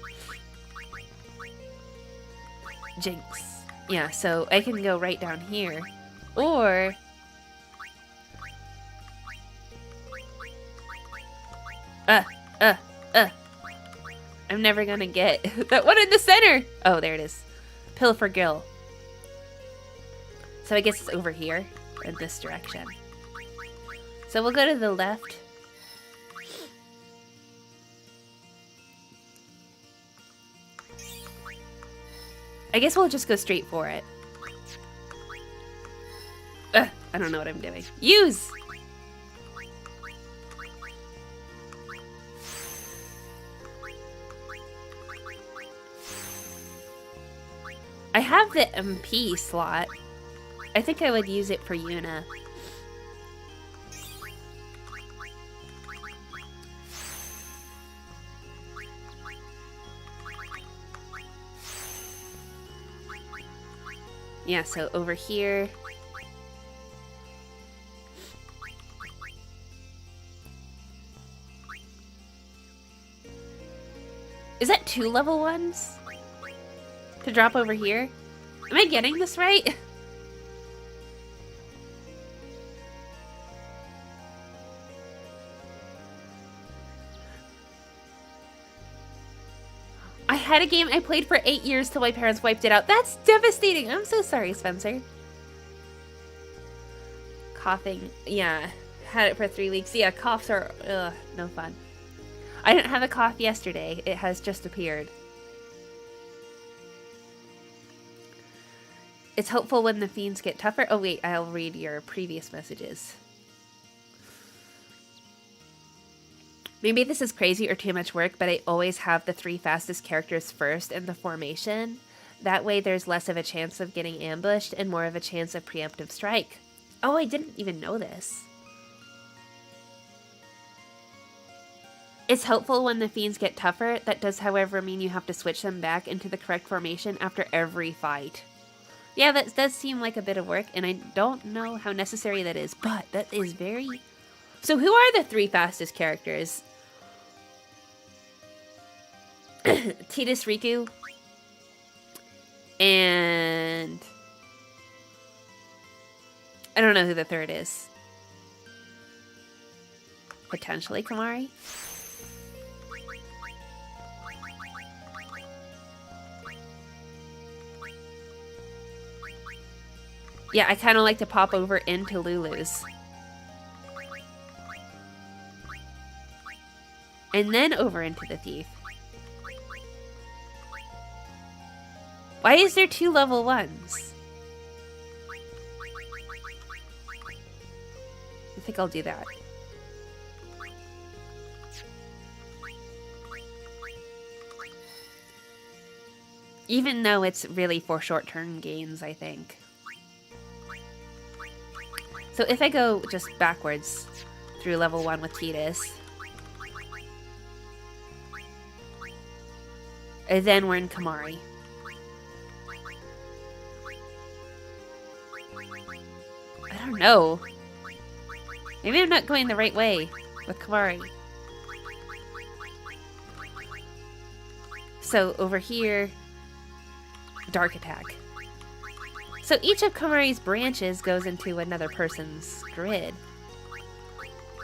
Jinx. Yeah, so I can go right down here. Or... I'm never gonna get that one in the center! Oh, there it is. Pill for Gil. So I guess it's over here, in this direction. So we'll go to the left. I guess we'll just go straight for it. I don't know what I'm doing. Use! I have the MP slot. I think I would use it for Yuna. Yeah, so over here. Is that 2 level 1s? To drop over here? Am I getting this right? I had a game I played for 8 years till my parents wiped it out. That's devastating. I'm so sorry, Spencer. Coughing. Yeah. Had it for 3 weeks. Yeah, coughs are no fun. I didn't have a cough yesterday. It has just appeared. It's hopeful when the fiends get tougher. Oh wait, I'll read your previous messages. Maybe this is crazy or too much work, but I always have the 3 fastest characters first in the formation. That way there's less of a chance of getting ambushed and more of a chance of preemptive strike. Oh, I didn't even know this. It's helpful when the fiends get tougher. That does, however, mean you have to switch them back into the correct formation after every fight. Yeah, that does seem like a bit of work, and I don't know how necessary that is, but that is very... So who are the 3 fastest characters? Tidus, Riku, and... I don't know who the third is. Potentially Kamari? Yeah, I kind of like to pop over into Lulu's. And then over into the Thief. Why is there 2 level 1s? I think I'll do that. Even though it's really for short-term gains, I think. So if I go just backwards through level 1 with Tidus, and then we're in Kamari. I don't know. Maybe I'm not going the right way with Kamari. So over here, Dark Attack. So each of Kamari's branches goes into another person's grid.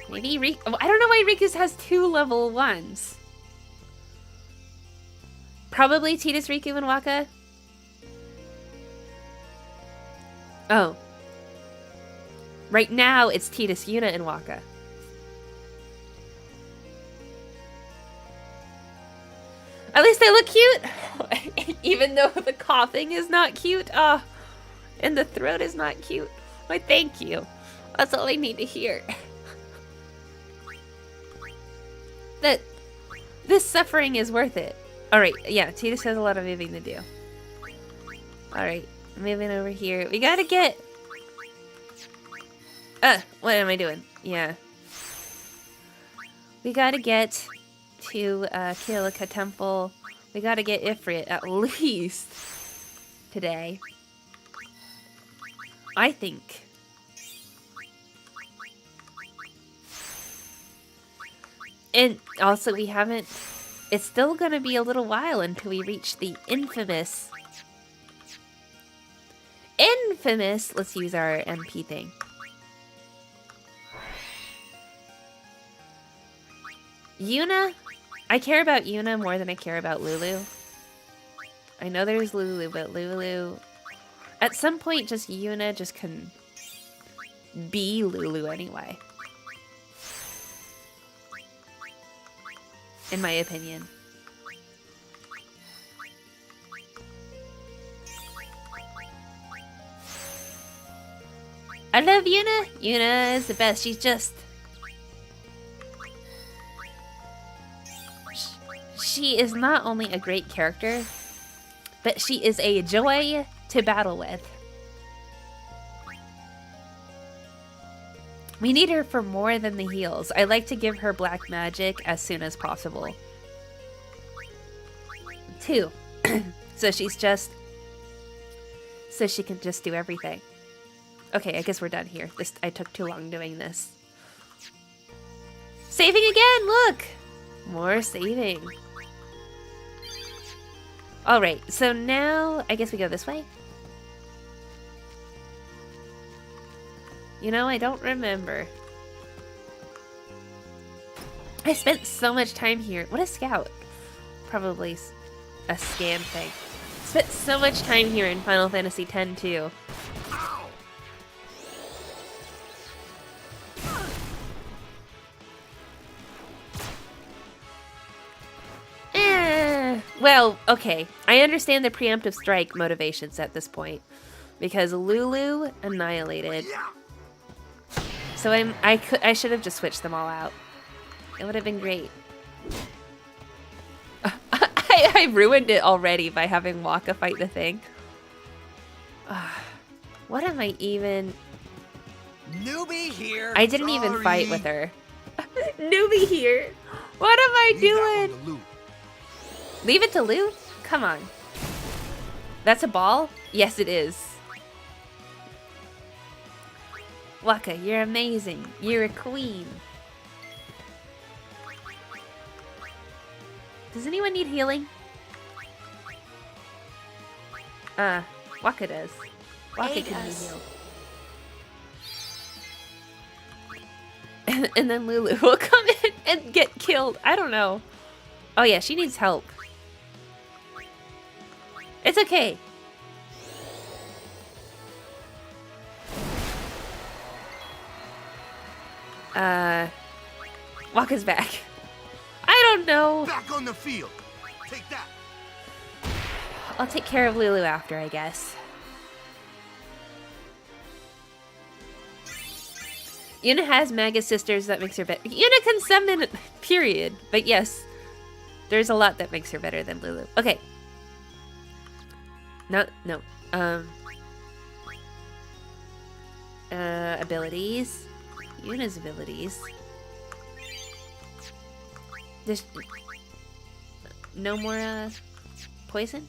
Maybe I don't know why Riku's has 2 level 1s. Probably Tidus, Riku, and Waka. Oh. Right now, it's Tidus, Yuna, and Waka. At least they look cute! Even though the coughing is not cute. Ah. And the throat is not cute. Why, thank you. That's all I need to hear. That this suffering is worth it. Alright, yeah, Tidus has a lot of moving to do. Alright. moving over here. We gotta get... what am I doing? Yeah. We gotta get to Kilika Temple. We gotta get Ifrit at least today. I think. And also we haven't... It's still gonna be a little while until we reach the infamous... Let's use our MP thing. Yuna? I care about Yuna more than I care about Lulu. I know there's Lulu, but Lulu... At some point, just Yuna just can be Lulu anyway. In my opinion. I love Yuna. Yuna is the best. She's just... She is not only a great character, but she is a joy to battle with. We need her for more than the heals. I like to give her black magic as soon as possible. 2. So she's just... So she can just do everything. Okay, I guess we're done here. I took too long doing this. Saving again, look! More saving. Alright, so now I guess we go this way. You know, I don't remember. I spent so much time here. What a scout. Probably a scan thing. Spent so much time here in Final Fantasy X too. Well, okay. I understand the preemptive strike motivations at this point. Because Lulu annihilated. So I should have just switched them all out. It would have been great. I ruined it already by having Waka fight the thing. What am I even... Newbie here. I didn't even fight with her. Newbie here. What am I doing? Leave it to Lou? Come on. That's a ball? Yes, it is. Waka, you're amazing. You're a queen. Does anyone need healing? Waka does. Waka can be healed. And then Lulu will come in and get killed. I don't know. Oh yeah, she needs help. It's okay. Waka's back. I don't know. Back on the field. Take that. I'll take care of Lulu after, I guess. Yuna has Maga sisters that makes her better. Yuna can summon, period. But yes, there's a lot that makes her better than Lulu. Okay. No. Abilities. Yuna's abilities. There's no more, poison?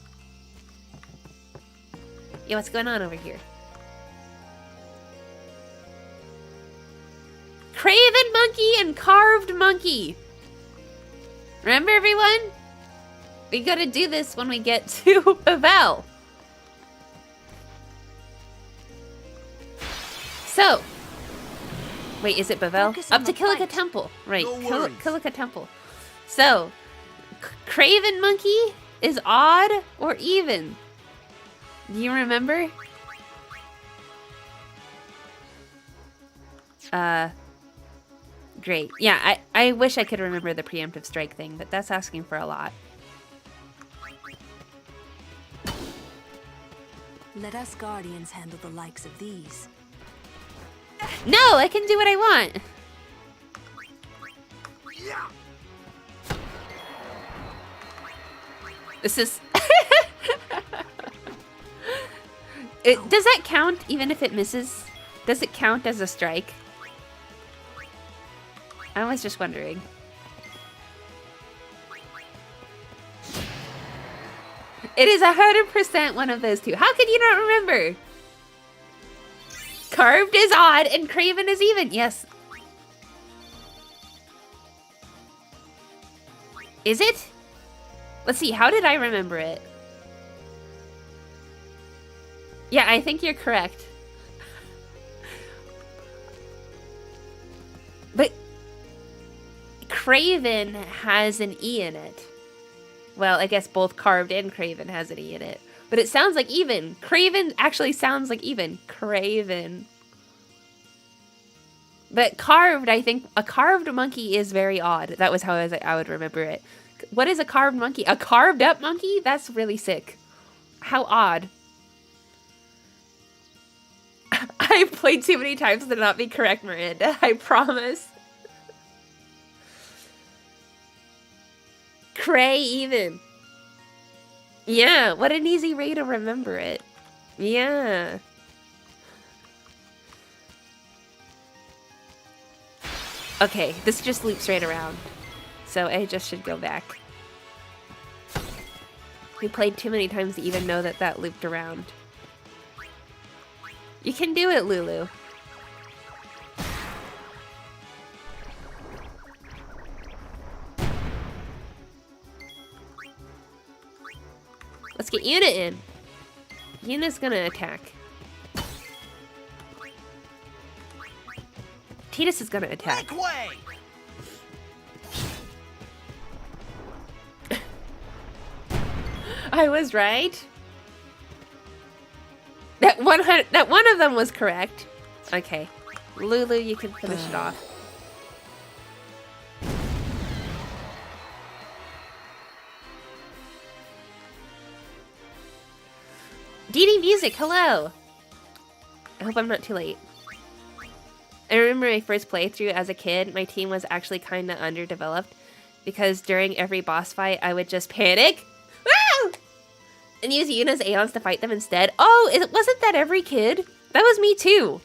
Yeah, what's going on over here? Craven monkey and carved monkey! Remember, everyone? We gotta do this when we get to BLITZBALL. So, wait, is it BLITZBALL? Up to Kilika Temple. Right, Kilika Temple. So, Craven monkey is odd or even? Do you remember? Great. Yeah, I wish I could remember the preemptive strike thing, but that's asking for a lot. Let us guardians handle the likes of these. No, I can do what I want. Yeah. This is... Does that count even if it misses? Does it count as a strike? I was just wondering. It is 100% one of those two. How could you not remember? Carved is odd and Craven is even. Yes. Is it? Let's see. How did I remember it? Yeah, I think you're correct. But Craven has an E in it. Well, I guess both Carved and Craven has an E in it. But it sounds like even. Craven actually sounds like even. Craven. But Carved, I think, a carved monkey is very odd. That was how I would remember it. What is a carved monkey? A carved up monkey? That's really sick. How odd. I've played too many times to not be correct, Miranda. I promise. Cray even. Yeah, what an easy way to remember it. Yeah. Okay, this just loops right around. So I just should go back. We played too many times to even know that that looped around. You can do it, Lulu. Let's get Yuna in. Yuna's gonna attack. Tidus is gonna attack. Make way! I was right. That one of them was correct. Okay. Lulu, you can finish it off. DD Music, hello! I hope I'm not too late. I remember my first playthrough as a kid, my team was actually kinda underdeveloped because during every boss fight, I would just panic Woo! And use Yuna's Aeons to fight them instead. Oh, wasn't that every kid? That was me too.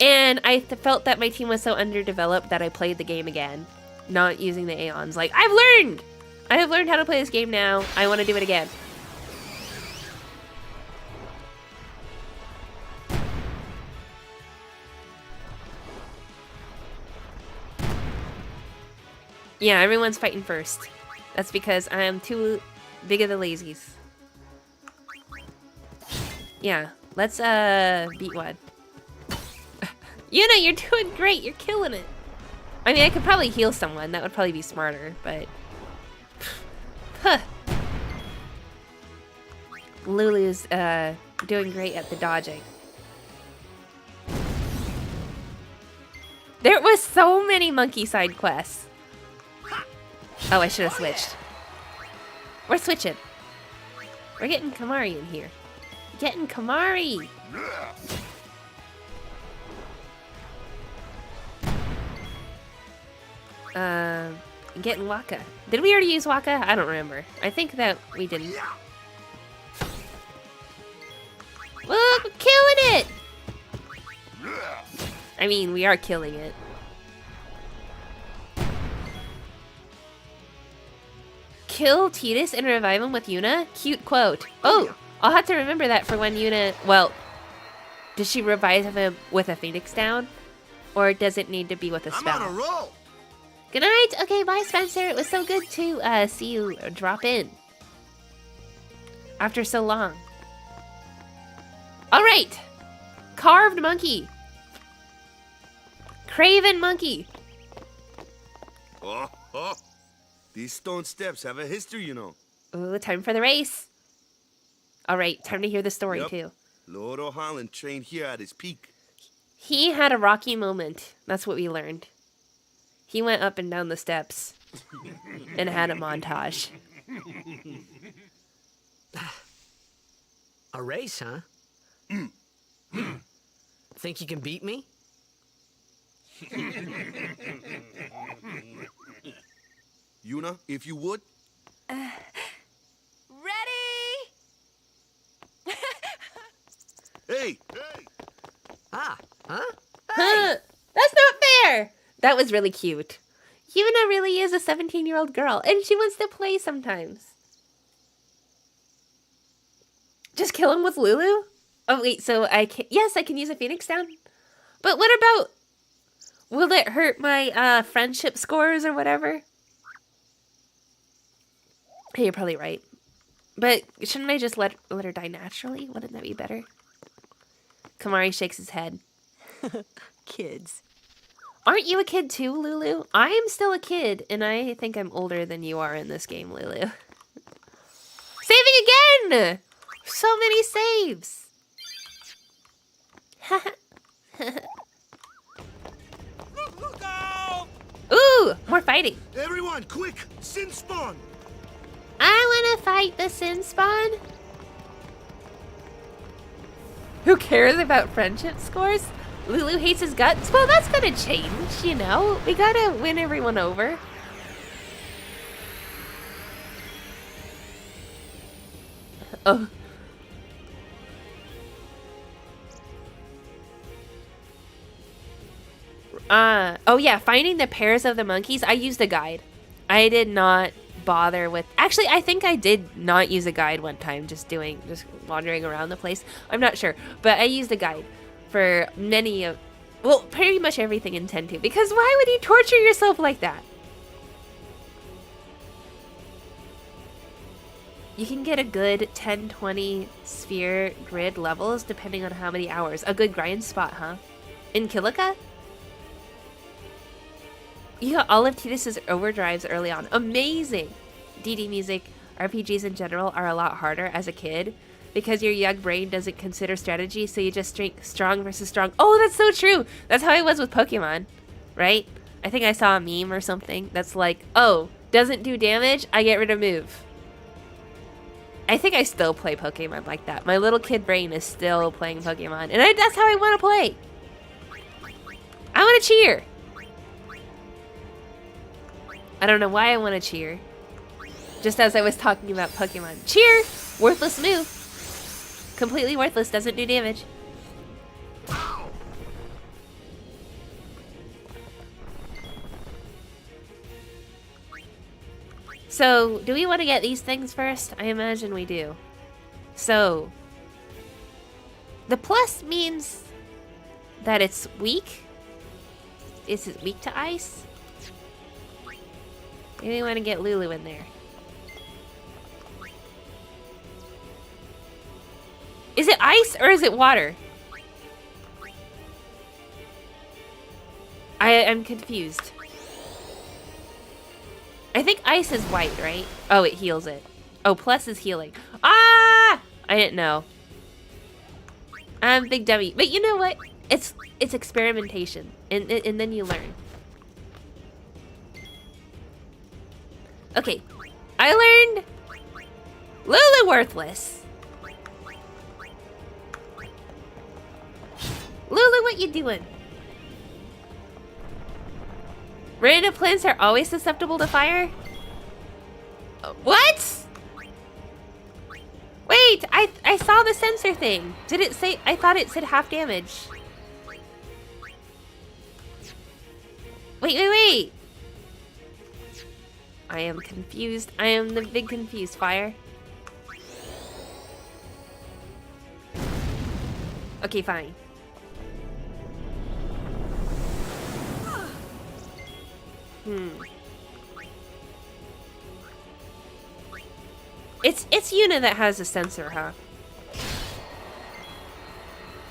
And I felt that my team was so underdeveloped that I played the game again, not using the Aeons. Like, I've learned! I have learned how to play this game now. I want to do it again. Yeah, everyone's fighting first. That's because I am too big of the lazies. Yeah, let's beat one. Yuna, you're doing great. You're killing it. I mean, I could probably heal someone. That would probably be smarter, but... Huh. Lulu's doing great at the dodging. There was so many monkey side quests. Oh, I should have switched. We're switching. We're getting Kamari in here. Getting Kamari! Getting Waka. Did we already use Waka? I don't remember. I think that we didn't. Look, we're killing it! I mean, we are killing it. Kill Tidus and revive him with Yuna? Cute quote. Oh, I'll have to remember that for when Yuna... Well, does she revive him with a Phoenix down? Or does it need to be with a spell? I'm on a roll. Good night. Okay, bye, Spencer. It was so good to see you drop in. After so long. All right. Carved monkey. Craven monkey. Oh, oh. These stone steps have a history, you know. Ooh, time for the race. All right, time to hear the story, too. Lord O'Holland trained here at his peak. He had a rocky moment. That's what we learned. He went up and down the steps and had a montage. A race, huh? Think you can beat me? Yuna, if you would. Ready? That was really cute. Yuna really is a 17-year-old girl, and she wants to play sometimes. Just kill him with Lulu? Oh, wait, so I can... Yes, I can use a Phoenix down. But what about... Will it hurt my friendship scores or whatever? Hey, you're probably right. But shouldn't I just let her die naturally? Wouldn't that be better? Kamari shakes his head. Kids. Aren't you a kid too, Lulu? I am still a kid, and I think I'm older than you are in this game, Lulu. Saving again! So many saves! Look out! Ooh, more fighting. Everyone, quick! Sin spawn! I wanna fight the Sin Spawn. Who cares about friendship scores? Lulu hates his guts? Well, that's gonna change, you know? We gotta win everyone over. Oh. Oh yeah, finding the pairs of the monkeys. I used a guide. I did not bother with... Actually, I think I did not use a guide one time, just wandering around the place. I'm not sure, but I used a guide for many of... Well, pretty much everything in 10-2, because why would you torture yourself like that? You can get a good 10-20 sphere grid levels depending on how many hours. A good grind spot, huh? In Kilika? You got all of Tidus's overdrives early on. Amazing! DD music, RPGs in general are a lot harder as a kid because your young brain doesn't consider strategy, so you just drink strong versus strong. Oh, that's so true! That's how I was with Pokemon, right? I think I saw a meme or something that's like, oh, doesn't do damage, I get rid of move. I think I still play Pokemon like that. My little kid brain is still playing Pokemon, and that's how I want to play. I want to cheer. I don't know why I want to cheer. Just as I was talking about Pokemon. Cheer! Worthless move. Completely worthless, doesn't do damage. So, do we want to get these things first? I imagine we do. So, the plus means that it's weak. Is it weak to ice? Maybe we want to get Lulu in there. Is it ice or is it water? I'm confused. I think ice is white, right? Oh, it heals it. Oh, plus is healing. Ah! I didn't know. I'm big dummy. But you know what? It's experimentation. And then you learn. Okay. I learned Lulu worthless. Lulu, what you doing? Random plants are always susceptible to fire? What? Wait, I saw the sensor thing. Did it say? I thought it said half damage. Wait. I am confused. I am the big confused fire. Okay, fine. It's Yuna that has a sensor, huh?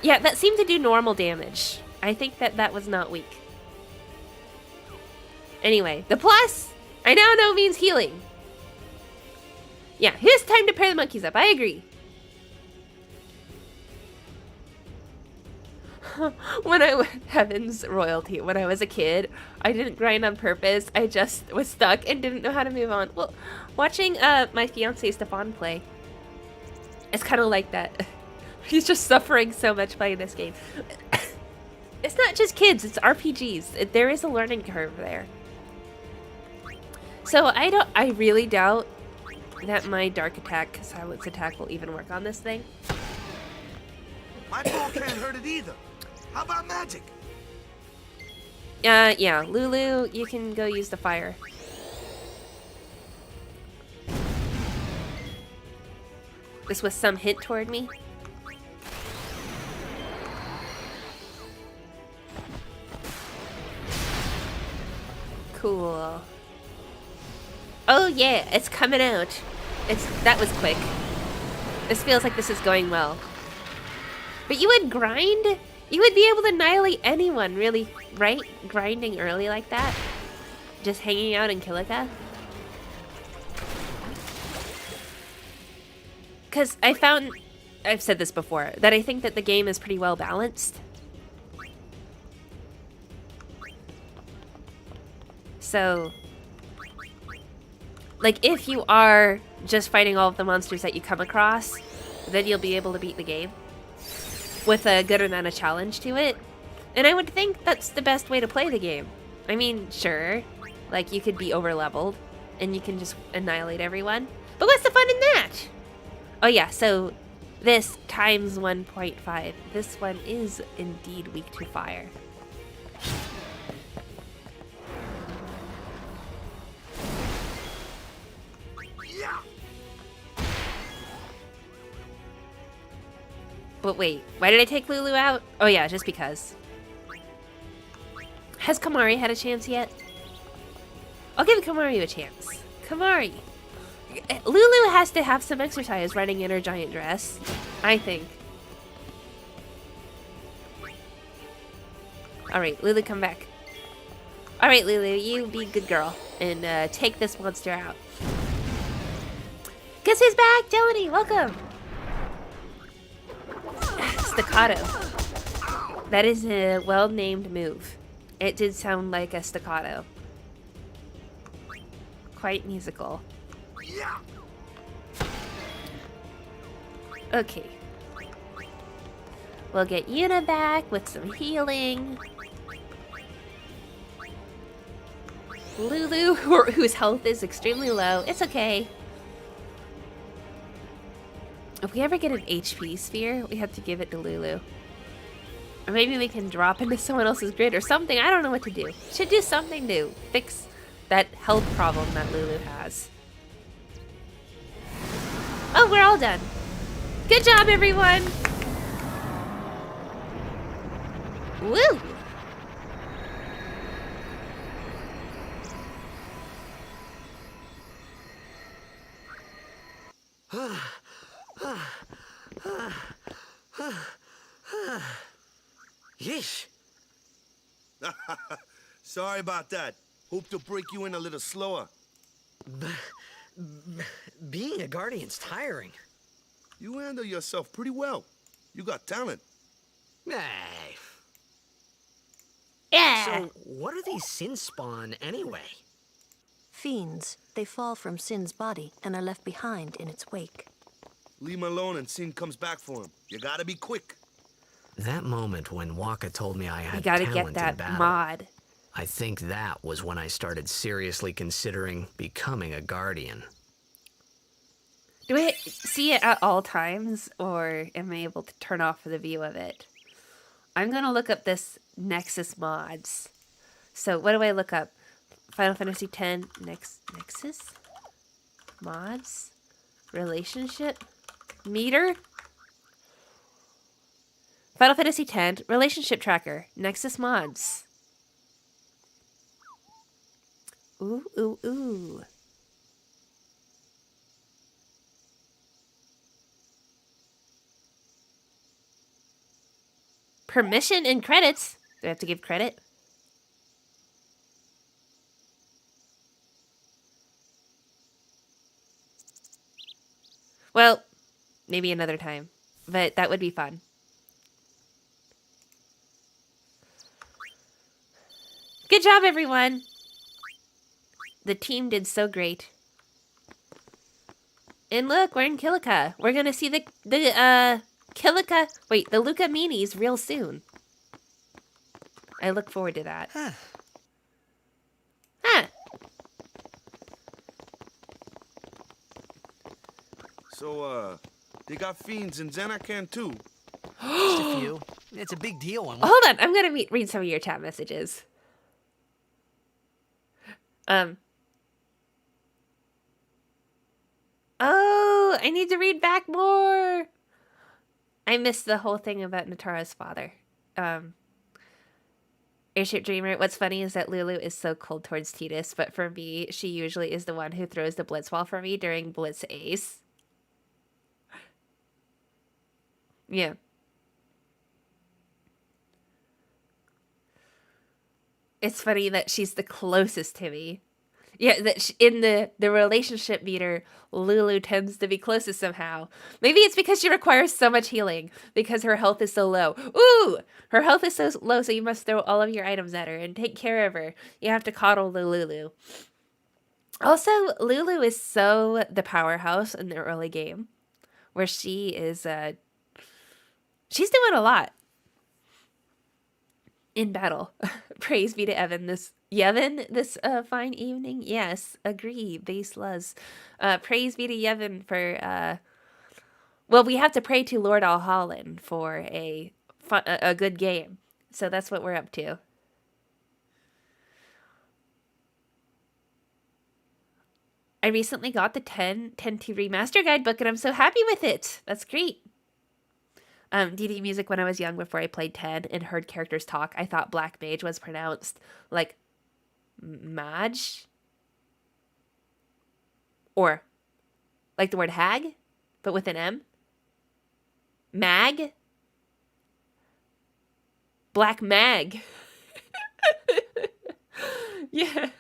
Yeah, that seemed to do normal damage. I think that was not weak. Anyway, the plus I now know means healing. Yeah, here's time to pair the monkeys up. I agree. Heaven's royalty. When I was a kid, I didn't grind on purpose. I just was stuck and didn't know how to move on. Well, watching my fiance Stefan play, it's kind of like that. He's just suffering so much playing this game. It's not just kids, it's RPGs. There is a learning curve there. So I really doubt that my dark attack, silence attack will even work on this thing. My ball can't hurt it either. How about magic? Yeah, Lulu, you can go use the fire. This was some hint toward me. Cool. Oh yeah, it's coming out. That was quick. This feels like this is going well. But you would grind? You would be able to annihilate anyone, really, right? Grinding early like that? Just hanging out in Kilika? Because I've said this before, that I think that the game is pretty well balanced. So, like, if you are just fighting all of the monsters that you come across, then you'll be able to beat the game with a good amount of challenge to it. And I would think that's the best way to play the game. I mean, sure, like, you could be over-leveled and you can just annihilate everyone. But what's the fun in that? Oh yeah, so this times 1.5. This one is indeed weak to fire. But wait, why did I take Lulu out? Oh yeah, just because. Has Kamari had a chance yet? I'll give Kamari a chance. Kamari. Lulu has to have some exercise running in her giant dress, I think. Alright, Lulu, come back. Alright, Lulu, you be a good girl and take this monster out. Guess who's back? Jelly, welcome! Staccato. That is a well-named move. It did sound like a staccato. Quite musical. Okay. We'll get Yuna back with some healing. Lulu, whose health is extremely low. It's okay. If we ever get an HP sphere, we have to give it to Lulu. Or maybe we can drop into someone else's grid or something. I don't know what to do. Should do something to fix that health problem that Lulu has. Oh, we're all done. Good job, everyone. Woo! Yeesh. Sorry about that. Hope to break you in a little slower. Being a guardian's tiring. You handle yourself pretty well. You got talent. Hey. Yeah. So, what are these sin spawn anyway? Fiends. They fall from Sin's body and are left behind in its wake. Leave him alone and Sin comes back for him. You gotta be quick. That moment when Waka told me I You had gotta talent get that in battle, mod. I think that was when I started seriously considering becoming a guardian. Do I see it at all times, or am I able to turn off the view of it? I'm gonna look up this Nexus mods. So what do I look up? Final Fantasy X Nexus mods, relationship meter. Final Fantasy X relationship tracker, Nexus mods. Ooh, ooh, ooh. Permission and credits. Do I have to give credit? Well, maybe another time. But that would be fun. Good job, everyone. The team did so great. And look, we're in Kilika. We're gonna see the Kilika, wait, the Luca minis real soon. I look forward to that. Huh. So, they got fiends in Xanacan too. Just a few. It's a big deal. Hold on, I'm gonna read some of your chat messages. Oh, I need to read back more. I missed the whole thing about Natara's father. Airship Dreamer, what's funny is that Lulu is so cold towards Tidus, but for me, she usually is the one who throws the blitzball for me during Blitz Ace. Yeah. It's funny that she's the closest to me. Yeah, that in the relationship meter, Lulu tends to be closest somehow. Maybe it's because she requires so much healing because her health is so low. Ooh, her health is so low, so you must throw all of your items at her and take care of her. You have to coddle the Lulu. Also, Lulu is so the powerhouse in the early game, where she is. She's doing a lot in battle. Praise be to Evan this fine evening. Yes, agree. Base Luz. Praise be to Yevon for well, we have to pray to Lord Alhalin for a good game. So that's what we're up to. I recently got the 10-2 remaster guidebook and I'm so happy with it. That's great. DD music when I was young before I played 10 and heard characters talk, I thought Black Mage was pronounced like Maj? Or like the word hag, but with an M? Mag? Black Mag. Yeah.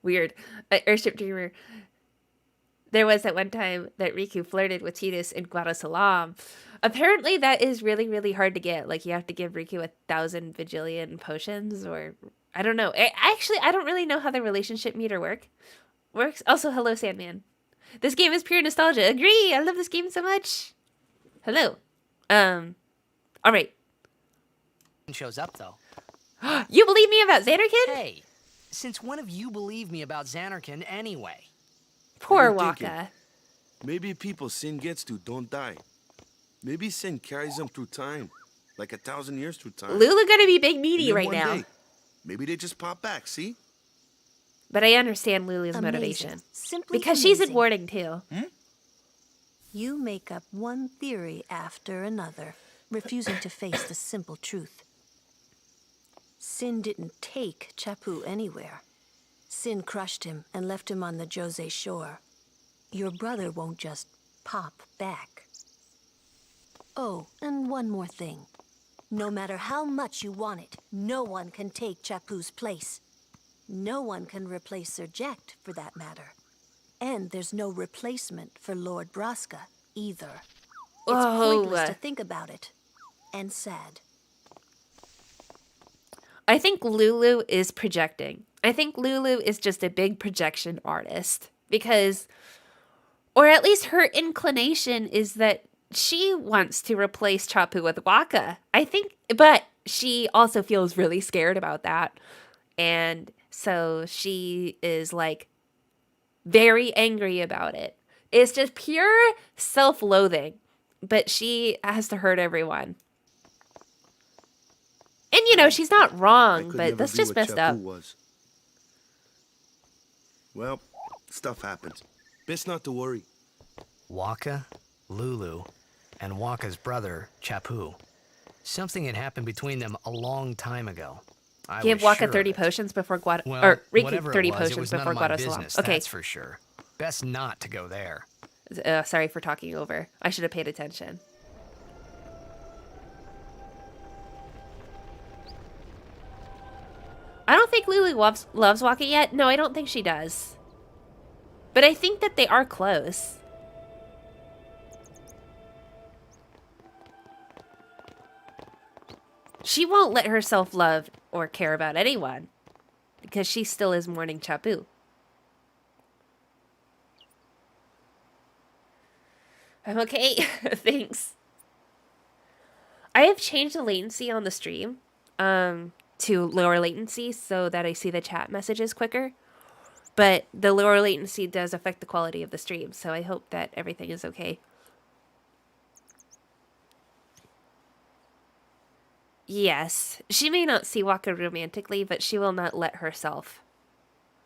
Weird. Airship Dreamer. There was that one time that Riku flirted with Tidus in Guadasalam. Apparently that is really, really hard to get. Like, you have to give Riku 1,000 bajillion potions, or I don't know. I don't really know how the relationship meter works. Also, hello, Sandman. This game is pure nostalgia. Agree. I love this game so much. Hello. All right. Shows up though. You believe me about Xanarkin? Hey, since when have you believed me about Xanarkin anyway? Poor What are you thinking? Waka. Maybe people sin gets to don't die. Maybe sin carries them through time, like 1,000 years through time. Lulu gonna be big And meaty then right one now. day, maybe they just pop back, see? But I understand Lulu's Amazing. motivation. Simply Because she's in amazing. warding too. You make up one theory after another, refusing to face the simple truth. Sin didn't take Chapu anywhere. Sin crushed him and left him on the Jose shore. Your brother won't just pop back. Oh, and one more thing. No matter how much you want it, no one can take Chapu's place. No one can replace Serject, for that matter. And there's no replacement for Lord Braska, either. It's pointless to think about it. And sad. I think Lulu is projecting. I think Lulu is just a big projection artist. Because, or at least her inclination is that she wants to replace Chapu with Waka. I think, but she also feels really scared about that. And so she is like very angry about it. It's just pure self-loathing. But she has to hurt everyone. And you know, she's not I wrong, could but never that's be just what messed Chapu up. was. Well, stuff happens. Best not to worry. Waka, Lulu, and Waka's brother, Chapu. Something had happened between them a long time ago. I Give was Waka sure of 30 it. potions before Well, or Riku whatever 30 it was, potions it was none before of my Guadasalam. business, Okay. that's for sure. Best not to go there. Sorry for talking over. I should have paid attention. I don't think Lulu loves Waka yet. No, I don't think she does. But I think that they are close. She won't let herself love or care about anyone because she still is mourning Chapu. I'm okay. Thanks. I have changed the latency on the stream to lower latency so that I see the chat messages quicker. But the lower latency does affect the quality of the stream, so I hope that everything is okay. Yes, she may not see Waka romantically, but she will not let herself.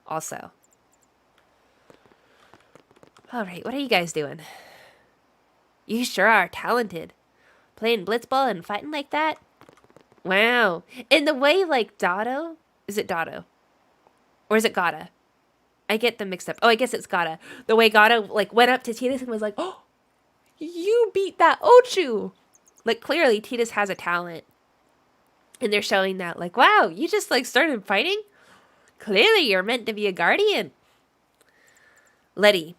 Also. Alright, what are you guys doing? You sure are talented. Playing blitzball and fighting like that? Wow. In the way, like, Dotto? Is it Dotto? Or is it Gata? I get them mixed up. Oh, I guess it's Gata. The way Gata, like, went up to Tidus and was like, oh, you beat that Ochu! Like, clearly, Tidus has a talent. And they're showing that, like, wow, you just, like, started fighting? Clearly, you're meant to be a guardian. Letty.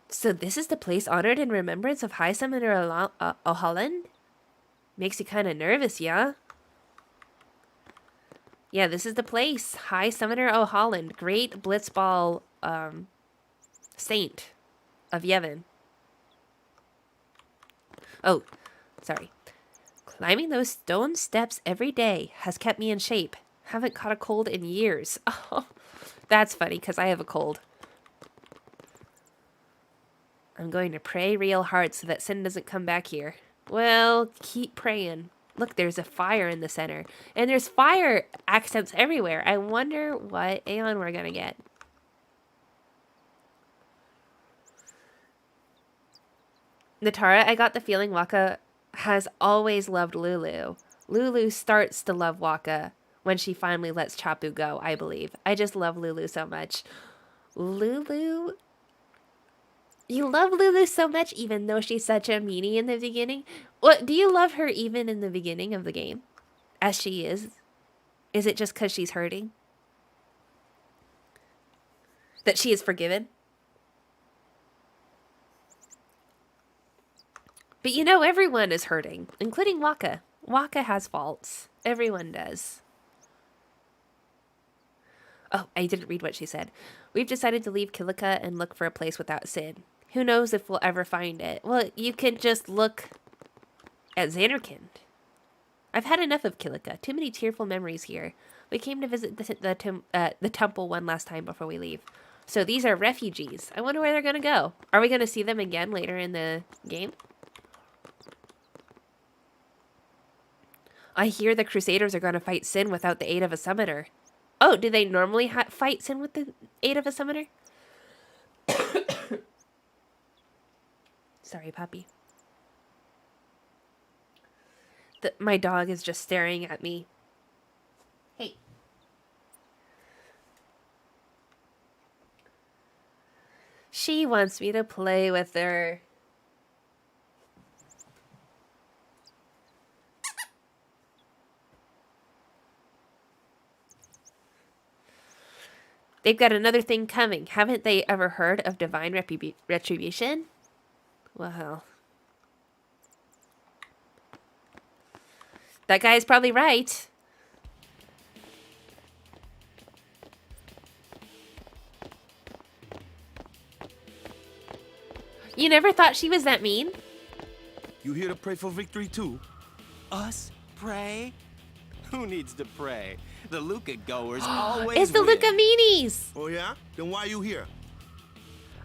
So this is the place honored in remembrance of High Summoner O'Holland? Makes you kind of nervous, yeah? Yeah, this is the place. High Summoner O'Holland. Great Blitzball saint of Yevon. Oh, sorry. Climbing those stone steps every day has kept me in shape. Haven't caught a cold in years. Oh, that's funny because I have a cold. I'm going to pray real hard so that Sin doesn't come back here. Well, keep praying. Look, there's a fire in the center. And there's fire accents everywhere. I wonder what Aeon we're going to get. Natara, I got the feeling Waka has always loved Lulu. Lulu starts to love Waka when she finally lets Chapu go, I believe. I just love Lulu so much. Lulu... You love Lulu so much even though she's such a meanie in the beginning? What, do you love her even in the beginning of the game? As she is? Is it just because she's hurting? That she is forgiven? But you know, everyone is hurting, including Waka. Waka has faults. Everyone does. Oh, I didn't read what she said. We've decided to leave Kilika and look for a place without Sid. Who knows if we'll ever find it? Well, you can just look at Xanarkand. I've had enough of Kilika. Too many tearful memories here. We came to visit the temple one last time before we leave. So these are refugees. I wonder where they're going to go. Are we going to see them again later in the game? I hear the Crusaders are going to fight Sin without the aid of a summoner. Oh, do they normally fight Sin with the aid of a summoner? Sorry, puppy. My dog is just staring at me. Hey. She wants me to play with her. They've got another thing coming. Haven't they ever heard of divine retribution? Well, that guy's probably right. You never thought she was that mean? You here to pray for victory too? Us pray? Who needs to pray? The Luca goers always It's the win. Luca meanies! Oh yeah? Then why are you here?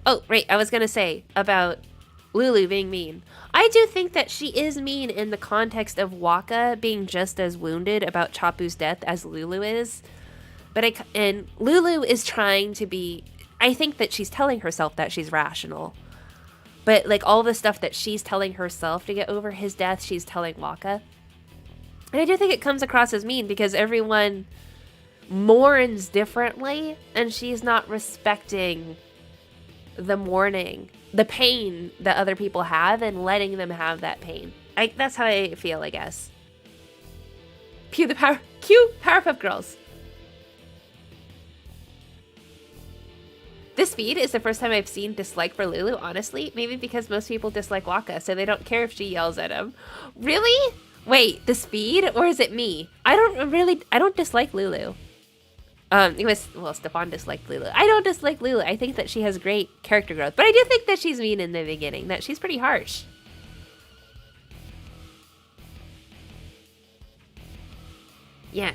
Oh, right, I was gonna say about Lulu being mean. I do think that she is mean in the context of Waka being just as wounded about Chapu's death as Lulu is. And Lulu is trying to be... I think that she's telling herself that she's rational. But, like, all the stuff that she's telling herself to get over his death, she's telling Waka. And I do think it comes across as mean because everyone mourns differently, and she's not respecting the mourning, the pain that other people have, and letting them have that pain. That's how I feel, I guess. Cue Powerpuff Girls. This feed is the first time I've seen dislike for Lulu, honestly. Maybe because most people dislike Waka, so they don't care if she yells at him. Really? Wait, this feed? Or is it me? I don't dislike Lulu. Stefan disliked Lulu. I don't dislike Lulu. I think that she has great character growth. But I do think that she's mean in the beginning, that she's pretty harsh. Yeah.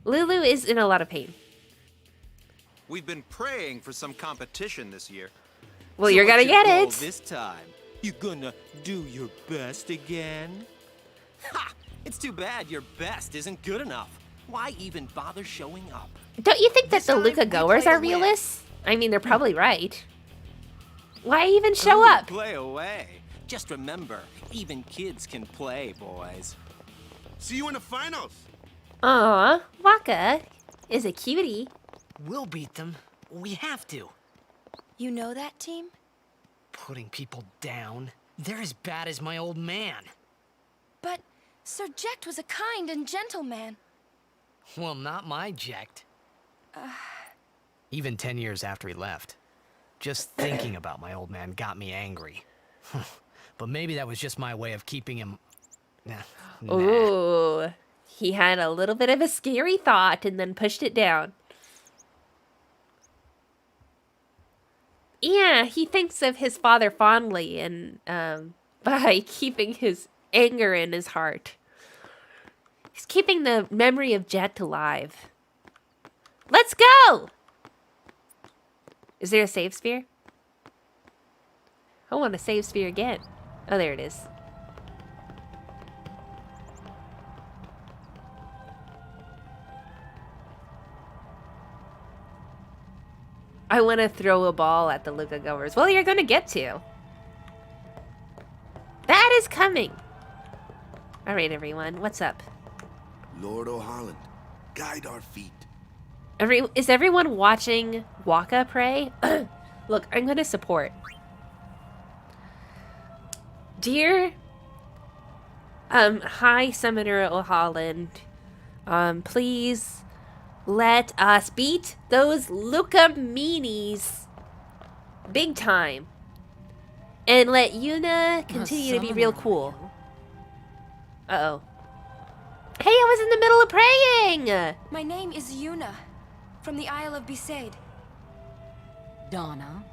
Lulu is in a lot of pain. We've been praying for some competition this year. Well, you're gonna get it. This time, you gonna do your best again? Ha! It's too bad your best isn't good enough. Why even bother showing up? Don't you think that This the time, Luca we goers play are to win. realists? I mean, they're probably right. Why even show Ooh, up? Play away. Just remember, even kids can play, boys. See you in the finals. Aw, Waka is a cutie. We'll beat them. We have to. You know that team? Putting people down. They're as bad as my old man. But Sir Jecht was a kind and gentle man. Well, not my Jecht. Even 10 years after he left. Just thinking about my old man got me angry. But maybe that was just my way of keeping him... Nah. Ooh, he had a little bit of a scary thought and then pushed it down. Yeah, he thinks of his father fondly and by keeping his anger in his heart. He's keeping the memory of Jet alive. Let's go! Is there a save sphere? I want a save sphere again. Oh, there it is. I want to throw a ball at the Luca goers. Well, you're going to get to. That is coming. All right, everyone. What's up? Lord O'Holland, guide our feet. Is everyone watching Waka pray? Look, I'm going to support. Dear High Summoner O'Holland, please let us beat those Luca meanies big time. And let Yuna continue to be real cool. Uh-oh. Hey, I was in the middle of praying! My name is Yuna, from the Isle of Besaid. Donna?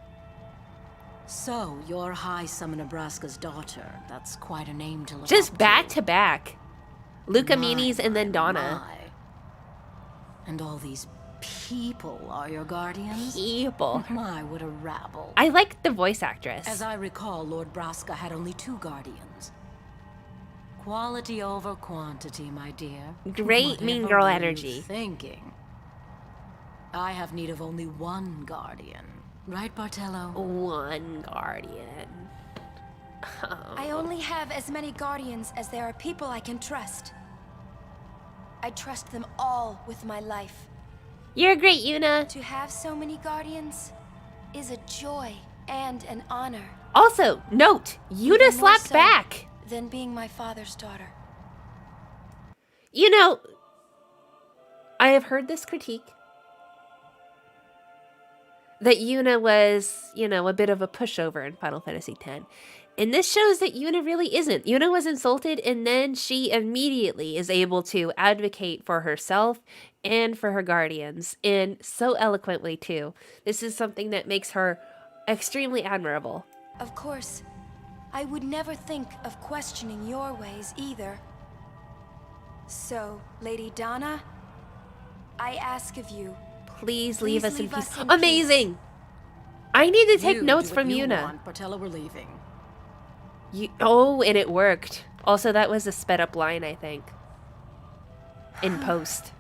So, you're High Summoner Braska's daughter. That's quite a name to live Just up back to. to back. Luca My, meanies and then Donna. my. And all these people are your guardians? People. My, what a rabble. I like the voice actress. As I recall, Lord Braska had only 2 guardians. Quality over quantity, my dear. Great mean Whatever girl were you energy. Thinking. I have need of only 1 guardian. Right, Bartello? One guardian. I only have as many guardians as there are people I can trust. I trust them all with my life. You're great, Yuna. To have so many guardians is a joy and an honor. Also, note, Yuna Even more slapped so back. than being my father's daughter. You know, I have heard this critique. That Yuna was, you know, a bit of a pushover in Final Fantasy X. And this shows that Yuna really isn't. Yuna was insulted, and then she immediately is able to advocate for herself and for her guardians. And so eloquently, too. This is something that makes her extremely admirable. Of course, I would never think of questioning your ways either. So, Lady Donna, I ask of you, Please leave us in leave peace. us in Amazing! I need to take You notes do from what you Yuna. want, Bartello, we're leaving. Oh, and it worked. Also, that was a sped up line, I think. In post.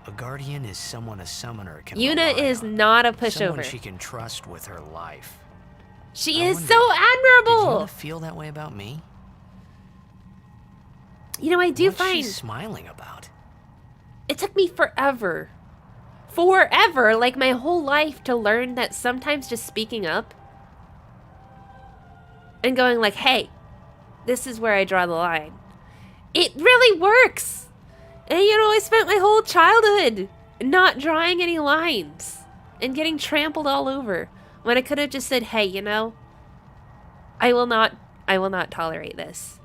A guardian is someone a summoner can Yuna rely is on. not a Someone pushover. she can trust with her life. She I is wondered, so Did admirable! Yuna feel that way about me? You know, I do What's she find smiling about? it took me forever, like my whole life, to learn that sometimes just speaking up and going like, hey, this is where I draw the line. It really works! And you know, I spent my whole childhood not drawing any lines and getting trampled all over when I could have just said, hey, you know, I will not tolerate this.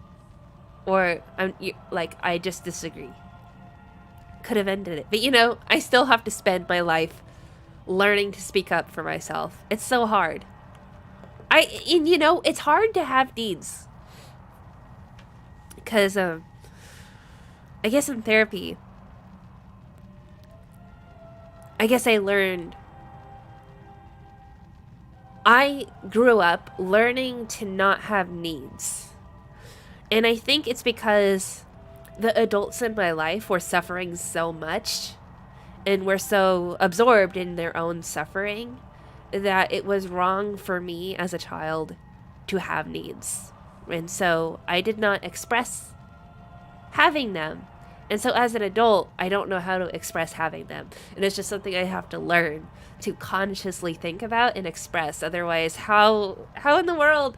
Or, I just disagree. Could have ended it. But, you know, I still have to spend my life learning to speak up for myself. It's so hard. And, you know, it's hard to have needs. Because, I guess in therapy, I guess I learned... I grew up learning to not have needs. And I think it's because the adults in my life were suffering so much and were so absorbed in their own suffering that it was wrong for me as a child to have needs. And so I did not express having them. And so as an adult, I don't know how to express having them. And it's just something I have to learn to consciously think about and express. Otherwise, how in the world...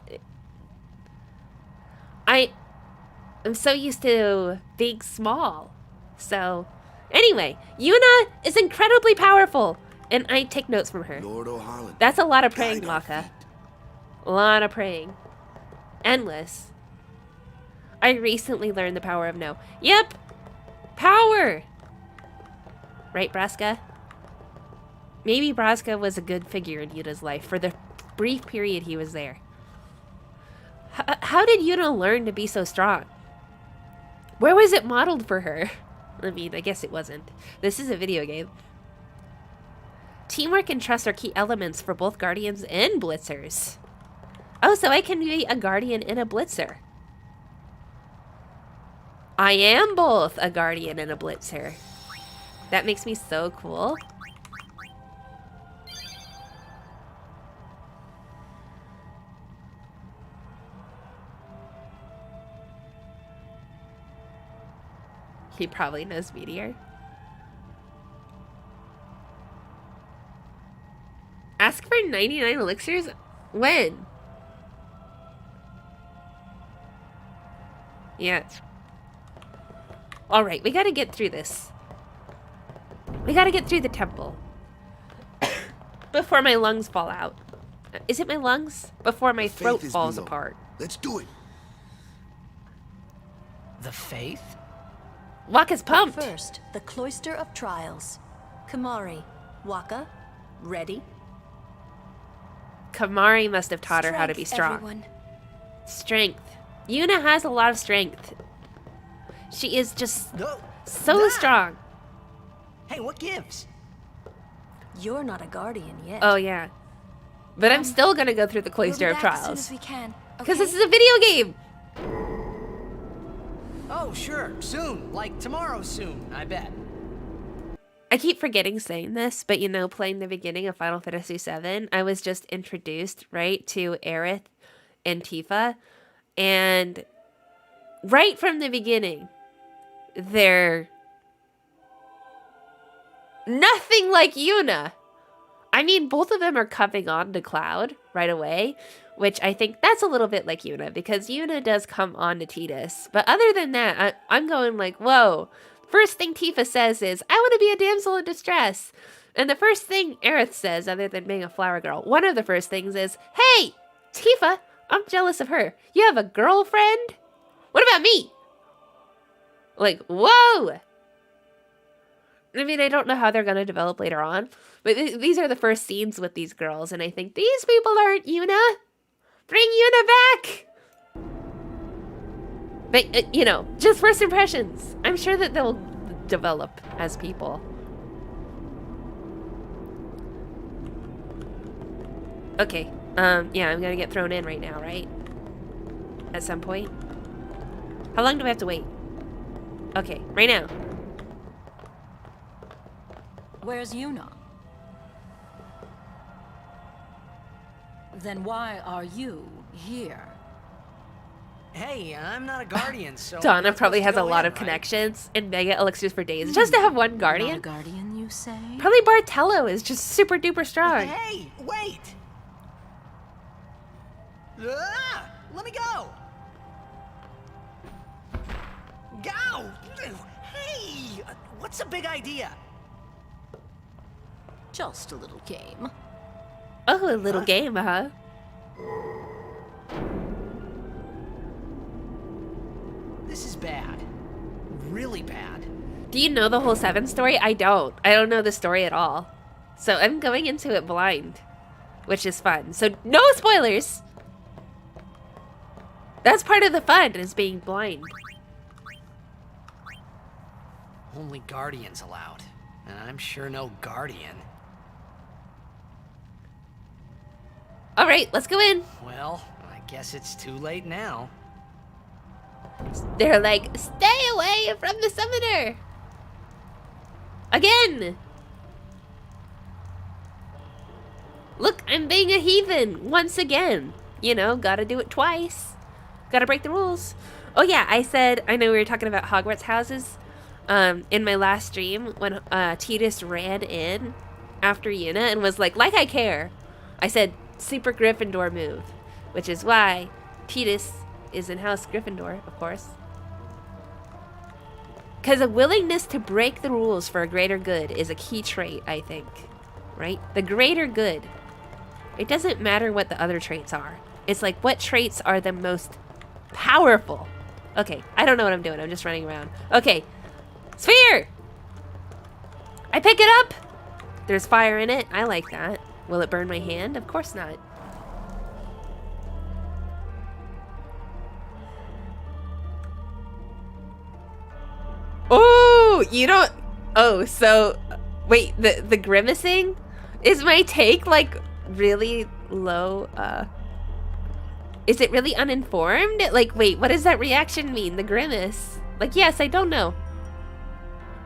I'm so used to being small. So, anyway, Yuna is incredibly powerful. And I take notes from her. Lord O'Holland. That's a lot of praying, Maka. A lot of praying. Endless. I recently learned the power of no. Yep! Power! Right, Braska? Maybe Braska was a good figure in Yuna's life for the brief period he was there. How did Yuna learn to be so strong? Where was it modeled for her? I mean, I guess it wasn't. This is a video game. Teamwork and trust are key elements for both Guardians and Blitzers. Oh, so I can be a Guardian and a Blitzer. I am both a Guardian and a Blitzer. That makes me so cool. He probably knows Meteor. Ask for 99 elixirs? When? Yeah. Alright, we gotta get through this. We gotta get through the temple. Before my lungs fall out. Is it my lungs? Before my throat falls apart. Let's do it. The faith? Waka's pumped. First, the Cloister of Trials. Kamari, Waka, ready? Kamari must have taught her how to be strong. Everyone. Strength. Yuna has a lot of strength. She is just so strong. Hey, what gives? You're not a guardian yet. Oh, yeah. But I'm still gonna go through the Cloister of Trials. As soon as we can. Because this is a video game. Oh, sure. Soon. Like tomorrow soon, I bet. I keep forgetting saying this, but you know, playing the beginning of Final Fantasy VII, I was just introduced, right, to Aerith and Tifa. And right from the beginning, they're nothing like Yuna. I mean, both of them are coming on to Cloud right away, which I think that's a little bit like Yuna, because Yuna does come on to Tidus. But other than that, I'm going like, whoa. First thing Tifa says is, I want to be a damsel in distress. And the first thing Aerith says, other than being a flower girl, one of the first things is, hey, Tifa, I'm jealous of her. You have a girlfriend? What about me? Like, whoa! I mean, I don't know how they're going to develop later on, but these are the first scenes with these girls, and I think these people aren't Yuna. Bring Yuna back! But, you know, just first impressions. I'm sure that they'll develop as people. Okay, yeah, I'm gonna get thrown in right now, right? At some point. How long do I have to wait? Okay, right now. Where's Yuna? Then why are you here? Hey, I'm not a guardian, so... Donna probably has a lot of connections and mega elixirs for days. Just to have one guardian? Not a guardian, you say? Probably Bartello is just super duper strong. Hey, wait! Ah, let me go! Go! Hey! What's a big idea? Just a little game. Oh, a little game, huh? This is bad. Really bad. Do you know the whole Seven story? I don't. I don't know the story at all. So I'm going into it blind, which is fun. So no spoilers! That's part of the fun, is being blind. Only guardians allowed. And I'm sure no guardian. Alright, let's go in. Well, I guess it's too late now. They're like, stay away from the summoner! Again! Look, I'm being a heathen once again. You know, gotta do it twice. Gotta break the rules. Oh yeah, I said, I know we were talking about Hogwarts houses. In my last stream, when Titus ran in after Yuna and was like I care. I said, super Gryffindor move. Which is why Titus is in House Gryffindor, of course. Because a willingness to break the rules for a greater good is a key trait, I think. Right? The greater good. It doesn't matter what the other traits are. It's like, what traits are the most powerful? Okay, I don't know what I'm doing. I'm just running around. Okay. Sphere! I pick it up! There's fire in it. I like that. Will it burn my hand? Of course not. Oh, you don't... Oh, so... Wait, the grimacing? Is my take, like, really low, Is it really uninformed? Like, wait, what does that reaction mean? The grimace? Like, yes, I don't know.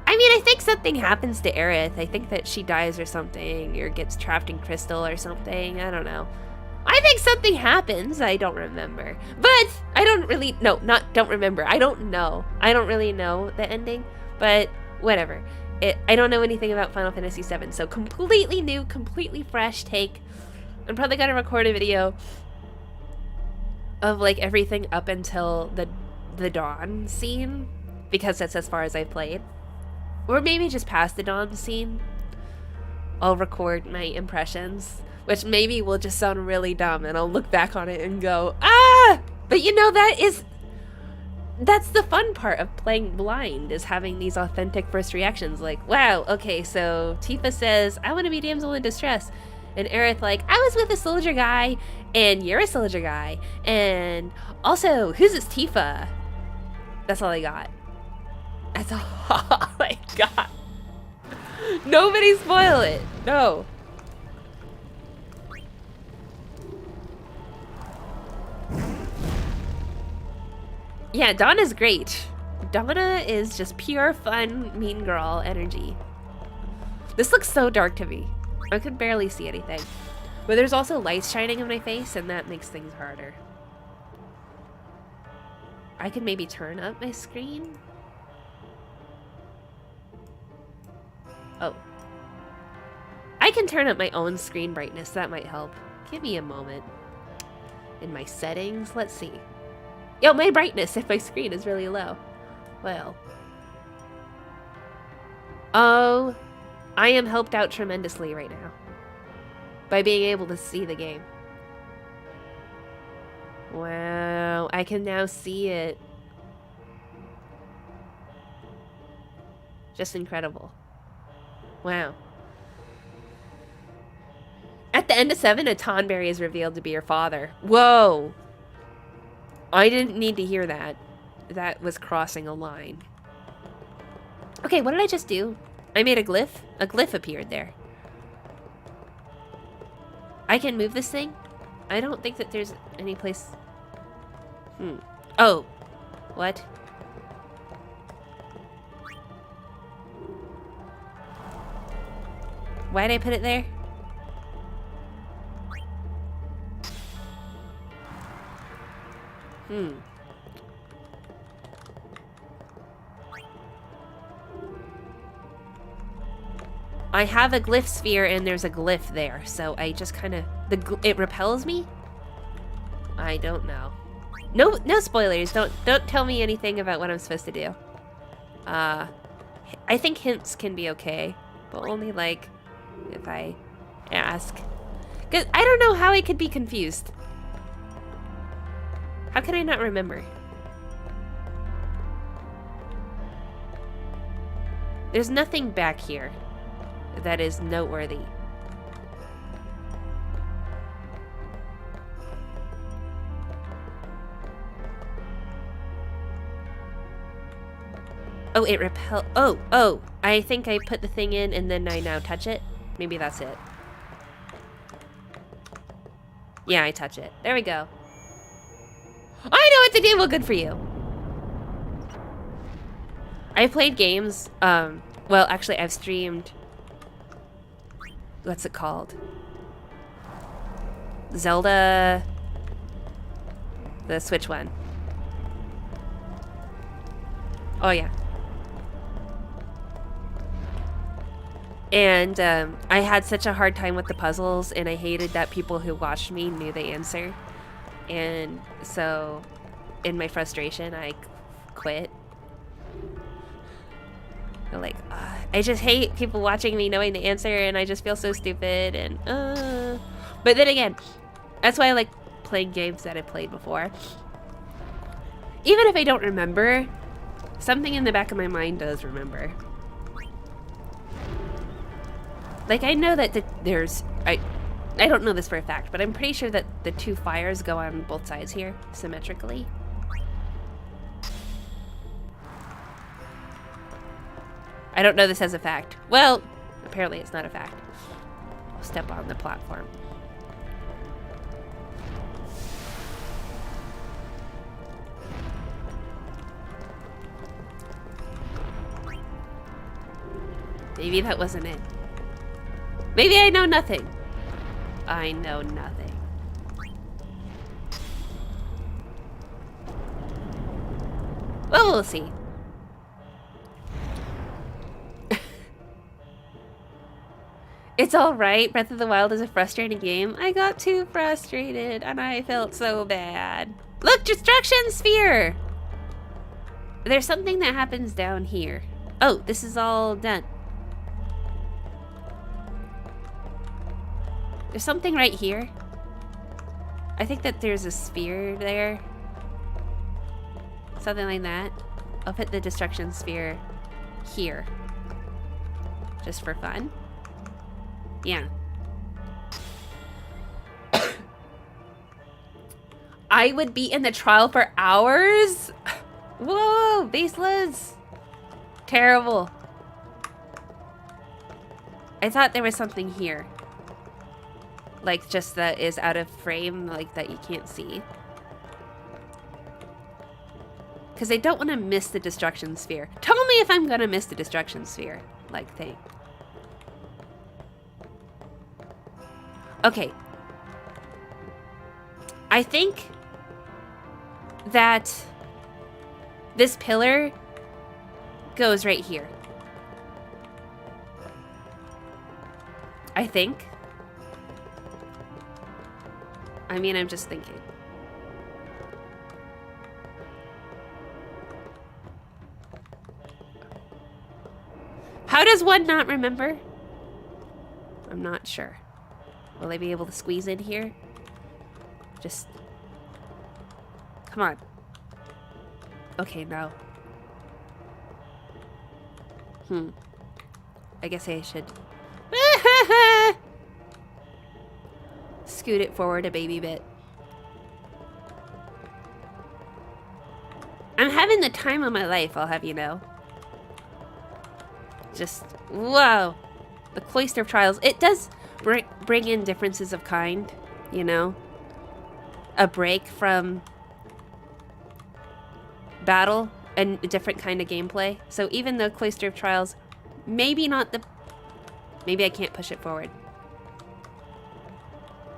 I mean, I think something happens to Aerith. I think that she dies or something, or gets trapped in crystal or something. I don't know. I think something happens. I don't remember. But I don't really... No, not don't remember. I don't know. I don't really know the ending. But whatever. I don't know anything about Final Fantasy VII. So completely new, completely fresh take. I'm probably going to record a video of like everything up until the dawn scene. Because that's as far as I've played. Or maybe just past the dawn scene. I'll record my impressions. Which maybe will just sound really dumb, and I'll look back on it and go, ah! But you know, that's the fun part of playing blind, is having these authentic first reactions. Like, wow, okay, so Tifa says, I want to be damsel in distress. And Aerith like, I was with a soldier guy, and you're a soldier guy. And also, who's this Tifa? That's all I got. That's all I got. Nobody spoil it. No. Yeah, Donna's great. Donna is just pure fun, mean girl energy. This looks so dark to me. I could barely see anything. But there's also lights shining in my face, and that makes things harder. I could maybe turn up my screen. Oh. I can turn up my own screen brightness. That might help. Give me a moment. In my settings, let's see. Yo, my brightness if my screen is really low. Well. Oh, I am helped out tremendously right now. By being able to see the game. Wow, I can now see it. Just incredible. Wow. At the end of 7, a Tonberry is revealed to be your father. Whoa! I didn't need to hear that. That was crossing a line. Okay, what did I just do? I made a glyph? A glyph appeared there. I can move this thing? I don't think that there's any place... Oh. What? Why did I put it there? I have a glyph sphere and there's a glyph there, so I just kind of... It repels me? I don't know. No spoilers. Don't tell me anything about what I'm supposed to do. I think hints can be okay, but only like if I ask. 'Cause I don't know how I could be confused. How can I not remember? There's nothing back here that is noteworthy. Oh, it repel. Oh, I think I put the thing in and then I now touch it. Maybe that's it. Yeah, I touch it. There we go. I know what to do. Well, good for you. I played games. Well, actually, I've streamed. What's it called? Zelda. The Switch one. Oh, yeah. And I had such a hard time with the puzzles, and I hated that people who watched me knew the answer. And so, in my frustration, I quit. I'm like, I just hate people watching me knowing the answer, and I just feel so stupid. And but then again, that's why I like playing games that I played before. Even if I don't remember, something in the back of my mind does remember. Like, I know that there's... I don't know this for a fact, but I'm pretty sure that the two fires go on both sides here, symmetrically. I don't know this as a fact. Well, apparently it's not a fact. I'll step on the platform. Maybe that wasn't it. Maybe I know nothing. I know nothing. Well, we'll see. It's alright. Breath of the Wild is a frustrating game. I got too frustrated and I felt so bad. Look, Destruction Sphere! There's something that happens down here. Oh, this is all done. There's something right here. I think that there's a sphere there. Something like that. I'll put the Destruction Sphere here. Just for fun. Yeah. I would be in the trial for hours? Whoa, baseless. Terrible. I thought there was something here. Like, just that is out of frame, like, that you can't see. Because I don't want to miss the Destruction Sphere. Tell me if I'm going to miss the Destruction Sphere, like, thing. Okay. I think that this pillar goes right here. I think. I mean, I'm just thinking. How does one not remember? I'm not sure. Will I be able to squeeze in here? Just... Come on. Okay, no. I guess I should... Scoot it forward a baby bit. I'm having the time of my life, I'll have you know. Just... Whoa! The Cloister of Trials. It does... bring in differences of kind, you know? A break from battle and a different kind of gameplay. So even though Cloister of Trials, maybe not the... Maybe I can't push it forward.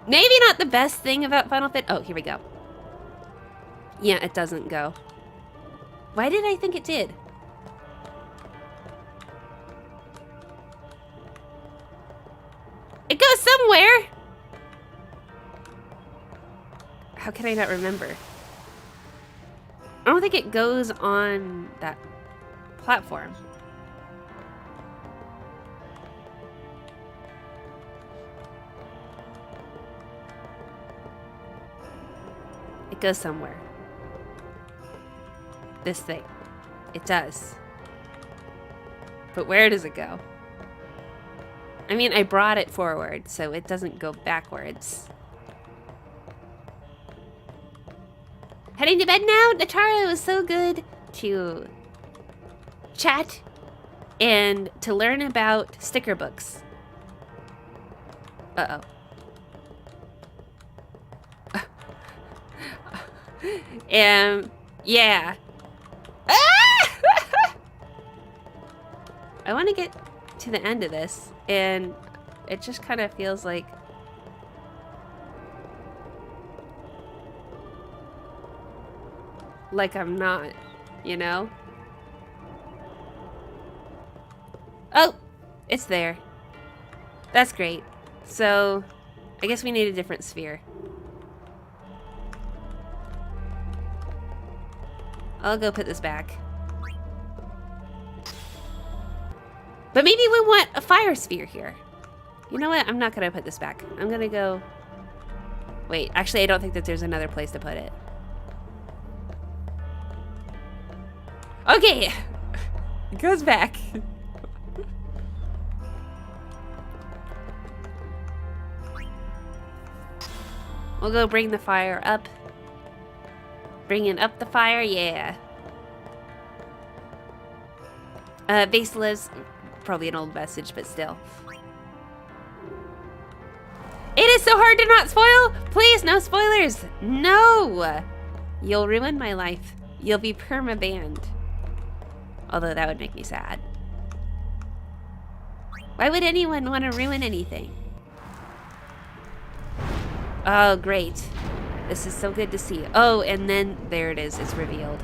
Maybe not the best thing about Final Fit. Oh, here we go. Yeah, it doesn't go. Why did I think it did? It goes somewhere! How can I not remember? I don't think it goes on that platform. It goes somewhere. This thing. It does. But where does it go? I mean, I brought it forward, so it doesn't go backwards. Heading to bed now? Natara, it was so good to chat and to learn about sticker books. Uh-oh. Yeah. Ah! I want to get to the end of this, and it just kind of feels like I'm not, you know? Oh, it's there. That's great. So, I guess we need a different sphere. I'll go put this back. But maybe we want a fire sphere here. You know what? I'm not gonna put this back. I'm gonna go... Wait, actually I don't think that there's another place to put it. Okay! It goes back. We'll go bring the fire up. Bringing up the fire, yeah. Vasela's probably an old message, but still. It is so hard to not spoil! Please, no spoilers! No! You'll ruin my life. You'll be perma-banned. Although that would make me sad. Why would anyone want to ruin anything? Oh, great. This is so good to see. Oh, and then there it is. It's revealed.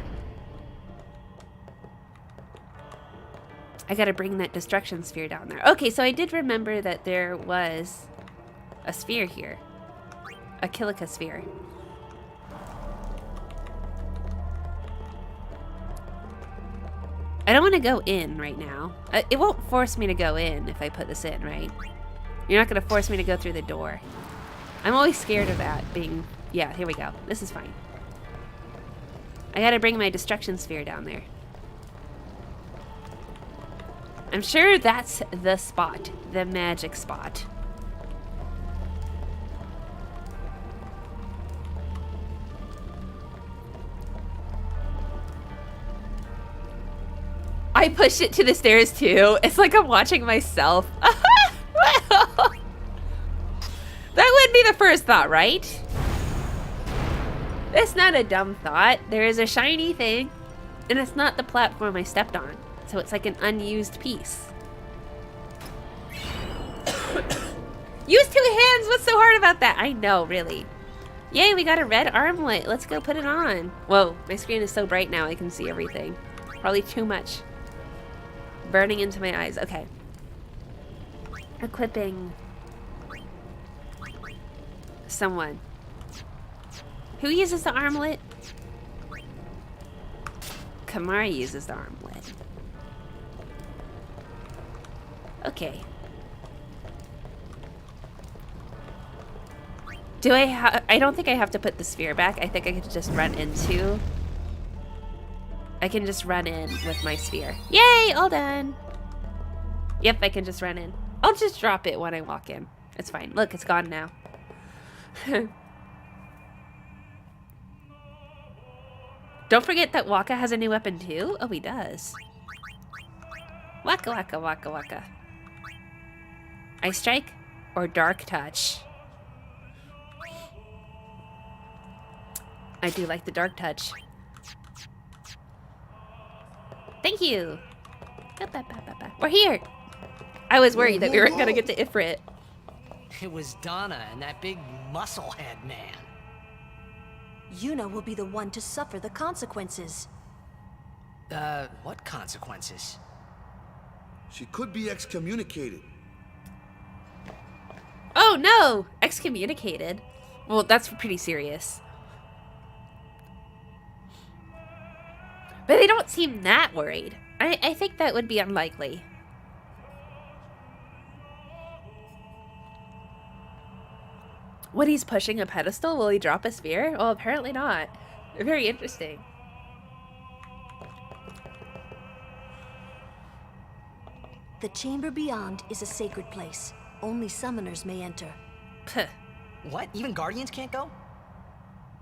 I gotta bring that destruction sphere down there. Okay, so I did remember that there was a sphere here. A Kilika sphere. I don't want to go in right now. It won't force me to go in if I put this in, right? You're not going to force me to go through the door. I'm always scared of that being... Yeah, here we go. This is fine. I gotta bring my destruction sphere down there. I'm sure that's the spot. The magic spot. I pushed it to the stairs too. It's like I'm watching myself. That would be the first thought, right? That's not a dumb thought. There is a shiny thing, and it's not the platform I stepped on. So it's like an unused piece. Use 2 hands! What's so hard about that? I know, really. Yay, we got a red armlet. Let's go put it on. Whoa, my screen is so bright now I can see everything. Probably too much. Burning into my eyes. Okay. Equipping someone. Who uses the armlet? Kamari uses the armlet. Okay. Do I don't think I have to put the sphere back. I think I could just run into... I can just run in with my sphere. Yay! All done. Yep, I can just run in. I'll just drop it when I walk in. It's fine. Look, it's gone now. Don't forget that Waka has a new weapon too? Oh, he does. Waka waka waka waka. Ice Strike or Dark Touch? I do like the Dark Touch. Thank you. We're here. I was worried that we weren't gonna get to Ifrit. It was Donna and that big musclehead man. Yuna will be the one to suffer the consequences. What consequences? She could be excommunicated. Oh no! Excommunicated. Well, that's pretty serious. But they don't seem that worried. I think that would be unlikely. When he's pushing a pedestal, will he drop a sphere? Well, apparently not. Very interesting. The chamber beyond is a sacred place. Only summoners may enter. Puh. What? Even Guardians can't go?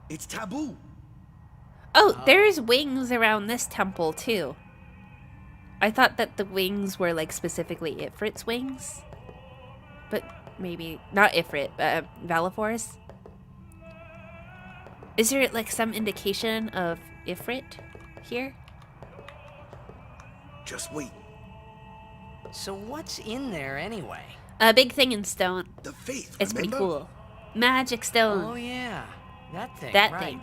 It's taboo. Oh, there's wings around this temple, too. I thought that the wings were, like, specifically Ifrit's wings. But maybe... Not Ifrit, Valifor's. Is there, like, some indication of Ifrit here? Just wait. So what's in there anyway? A big thing in stone. The faith, It's pretty remember? cool. Magic stone. Oh yeah, that thing, That right. thing.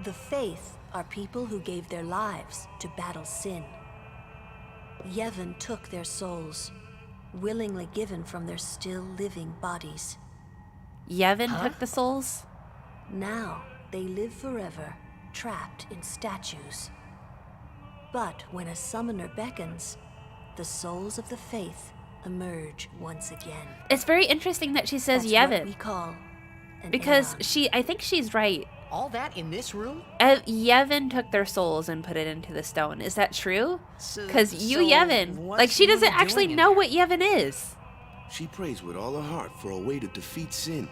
The Faith are people who gave their lives to battle sin. Yevon took their souls, willingly given from their still living bodies. Yevon took the souls? Now they live forever, trapped in statues. But when a summoner beckons, the souls of the Faith emerge once again. It's very interesting that she says That's what Yevon. we call an Because Aeon. I think she's right. All that in this room? Yevon took their souls and put it into the stone. Is that true? Because So Yevon, what's like she doesn't Yuna actually doing in know there? what Yevon is. She prays with all her heart for a way to defeat sin.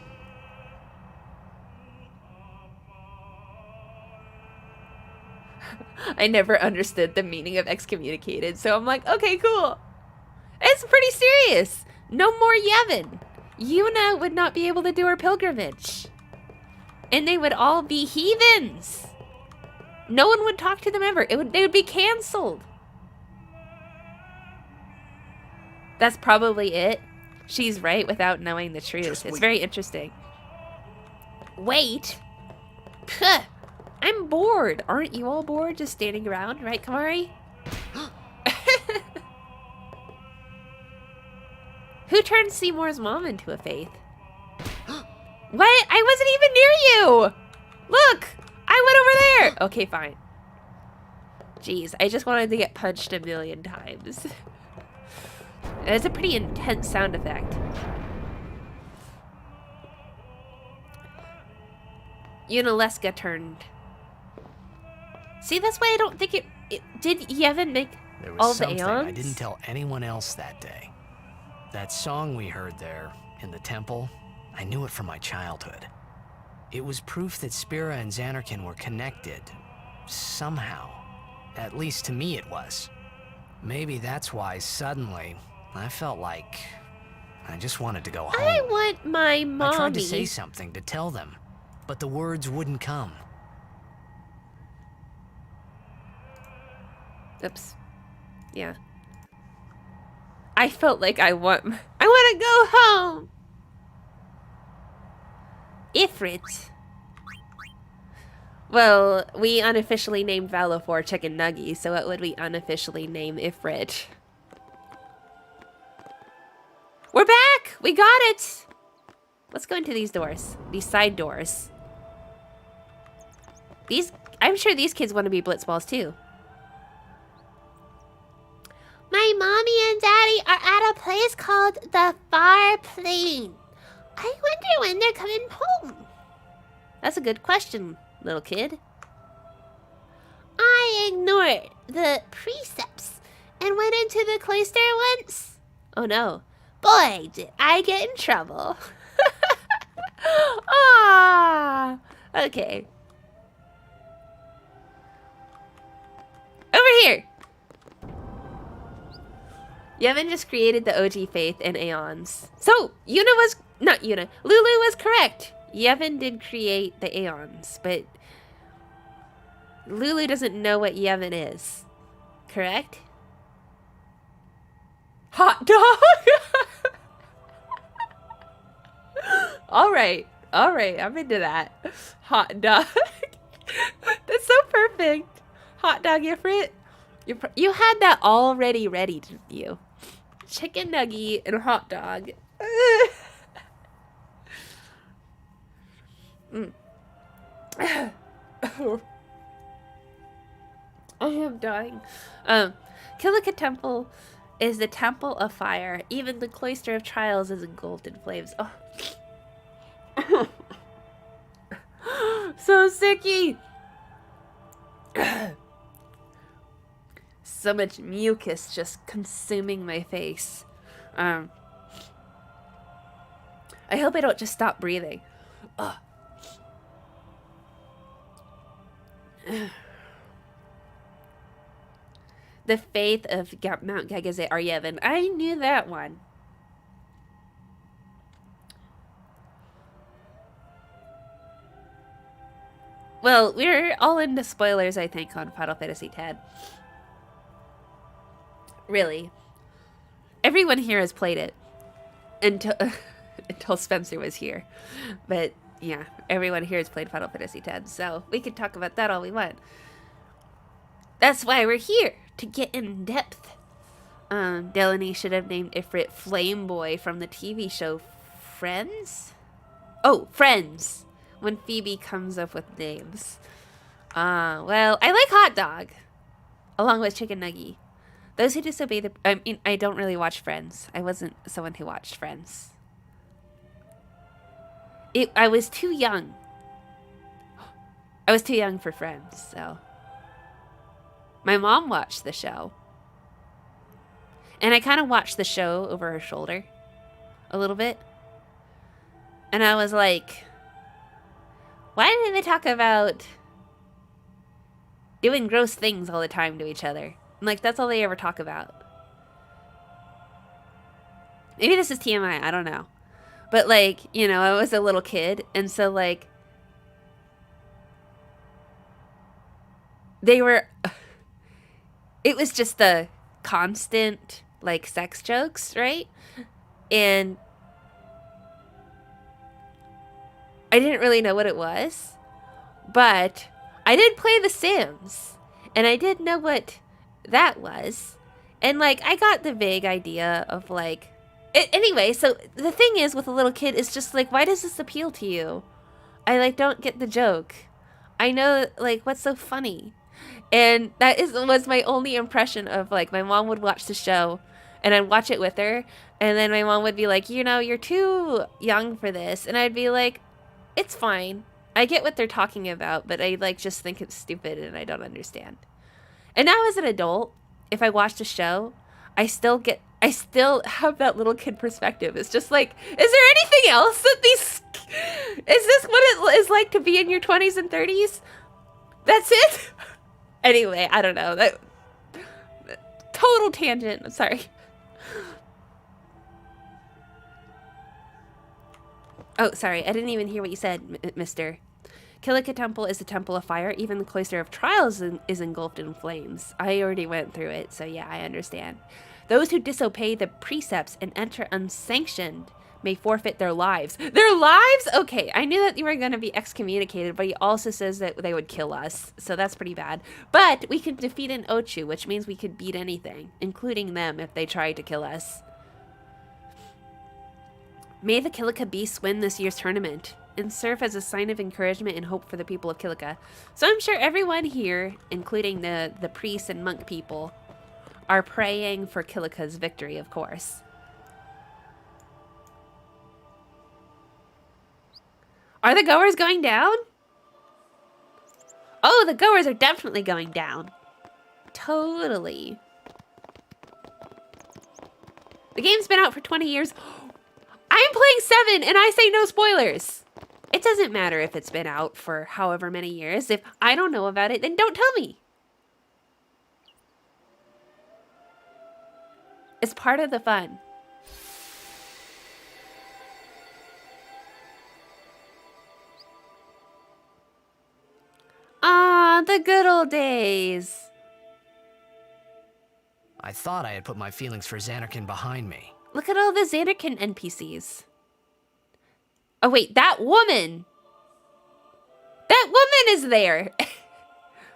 I never understood the meaning of excommunicated, so I'm like, okay, cool. It's pretty serious. No more Yevon. Yuna would not be able to do her pilgrimage. And they would all be heathens. No one would talk to them ever. They would be canceled. That's probably it. She's right without knowing the truth. Just It's wait. very interesting. Wait? Puh. I'm bored. Aren't you all bored just standing around, right, Kamari? Who turned Seymour's mom into a faith? What? I wasn't even near you! Look! I went over there! Okay, fine. Jeez, I just wanted to get punched a million times. It's a pretty intense sound effect. Yunalesca turned. See, that's why I don't think it did Yevon make There all was the something aeons? I didn't tell anyone else that day. That song we heard there in the temple, I knew it from my childhood. It was proof that Spira and Xanarkin were connected. Somehow. At least to me it was. Maybe that's why suddenly I felt like I just wanted to go home. I want my mommy. I tried to say something to tell them, but the words wouldn't come. Oops. Yeah. I felt like I want to go home. Ifrit. Well, we unofficially named Valofor Chicken Nuggy, so what would we unofficially name Ifrit? We're back! We got it! Let's go into these doors. These side doors. I'm sure these kids want to be Blitzballs too. My mommy and daddy are at a place called the Far Plain. I wonder when they're coming home. That's a good question, little kid. I ignored the precepts and went into the cloister once. Oh no. Boy, did I get in trouble. Ah, okay. Over here. Yevon just created the OG faith in Aeons. So, not Yuna, Lulu was correct. Yevon did create the Aeons, but Lulu doesn't know what Yevon is. Correct? Hot dog! Alright, I'm into that. Hot dog. That's so perfect. Hot dog, Ifrit. You had that already ready to you. Chicken nugget and hot dog. I am dying. Kilika Temple is the temple of fire. Even the cloister of trials is engulfed in flames. Oh. So sicky. So much mucus just consuming my face. I hope I don't just stop breathing. Ugh. The faith of Mount Gagazet Yevon. I knew that one. Well, we're all into spoilers, I think, on Final Fantasy X. Really. everyone here has played it until until Spencer was here. But yeah, everyone here has played Final Fantasy X, so we can talk about that all we want. That's why we're here, to get in depth. Delaney should have named Ifrit Flame Boy from the TV show Friends? Oh, Friends! When Phoebe comes up with names. Well, I like Hot Dog, along with Chicken Nugget. Those who disobey the... I mean, I don't really watch Friends. I wasn't someone who watched Friends. I was too young. I was too young for Friends, so... My mom watched the show. And I kind of watched the show over her shoulder. A little bit. And I was like... Why did they talk about... doing gross things all the time to each other? And like, that's all they ever talk about. Maybe this is TMI, I don't know. But like, you know, I was a little kid, and so like... They were... It was just the constant, like, sex jokes, right? And... I didn't really know what it was. But I did play The Sims. And I did know what that was. And, like, I got the vague idea of, like... Anyway, so the thing is with a little kid is just, like, why does this appeal to you? I, like, don't get the joke. I know, like, what's so funny? And that was my only impression of, like, my mom would watch the show. And I'd watch it with her. And then my mom would be like, you know, you're too young for this. And I'd be like, it's fine. I get what they're talking about, but I, like, just think it's stupid and I don't understand. And now as an adult, if I watch a show, I still have that little kid perspective. It's just like, is there anything else that these... Is this what it is like to be in your 20s and 30s? That's it? Anyway, I don't know. That total tangent. I'm sorry. Oh, sorry. I didn't even hear what you said, mister. Kilika Temple is a temple of fire. Even the Cloister of Trials is engulfed in flames. I already went through it, so yeah, I understand. Those who disobey the precepts and enter unsanctioned may forfeit their lives. Their lives? Okay, I knew that you were going to be excommunicated, but he also says that they would kill us, so that's pretty bad. But we can defeat an Ochu, which means we could beat anything, including them if they tried to kill us. May the Kilika Beasts win this year's tournament and serve as a sign of encouragement and hope for the people of Kilika. So I'm sure everyone here, including the priests and monk people, are praying for Kilika's victory, of course. Are the goers going down? Oh, the goers are definitely going down. Totally. The game's been out for 20 years. I'm playing 7 and I say no spoilers. It doesn't matter if it's been out for however many years. If I don't know about it, then don't tell me. It's part of the fun. Ah, the good old days. I thought I had put my feelings for Xanarkin behind me. Look at all the Xanarkin NPCs. Oh wait, that woman! That woman is there!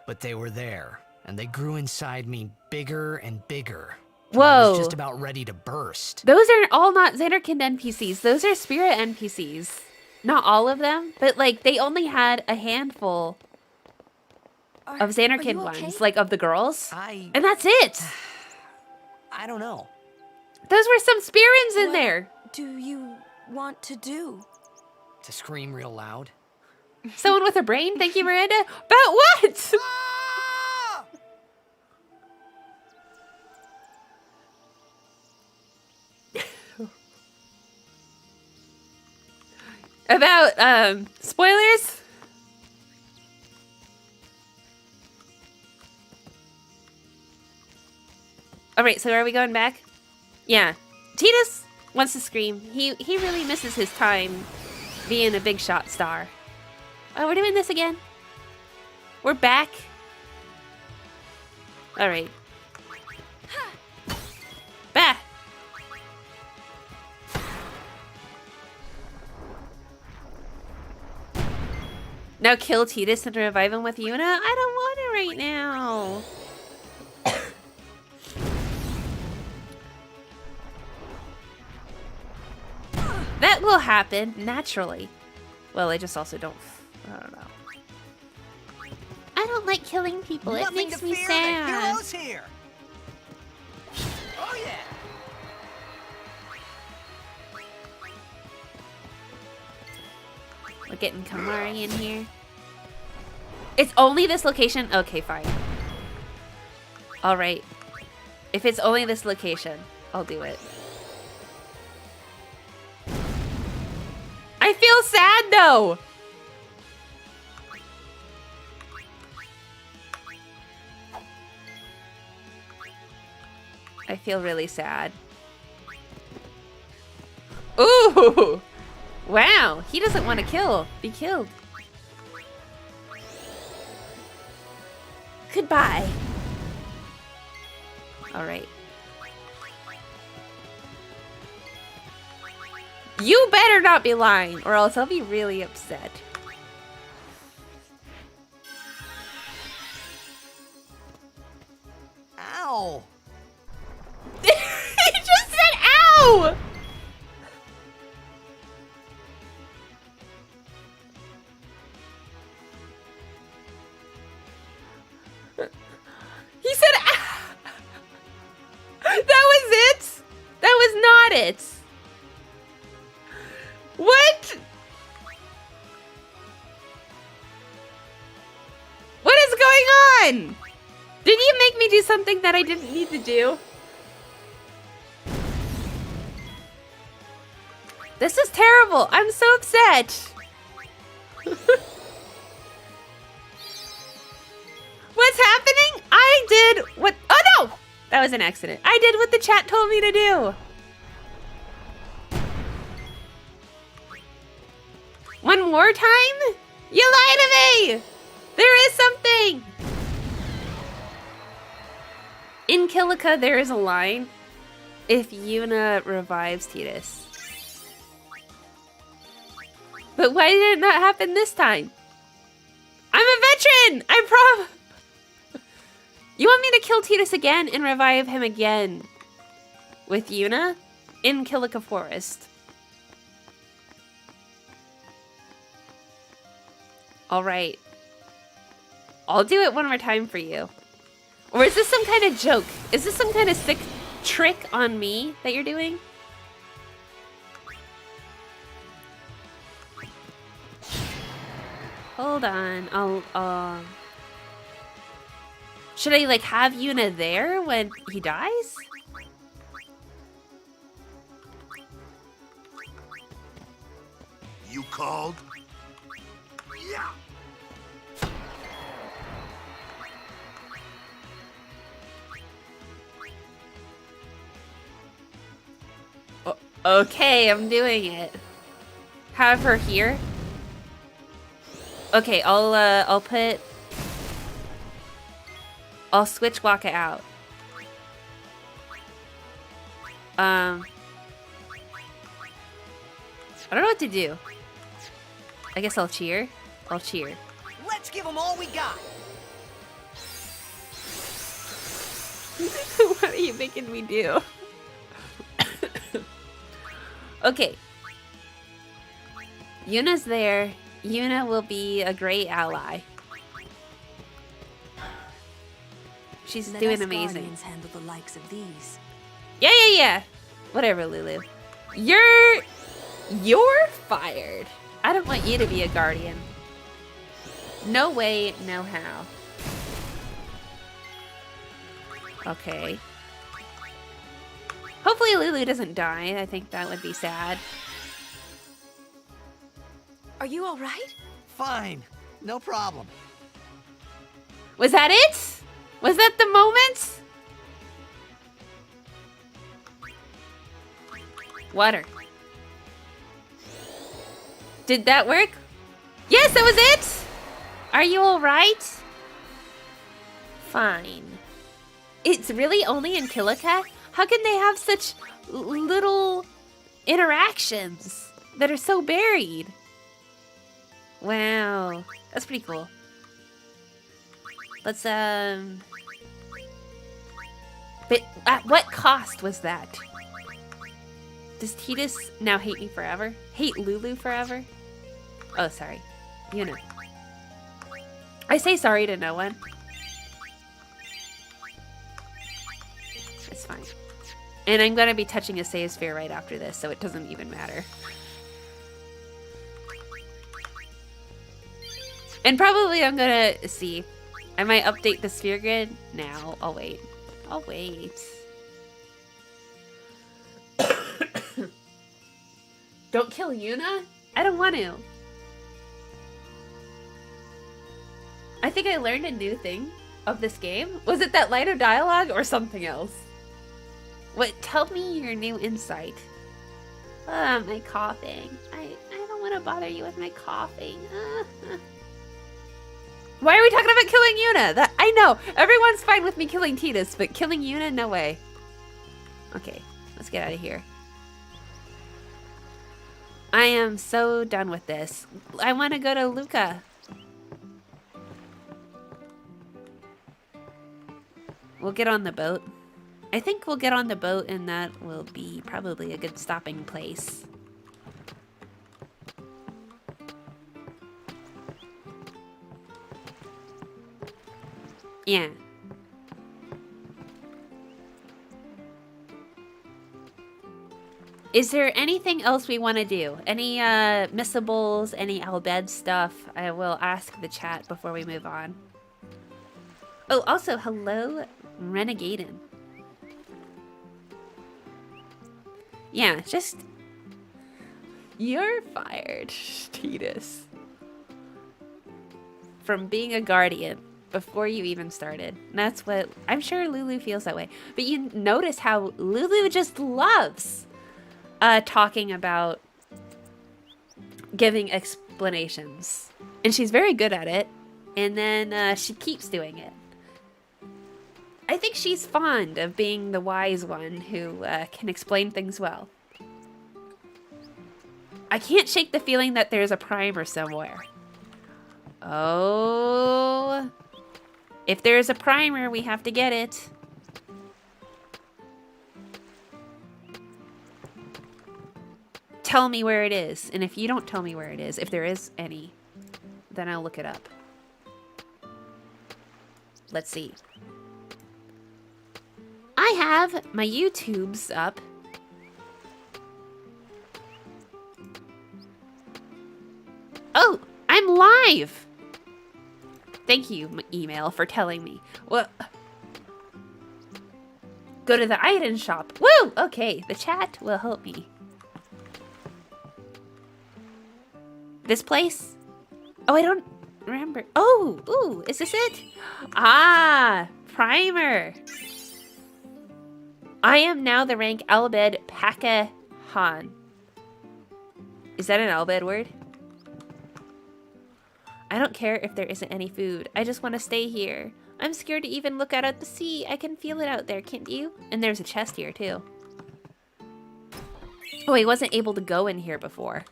But they were there, and they grew inside me bigger and bigger. Whoa. I was just about ready to burst. Those are all not Xanarkin NPCs. Those are spirit NPCs. Not all of them, but like they only had a handful of Xanarkin ones, like of the girls. And that's it! I don't know. Those were some Spirins in there. Do you want to do? To scream real loud? Someone with a brain? Thank you, Miranda. About what? About, spoilers? Alright, so are we going back? Yeah. Tidus wants to scream. He really misses his time being a big shot star. Oh, we're doing this again? We're back? Alright. Bah! Now kill Tidus and revive him with Yuna? I don't want it right now. That will happen naturally. Well, I just also don't. I don't know. I don't like killing people. It Nothing makes to me fear, sad. The hero's here. Oh yeah. We're getting Kamari in here. It's only this location? Okay, fine. Alright. If it's only this location, I'll do it. I feel sad though! I feel really sad. Ooh! Wow, he doesn't want to be killed. Goodbye. All right. You better not be lying, or else I'll be really upset. Ow. He just said ow! He said ow! That was it? That was not it. What? What is going on? Did you make me do something that I didn't need to do? This is terrible. I'm so upset. What's happening? I did what? Oh no! That was an accident. I did what the chat told me to do. One more time? You lied to me! There is something! In Kilika, there is a line. If Yuna revives Tidus. But why did it not happen this time? I'm a veteran! You want me to kill Tidus again and revive him again with Yuna in Kilika Forest? Alright. I'll do it one more time for you. Or is this some kind of joke? Is this some kind of sick trick on me that you're doing? Hold on. Should I like have Yuna there when he dies? You called? Yeah. Okay, I'm doing it. Have her here. Okay, I'll switch Waka out. I don't know what to do. I guess I'll cheer. Let's give them all we got. What are you making me do? Okay. Yuna's there. Yuna will be a great ally. She's doing amazing. Guardians handle the likes of these. Yeah. Whatever, Lulu. You're fired. I don't want you to be a guardian. No way, no how. Okay. Hopefully Lulu doesn't die. I think that would be sad. Are you all right? Fine. No problem. Was that it? Was that the moment? Water. Did that work? Yes, that was it! Are you alright? Fine. It's really only in Kilika? How can they have such little interactions that are so buried? Wow. That's pretty cool. Let's, But at what cost was that? Does Tidus now hate me forever? Hate Lulu forever? Oh, sorry. Yuna. I say sorry to no one. It's fine. And I'm going to be touching a save sphere right after this, so it doesn't even matter. And probably I'm going to see. I might update the sphere grid now. I'll wait. I'll wait. Don't kill Yuna? I don't want to. I think I learned a new thing of this game. Was it that line of dialogue or something else? What? Tell me your new insight. My coughing. I don't want to bother you with my coughing. Why are we talking about killing Yuna? That I know. Everyone's fine with me killing Tidus, but killing Yuna? No way. Okay, let's get out of here. I am so done with this. I want to go to Luca. We'll get on the boat. I think we'll get on the boat and that will be probably a good stopping place. Yeah. Is there anything else we want to do? Any missables, any Albed stuff? I will ask the chat before we move on. Oh, also, hello, Renegaden. Yeah, just... You're fired, Tidus. From being a guardian before you even started. That's what... I'm sure Lulu feels that way. But you notice how Lulu just loves talking about giving explanations. And she's very good at it. And then she keeps doing it. I think she's fond of being the wise one who can explain things well. I can't shake the feeling that there's a primer somewhere. Oh. If there's a primer, we have to get it. Tell me where it is. And if you don't tell me where it is, if there is any, then I'll look it up. Let's see. I have my YouTubes up. Oh, I'm live! Thank you, email, for telling me. Well, go to the item shop. Woo! Okay, the chat will help me. This place? Oh, I don't remember. Oh, ooh, is this it? Ah, primer. I am now the rank Albed Pakahan. Is that an Albed word? I don't care if there isn't any food. I just want to stay here. I'm scared to even look out at the sea. I can feel it out there, can't you? And there's a chest here, too. Oh, he wasn't able to go in here before.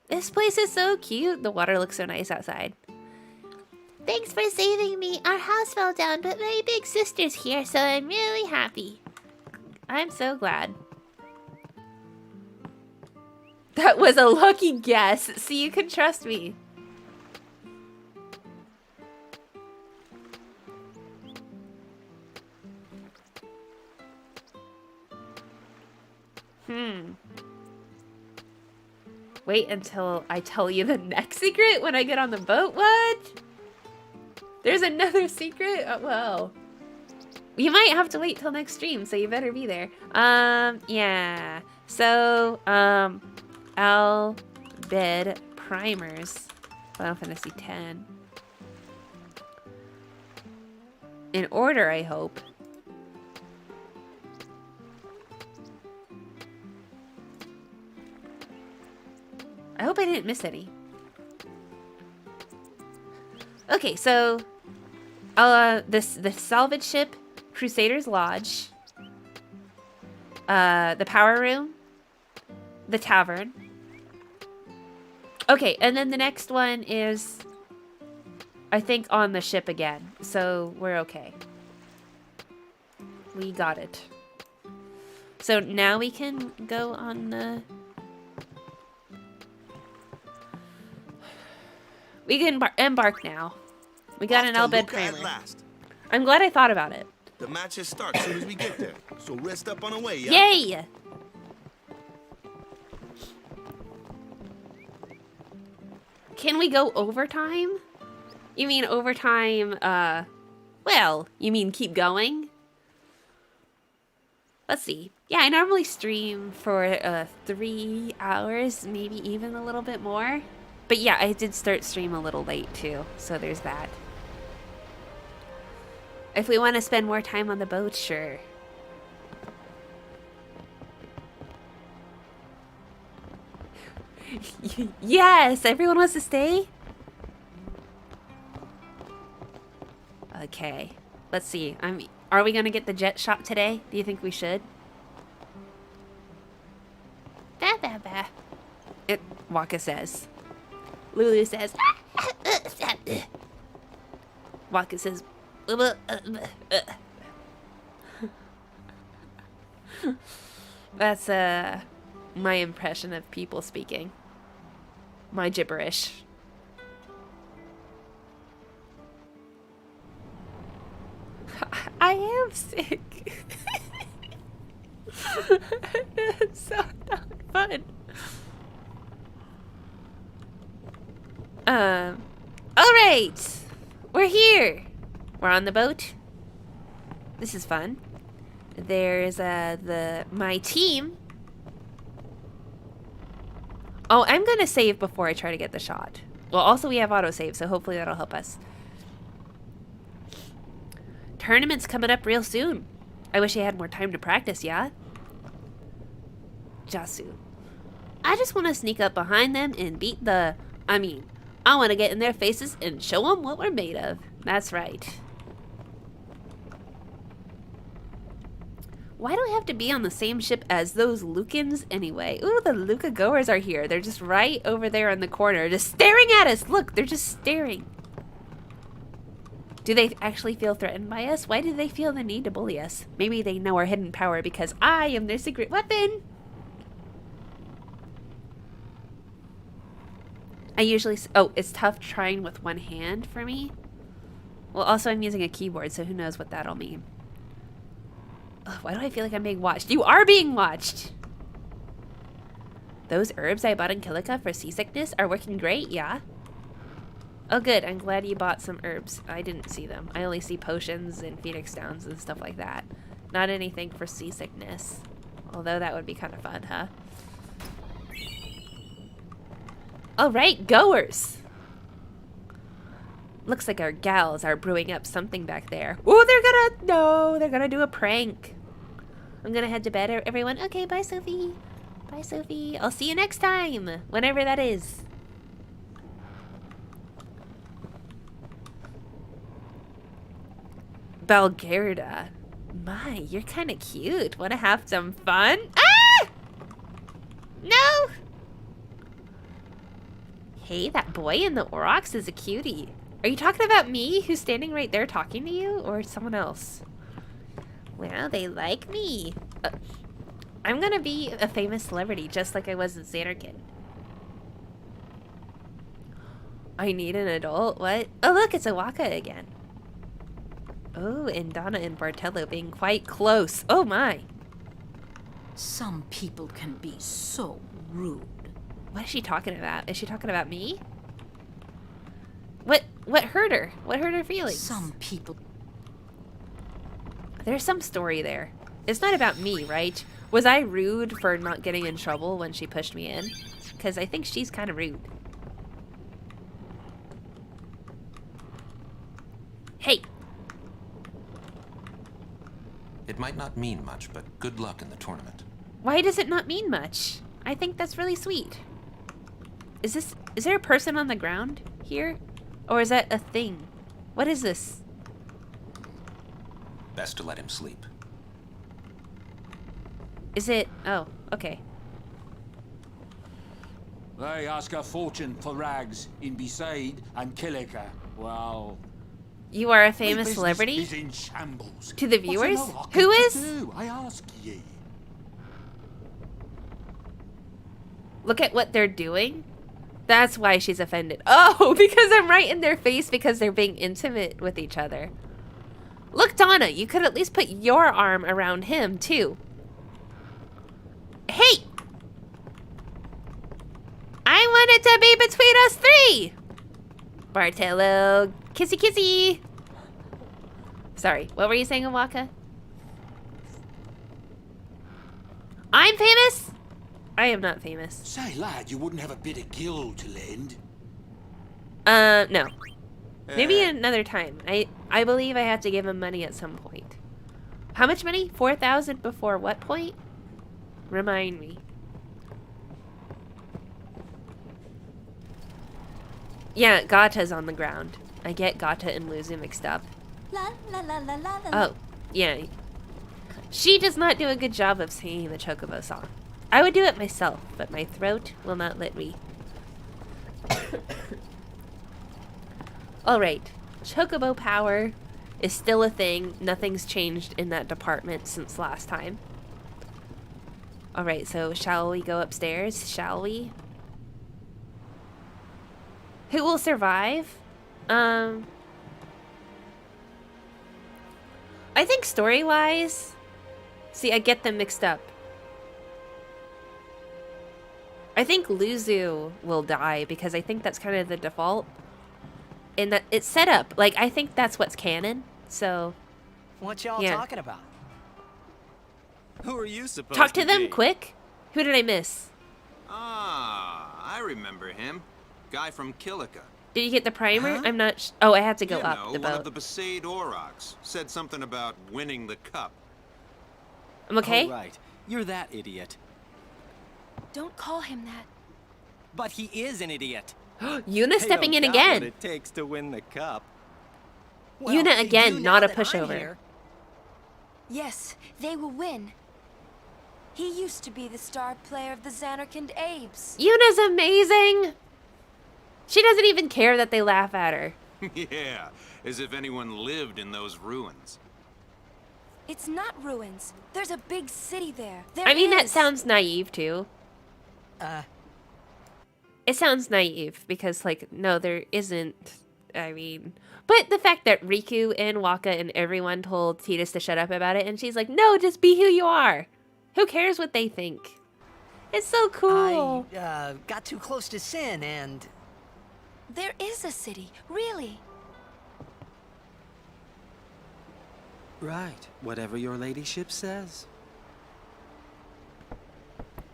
This place is so cute. The water looks so nice outside. Thanks for saving me. Our house fell down, but my big sister's here, so I'm really happy. I'm so glad. That was a lucky guess. See, you can trust me. Wait until I tell you the next secret when I get on the boat? What? There's another secret? Oh, well. You might have to wait till next stream, so you better be there. Yeah. So, Albed primers. Final Fantasy X. In order, I hope. I hope I didn't miss any. Okay, so the salvage ship, Crusader's Lodge, the power room, the tavern, Okay, and then the next one is, I think, on the ship again. So we're okay. We got it. So now we can go on the... We can embark now. We got an Albed primer. I'm glad I thought about it. The matches start as soon as we get there. So rest up on the way, yeah? Yay! Can we go overtime? You mean overtime, well, you mean keep going? Let's see. Yeah, I normally stream for 3 hours, maybe even a little bit more. But yeah, I did start stream a little late too, so there's that. If we want to spend more time on the boat, sure. Yes, everyone wants to stay? Okay, let's see. Are we gonna get the jet shot today? Do you think we should? Bah, bah, bah. Waka says. Lulu says. Waka says. That's my impression of people speaking. My gibberish. I am sick. It's so not fun. Alright. We're here. We're on the boat. This is fun. There's my team. Oh, I'm gonna save before I try to get the shot. Well, also we have autosave, so hopefully that'll help us. Tournament's coming up real soon. I wish I had more time to practice, yeah? Jasu. I just want to sneak up behind them and beat the... I want to get in their faces and show them what we're made of. That's right. Why do I have to be on the same ship as those Lucans anyway? Ooh, the Luca goers are here. They're just right over there in the corner, just staring at us. Look, they're just staring. Do they actually feel threatened by us? Why do they feel the need to bully us? Maybe they know our hidden power because I am their secret weapon. I usually... Oh, it's tough trying with one hand for me. Well, also I'm using a keyboard, so who knows what that'll mean. Ugh, why do I feel like I'm being watched? You are being watched! Those herbs I bought in Kilika for seasickness are working great, yeah? Oh good, I'm glad you bought some herbs. I didn't see them. I only see potions and phoenix downs and stuff like that. Not anything for seasickness. Although that would be kind of fun, huh? Alright, goers! Looks like our gals are brewing up something back there. Ooh, they're gonna do a prank. I'm gonna head to bed, everyone. Okay, bye, Sophie. Bye, Sophie. I'll see you next time, whenever that is. Balgerda. My, you're kind of cute. Want to have some fun? Ah! No! Hey, that boy in the Aurochs is a cutie. Are you talking about me, who's standing right there talking to you, or someone else? Wow, they like me. I'm gonna be a famous celebrity, just like I was in Xanarkin. I need an adult? What? Oh, look, it's Awaka again. Oh, and Donna and Bartello being quite close. Oh, my. Some people can be so rude. What is she talking about? Is she talking about me? What hurt her? What hurt her feelings? Some people... There's some story there. It's not about me, right? Was I rude for not getting in trouble when she pushed me in? Because I think she's kind of rude. Hey! It might not mean much, but good luck in the tournament. Why does it not mean much? I think that's really sweet. Is there a person on the ground here? Or is that a thing? What is this? Best to let him sleep. Is it? Oh, okay. They ask a fortune for rags in Besaid and Kilika. Well, You are a my famous business celebrity? is in shambles. To the What's viewers? an Orokin Who to is? do, I ask ye. Look at what they're doing. That's why she's offended. Oh, because I'm right in their face because they're being intimate with each other. Look, Donna, you could at least put your arm around him, too. Hey! I want it to be between us three! Bartello, kissy kissy! Sorry, what were you saying, Awaka? I'm famous? I am not famous. Say, lad, you wouldn't have a bit of gil to lend? No. Maybe another time. I believe I have to give him money at some point. How much money? 4,000 before what point? Remind me. Yeah, Gata's on the ground. I get Gata and Luzu mixed up. La la la la la la. Oh, yeah. She does not do a good job of singing the Chocobo song. I would do it myself, but my throat will not let me. Alright, Chocobo power is still a thing. Nothing's changed in that department since last time. Alright, so shall we go upstairs? Shall we? Who will survive? I think story-wise... See, I get them mixed up. I think Luzu will die because I think that's kind of the default. And that it's set up. Like, I think that's what's canon. So, What y'all yeah. talking about? Who are you supposed Talk to to them be? quick. Who did I miss? Ah, I remember him. Guy from Kilika. Did you get the primer? Huh? I'm not. Oh, I had to go You up know, the one boat. of the Besaid Aurochs. Said something about winning the cup. I'm okay. Oh, right. You're that idiot. Don't call him that. But he is an idiot. Yuna stepping They in don't got again. What it takes to win the cup. Yuna again, you not know a that I'm pushover. here. Yes, they will win. He used to be the star player of the Xanarkand Apes. Yuna's amazing. She doesn't even care that they laugh at her. Yeah, as if anyone lived in those ruins. It's not ruins. There's a big city there. I mean, that is. sounds naive too. It sounds naive because, like, no, there isn't. I mean, but the fact that Riku and Waka and everyone told Tidus to shut up about it, and she's like, no, just be who you are. Who cares what they think? It's so cool. I got too close to Sin and... There is a city, really. Right. Whatever your ladyship says.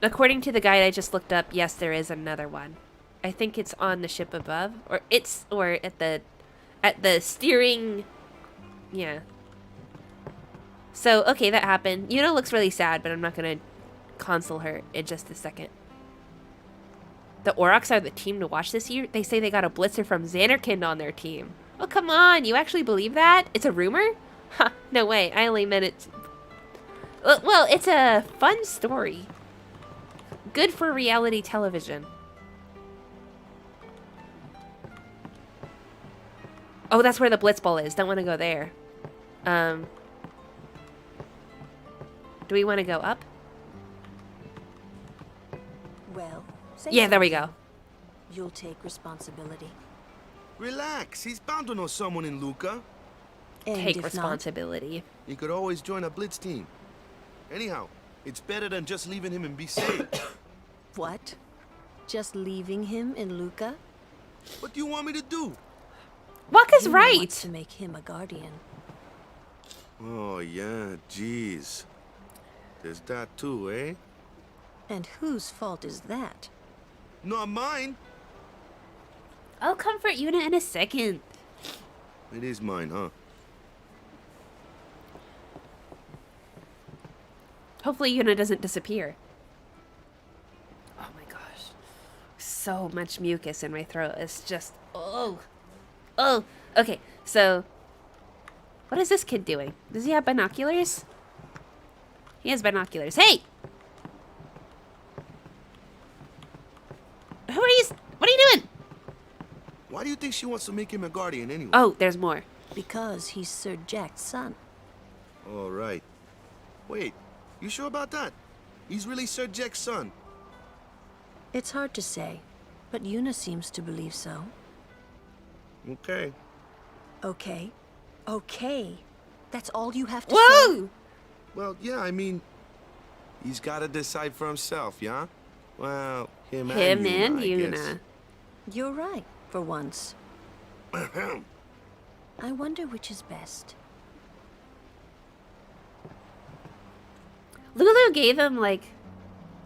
According to the guide I just looked up, yes, there is another one. I think it's on the ship above, or at the steering. Yeah. So okay, that happened. Yuna looks really sad, but I'm not gonna console her in just a second. The Aurochs are the team to watch this year. They say they got a blitzer from Xanarkand on their team. Oh come on, you actually believe that? It's a rumor? Huh? No way. I only meant it. Well, it's a fun story. Good for reality television. Oh, that's where the Blitzball is. Don't want to go there. Do we want to go up? Well, say Yeah, there we something. go. You'll take responsibility. Relax. He's bound to know someone in Luca. And Take if not, responsibility. He could always join a blitz team. Anyhow, it's better than just leaving him in Besaid. what? Just leaving him in Luca? What do you want me to do? Waka's Yuna right. wants to make him a guardian. Oh, yeah, jeez. There's that too, eh? And whose fault is that? Not mine. I'll comfort Yuna in a second. It is mine, huh? Hopefully Yuna doesn't disappear. Oh my gosh. So much mucus in my throat. It's just, oh. Oh, okay. So, what is this kid doing? Does he have binoculars? He has binoculars. Hey! Who Why do you think she wants to make him a guardian anyway? Oh, there's more. Because he's Sir Jack's son. All right. Wait, you sure about that? He's really Sir Jack's son. It's hard to say, but Yuna seems to believe so. Okay. Okay. Okay. That's all you have to Whoa! say? Well, yeah, I mean, he's got to decide for himself, yeah? Well, him and and Yuna, I Yuna. guess. You're right, for once. I wonder which is best. Lulu gave him, like,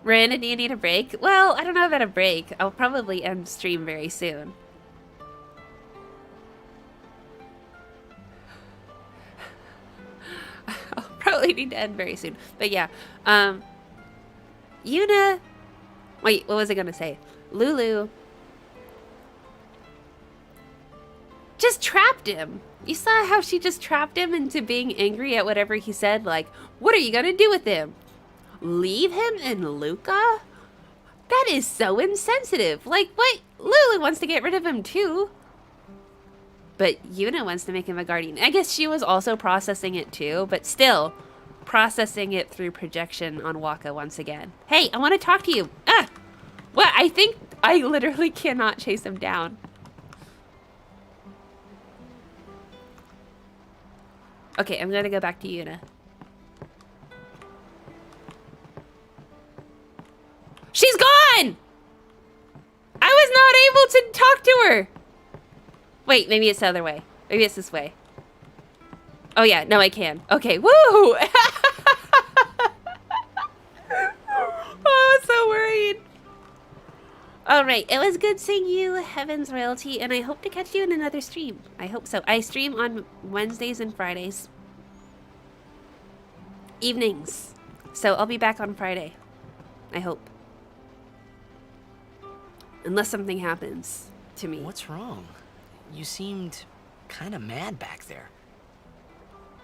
Miranda, do you need a break? Well, I don't know about a break. I'll probably end stream very soon. I'll probably need to end very soon. But yeah, Yuna... Wait, what was I gonna say? Lulu... just trapped him. You saw how she just trapped him into being angry at whatever he said? Like, what are you gonna do with him? Leave him and Luca? That is so insensitive. Like, what? Lulu wants to get rid of him too. But Yuna wants to make him a guardian. I guess she was also processing it too, but still processing it through projection on Waka once again. Hey, I want to talk to you. Ah! What? I think I literally cannot chase him down. Okay, I'm gonna go back to Yuna. She's gone! I was not able to talk to her! Wait, maybe it's the other way. Maybe it's this way. Oh yeah, no I can. Okay, woo! Oh, I was so worried. Alright, it was good seeing you, Heaven's Royalty, and I hope to catch you in another stream. I hope so. I stream on Wednesdays and Fridays. Evenings. So I'll be back on Friday. I hope. Unless something happens to me. What's wrong? You seemed kind of mad back there.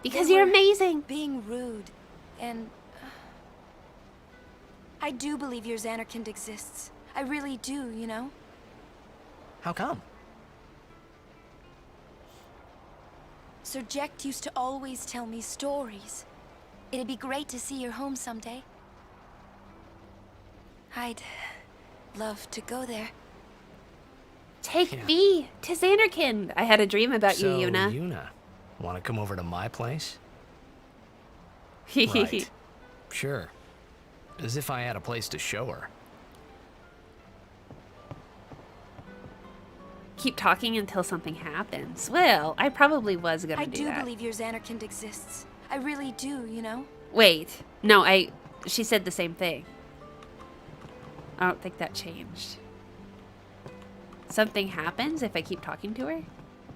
Because you're amazing. Being rude, and I do believe your Xanarkand exists. I really do, you know? How come? Sir Jack used to always tell me stories. It'd be great to see your home someday. I'd love to go there. Take me to Xanarkand. I had a dream about you, Yuna. Yuna, want to come over to my place? Right. Sure. As if I had a place to show her. Keep talking until something happens. Well, I probably was gonna do that. I do believe your Xanarkand exists. I really do, you know? Wait. No, she said the same thing. I don't think that changed. Something happens if I keep talking to her?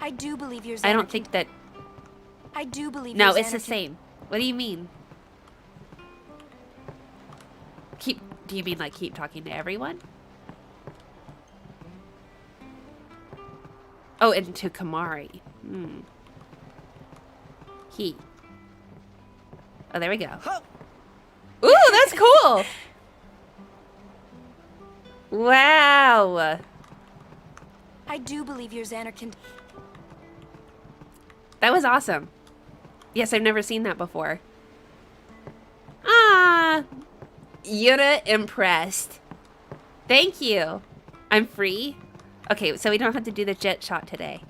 I do believe your Xanarkand. I don't think that... I do believe No, your it's the same. What do you mean? Do you mean like keep talking to everyone? Oh, and to Kamari. He. Oh, there we go. Ooh, that's cool! Wow! I do believe your Xanarkand. That was awesome. Yes, I've never seen that before. Ah! Yuna impressed. Thank you. I'm free? Okay, so we don't have to do the jet shot today.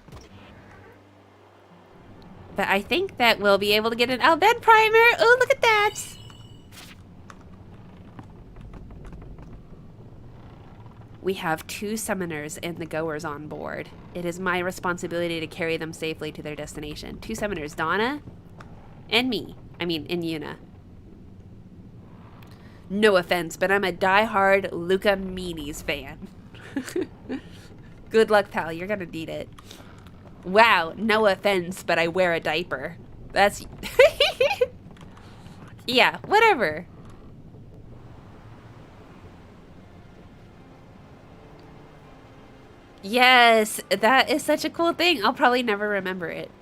But I think that we'll be able to get an Albed primer. Oh, look at that! We have 2 summoners and the goers on board. It is my responsibility to carry them safely to their destination. 2 summoners, Donna and me. I mean, and Yuna. No offense, but I'm a die-hard Luca Meanies fan. Good luck, pal. You're gonna need it. Wow, no offense, but I wear a diaper. That's... yeah, whatever. Yes, that is such a cool thing. I'll probably never remember it.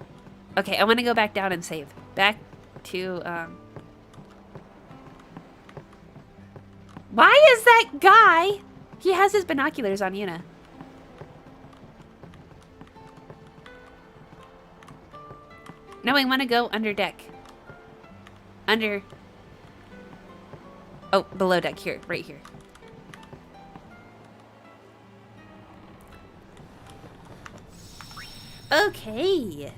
Okay, I want to go back down and save. Back to, Why is that guy? He has his binoculars on Yuna. No, I want to go under deck. Under. Oh, below deck. Here. Right here. Okay.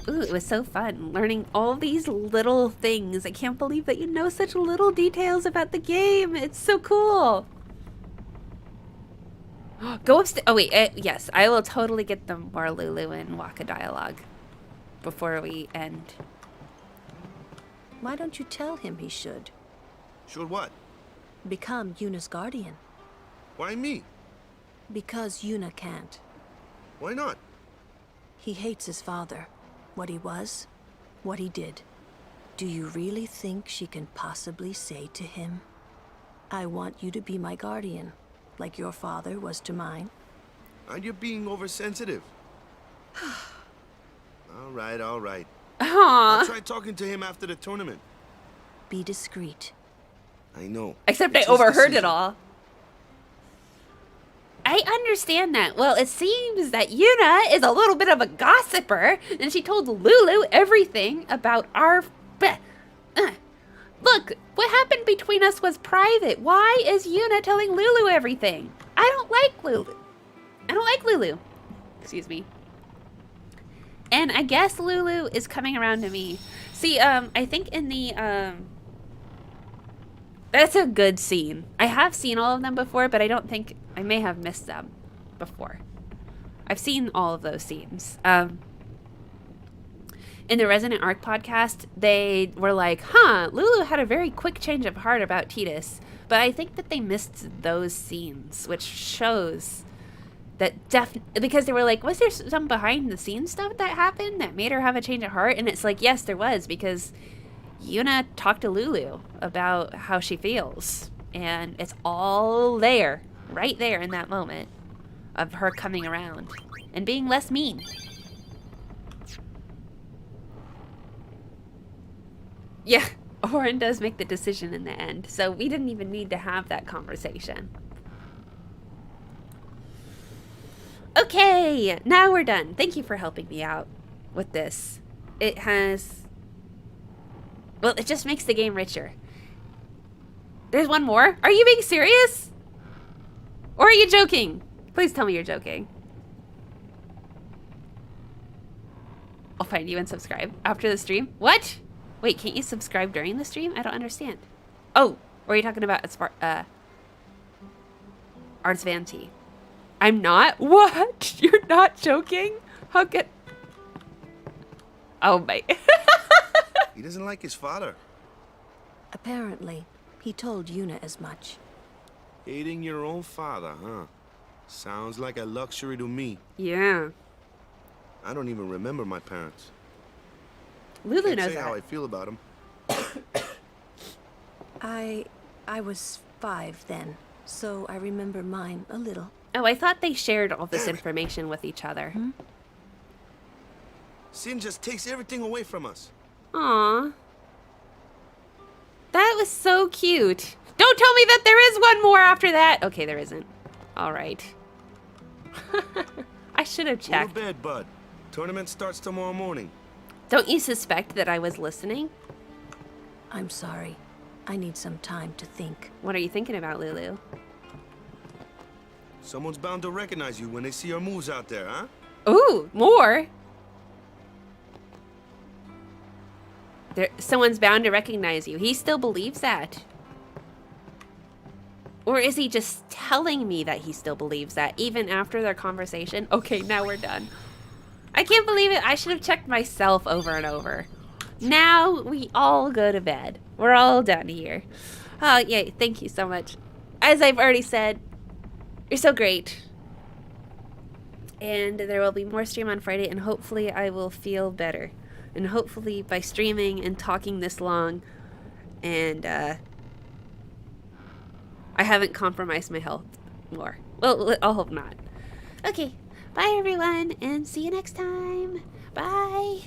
Ooh, it was so fun learning all these little things. I can't believe that you know such little details about the game. It's so cool. Go upstairs. Oh, wait. Yes, I will totally get them more Lulu and Waka dialogue before we end. Why don't you tell him he should? Should what? Become Yuna's guardian. Why me? Because Yuna can't. Why not? He hates his father. What he was, what he did. Do you really think she can possibly say to him, I want you to be my guardian, like your father was to mine? And you're being oversensitive. All right, all right. Aww. I'll try talking to him after the tournament. Be discreet. I know. Except I overheard it all. I understand that. Well, it seems that Yuna is a little bit of a gossiper, and she told Lulu everything about our... Look, what happened between us was private. Why is Yuna telling Lulu everything? I don't like Lulu. I don't like Lulu. Excuse me. And I guess Lulu is coming around to me. See, I think in the... That's a good scene. I have seen all of them before, but I don't think... I may have missed them before. I've seen all of those scenes. In the Resident Arc podcast, they were like, Lulu had a very quick change of heart about Tidus. But I think that they missed those scenes, which shows that because they were like, was there some behind the scenes stuff that happened that made her have a change of heart? And it's like, yes, there was, because Yuna talked to Lulu about how she feels. And it's all there. Right there in that moment of her coming around and being less mean. Yeah, Orin does make the decision in the end, so we didn't even need to have that conversation. Okay, now we're done. Thank you for helping me out with this. It has... Well, it just makes the game richer. There's one more? Are you being serious? Or are you joking? Please tell me you're joking. I'll find you and subscribe after the stream. What? Wait, can't you subscribe during the stream? I don't understand. Oh, what are you talking about? It's Arts Vanity. I'm not? What? You're not joking? How could... Oh my... He doesn't like his father. Apparently, he told Yuna as much. Hating your own father, huh? Sounds like a luxury to me. Yeah. I don't even remember my parents. Lulu knows Can't say that. how I feel about them. I was 5 then, so I remember mine a little. Oh, I thought they shared all this information with each other. Sin just takes everything away from us. Aww. That was so cute. Don't tell me that there is one more after that. Okay, there isn't. All right. I should have Go checked. to bed, bud. Tournament starts tomorrow morning. Don't you suspect that I was listening? I'm sorry. I need some time to think. What are you thinking about, Lulu? Someone's bound to recognize you when they see your moves out there, huh? Ooh, more. Someone's bound to recognize you. He still believes that. Or is he just telling me that he still believes that, even after their conversation? Okay, now we're done. I can't believe it. I should have checked myself over and over. Now we all go to bed. We're all done here. Oh, yay. Thank you so much. As I've already said, you're so great. And there will be more stream on Friday, and hopefully I will feel better. And hopefully by streaming and talking this long, and I haven't compromised my health more. Well, I'll hope not. Okay, bye everyone, and see you next time. Bye.